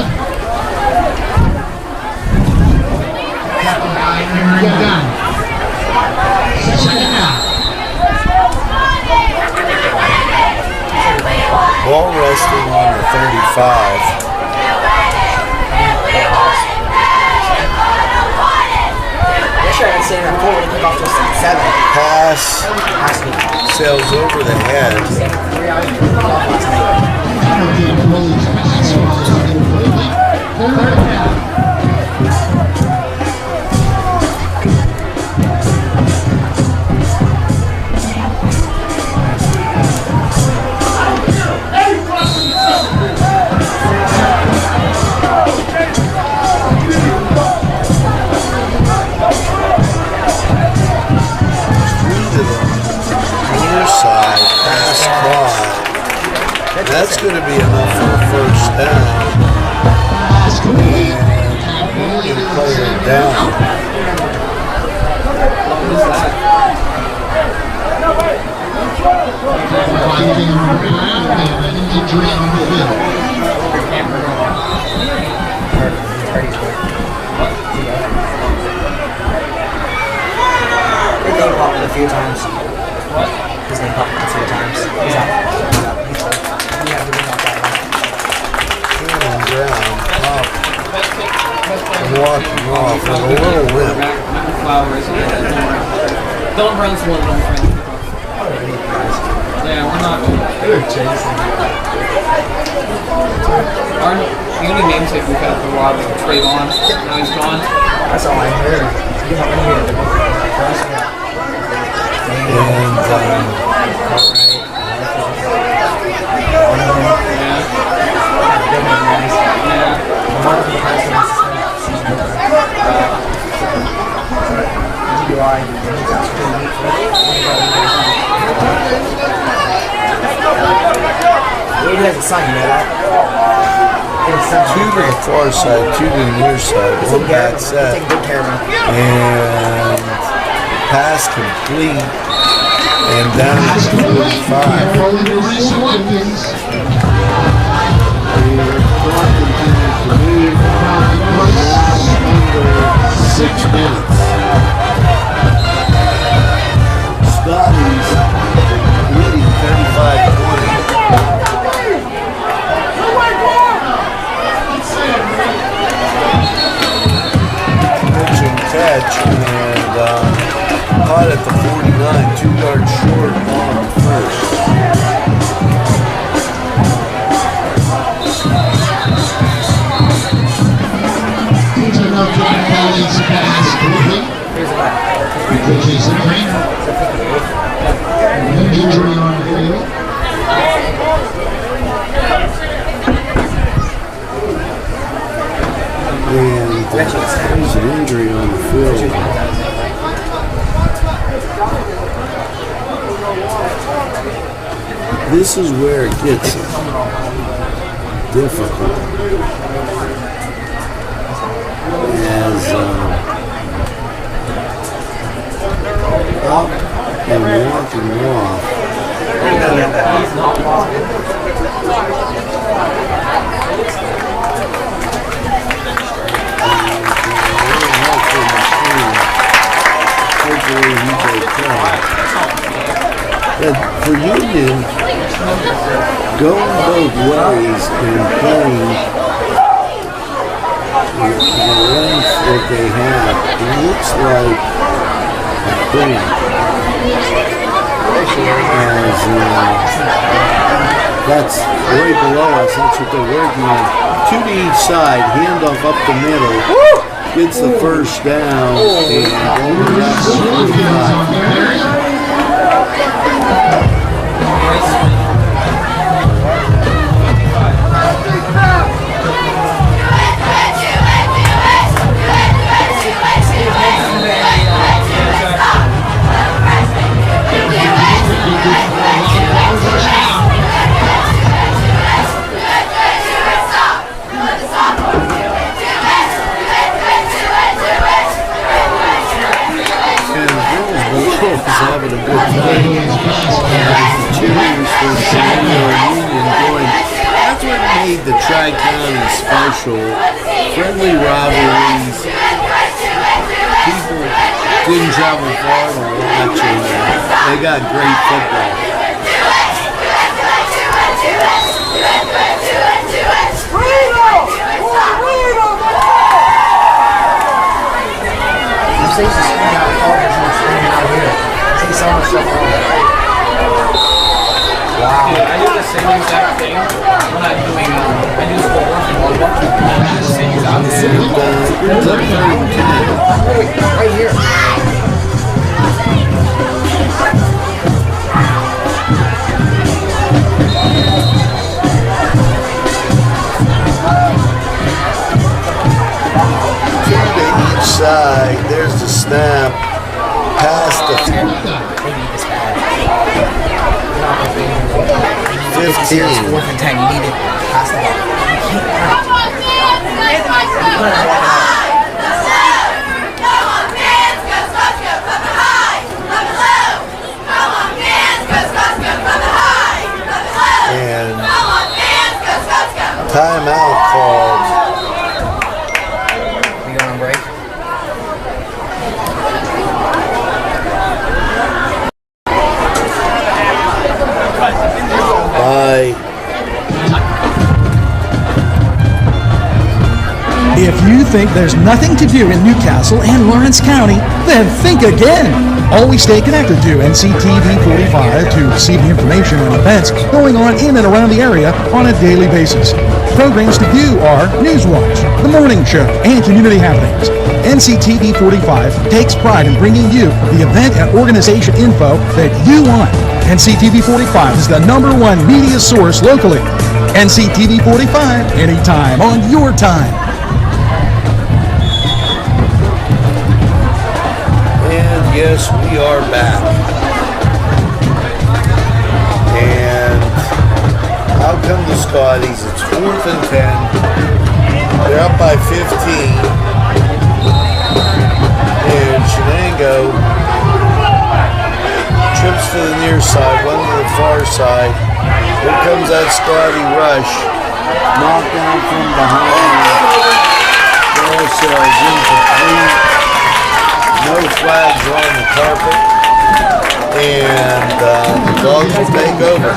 Done. Second down. Ball resting on the 35. Pass sails over the head. That's going to be enough for a first few times. What? His name popped up a few times. He's out. He's out. He's out. We have to bring out that one. Keenan Brown up and walking off with a little limp. Dylan Brown's the one that I'm friends with. Yeah, we're not. The only namesake we've had for a while was Trayvon. Now he's gone. That's all I heard. You know, He has a son, you know that? Two to the far side, two to the near side, one back set, and pass complete, and down to 45. Under 6 minutes. Scotty's leading 35-20. Catch and caught at the 49, 2 yards short on the first. Injury on the field. And there's an injury on the field. This is where it gets difficult. As up and walking off. And for Union, going both ways and playing the length that they have, it looks like a thing. As that's right below us, that's what they're working on. 2 to each side, handoff up the middle. Gets the first down and over that 45. Having a good time. Cheers for Shenango and Union going. That's what made the Tri-County special. Friendly rivalries. People didn't travel far to watch it. They got great football. Wow. Yeah, I do the same exact thing when I'm doing, I do footwork and all that. I do the same exact thing. Right here. Each side, there's the snap, past the 15. 4th and 10. You need to pass the ball. And timeout called. We going on break? If you think there's nothing to do in Newcastle and Lawrence County, then think again. Always stay connected to NCTV45 to receive the information on events going on in and around the area on a daily basis. Programs to view are Newswatch, The Morning Show, and Community Happenings. NCTV45 takes pride in bringing you the event and organization info that you want. NCTV45 is the #1 media source locally. NCTV45, anytime on your time. And yes, we are back. And out come the Scotties. It's 4th and 10. They're up by 15. And Shenango trips to the near side, one to the far side. Here comes that Scotty rush. Knocked down from behind. Carousel incomplete. No flags on the carpet. And the dogs will take over.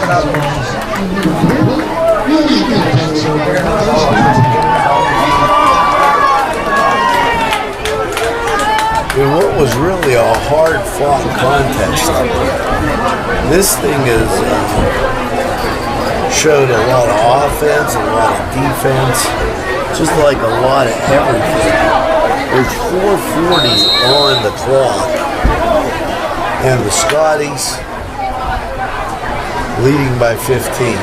In what was really a hard-fought contest. This thing is showed a lot of offense, a lot of defense, just like a lot of everything. There's 4:40 on the clock, and the Scotties leading by 15.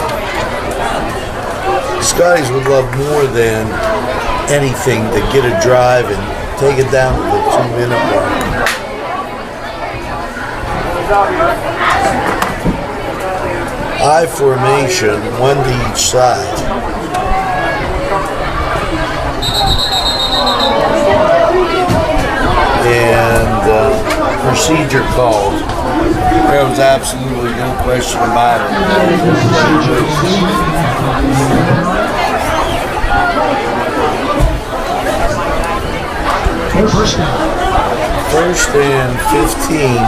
The Scotties would love more than anything to get a drive and take it down to the 2-minute mark. I formation, one to each side. And procedure called. There was absolutely no question about it. First and 15.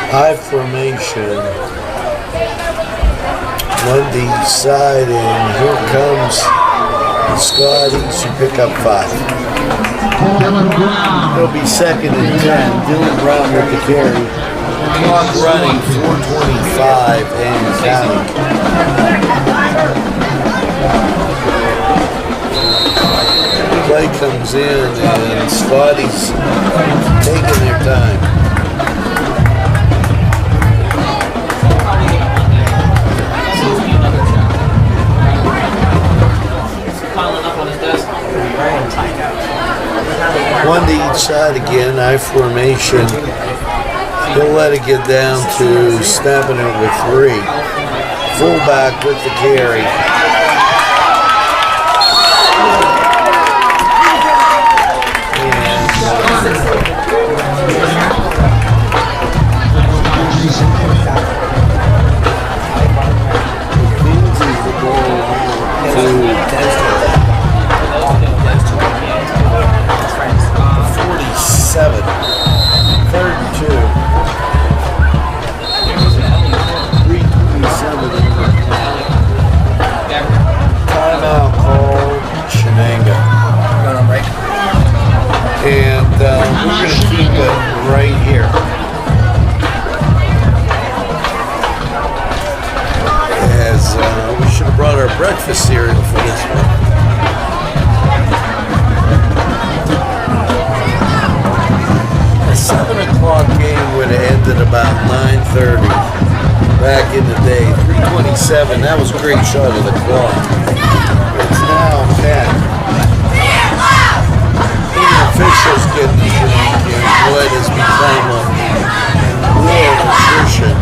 I formation. One to each side, and here comes the Scotties who pick up 5. It'll be 2nd and 10. Dylan Brown with the carry. Clock running, 4:25 and counting. Play comes in, and Scotties taking their time. One to each side again, I formation. He'll let it get down to snapping it with 3. Fullback with the carry. Timeout called Shenango. And we're going to keep it right here. As we should have brought our breakfast cereal for this one. A 7 o'clock game would have ended about 9:30 back in the day. 3:27, that was a great shot of the clock. It's now 10. Even officials getting the drink, and what has become a war of attrition.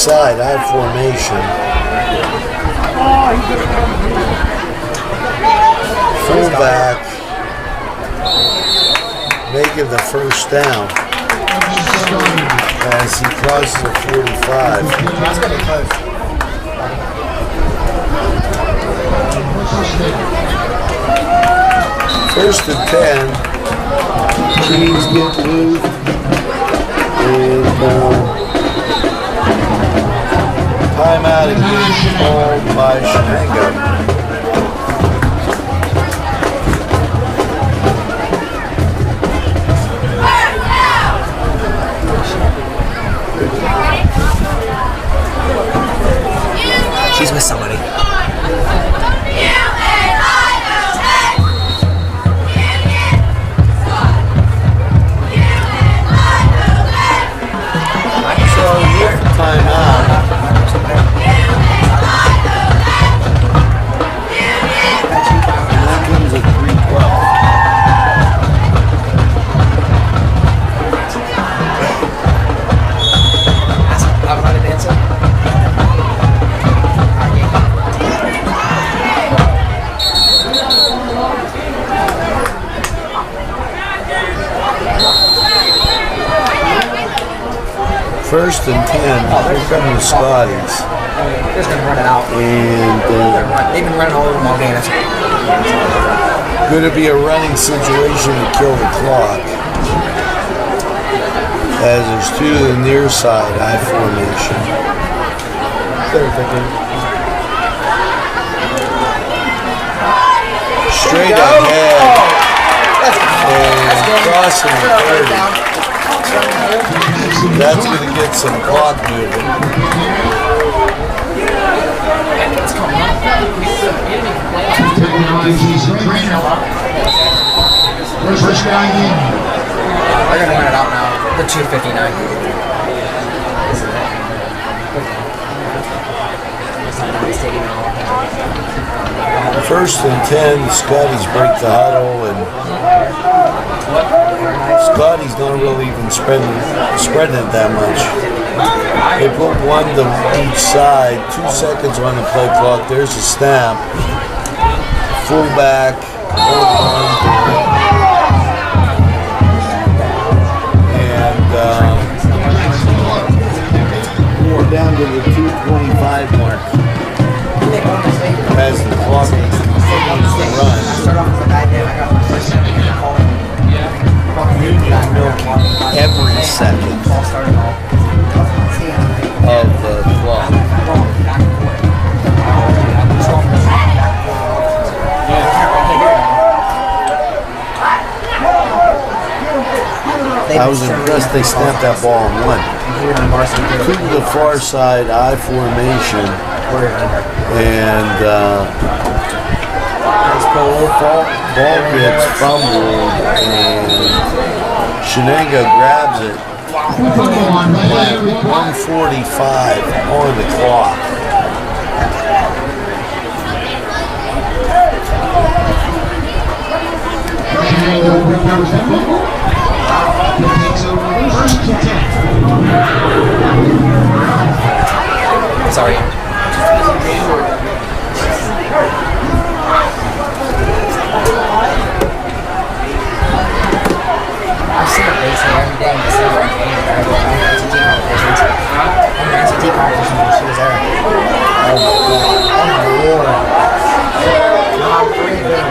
side, I formation. Fullback, making the first down as he crosses the 45. That's gonna be close. First and 10. Chains get moved. And timeout again called by Shenango. She's with somebody. Timeout. And that comes at 3:12. I'm not a dancer. First and 10. Here come the Scotties. They're just gonna run it out. And They've been running all over them all game. That's going to be a running situation to kill the clock. As there's two to the near side, I formation. Straight ahead. And crossing the 30. That's going to get some clock moving. First guy in. They're gonna run it out now. The 2:59. First and 10, the Scotties break the huddle, and Scotties don't really even spread it that much. They put one to each side, 2 seconds on the play clock. There's a snap. Fullback, and we're down to the 2:25 mark as the clock continues to run. Union milking every second of the clock. I was impressed they snapped that ball and won. To the far side, I formation, and ball gets fumbled, and Shenango grabs it. 1:45 on the clock. Sorry. I've seen her face here every day in December and January. On the NCT competitions. On the NCT competitions when she was there. Oh my lord. No, I'm pretty good.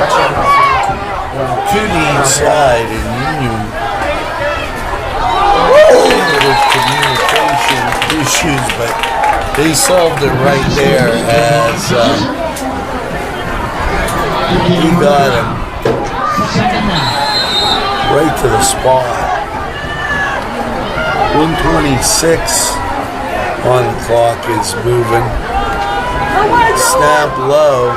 Actually, I'm not. To the inside in Union. With communication issues, but they solved it right there as he got him right to the spot. 1:26 on the clock is moving. Snap low.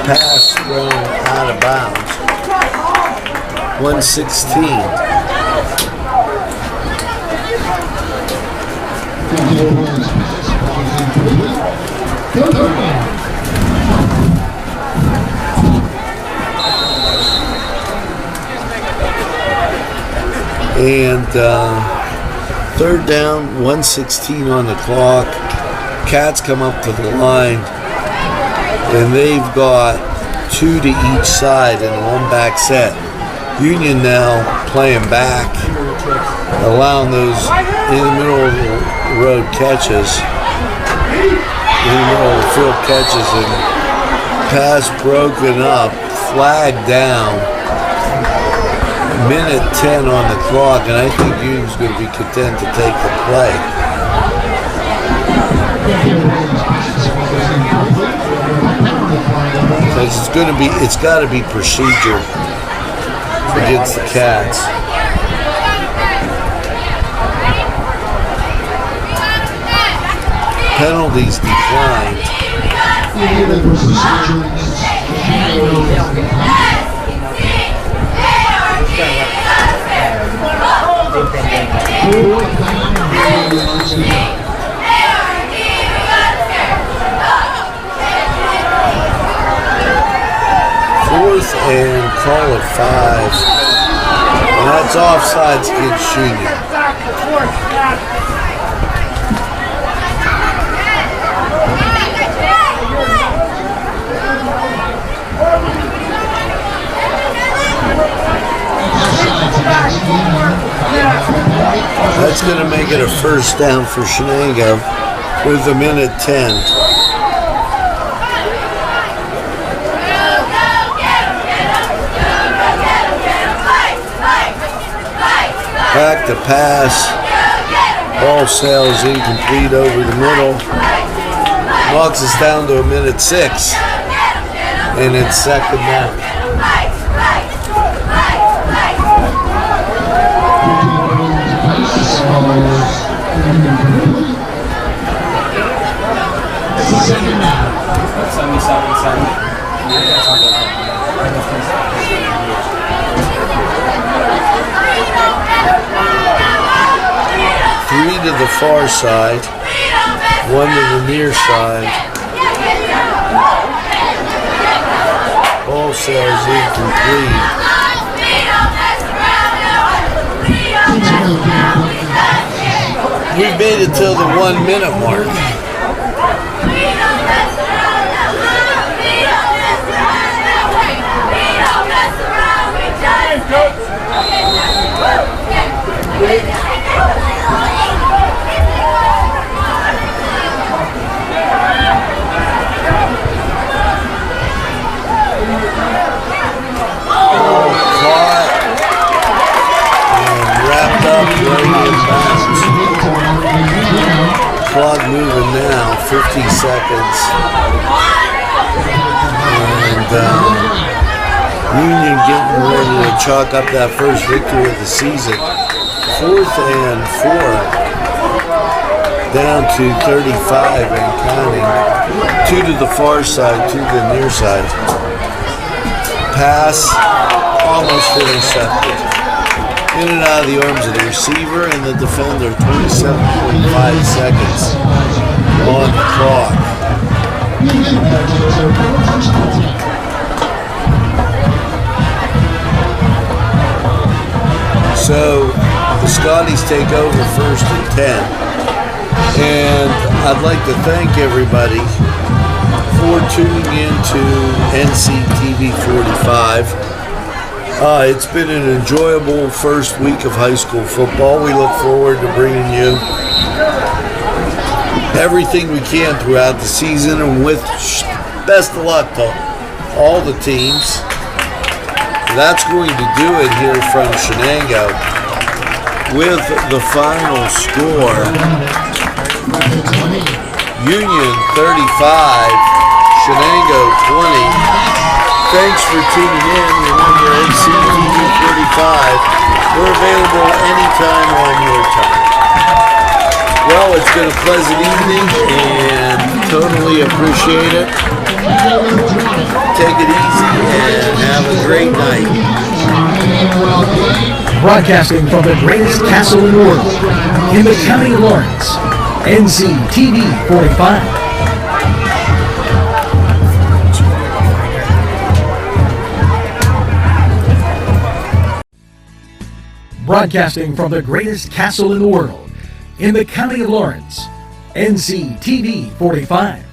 Pass thrown out of bounds. 1:16. And Third down, 1:16 on the clock. Cats come up to the line, and they've got 2 to each side in a one-back set. Union now playing back, allowing those in the middle of the road catches, in the middle of the field catches, and pass broken up, flag down. Minute 10 on the clock, and I think Union's going to be content to take the play. Because it's got to be procedure against the Cats. Penalties declined. Fourth and call it 5. And that's offsides against Union. That's going to make it a first down for Shenango with a minute 10. Back to pass. Ball sails incomplete over the middle. Knocks us down to a minute 6. And it's second down. Second down. 3 to the far side, 1 to the near side. Ball sails incomplete. We've made it till the 1 minute mark. Clock moving now, 50 seconds. And Union getting ready to chalk up that first victory of the season. 4th and 4. Down to 35 and counting. 2 to the far side, 2 to the near side. Pass almost intercepted. In and out of the arms of the receiver and the defender. 27.5 seconds on the clock. So the Scotties take over 1st and 10. And I'd like to thank everybody for tuning in to NCTV45. It's been an enjoyable first week of high school football. We look forward to bringing you everything we can throughout the season, and with best of luck to all the teams. That's going to do it here from Shenango with the final score. Union 35, Shenango 20. Thanks for tuning in. Remember, NCTV45. We're available anytime on your time. Well, it's been a pleasant evening and totally appreciate it. Take it easy and have a great night. Broadcasting from the greatest castle in the world, in the county of Lawrence, NCTV45. Broadcasting from the greatest castle in the world, in the County of Lawrence. NCTV 45.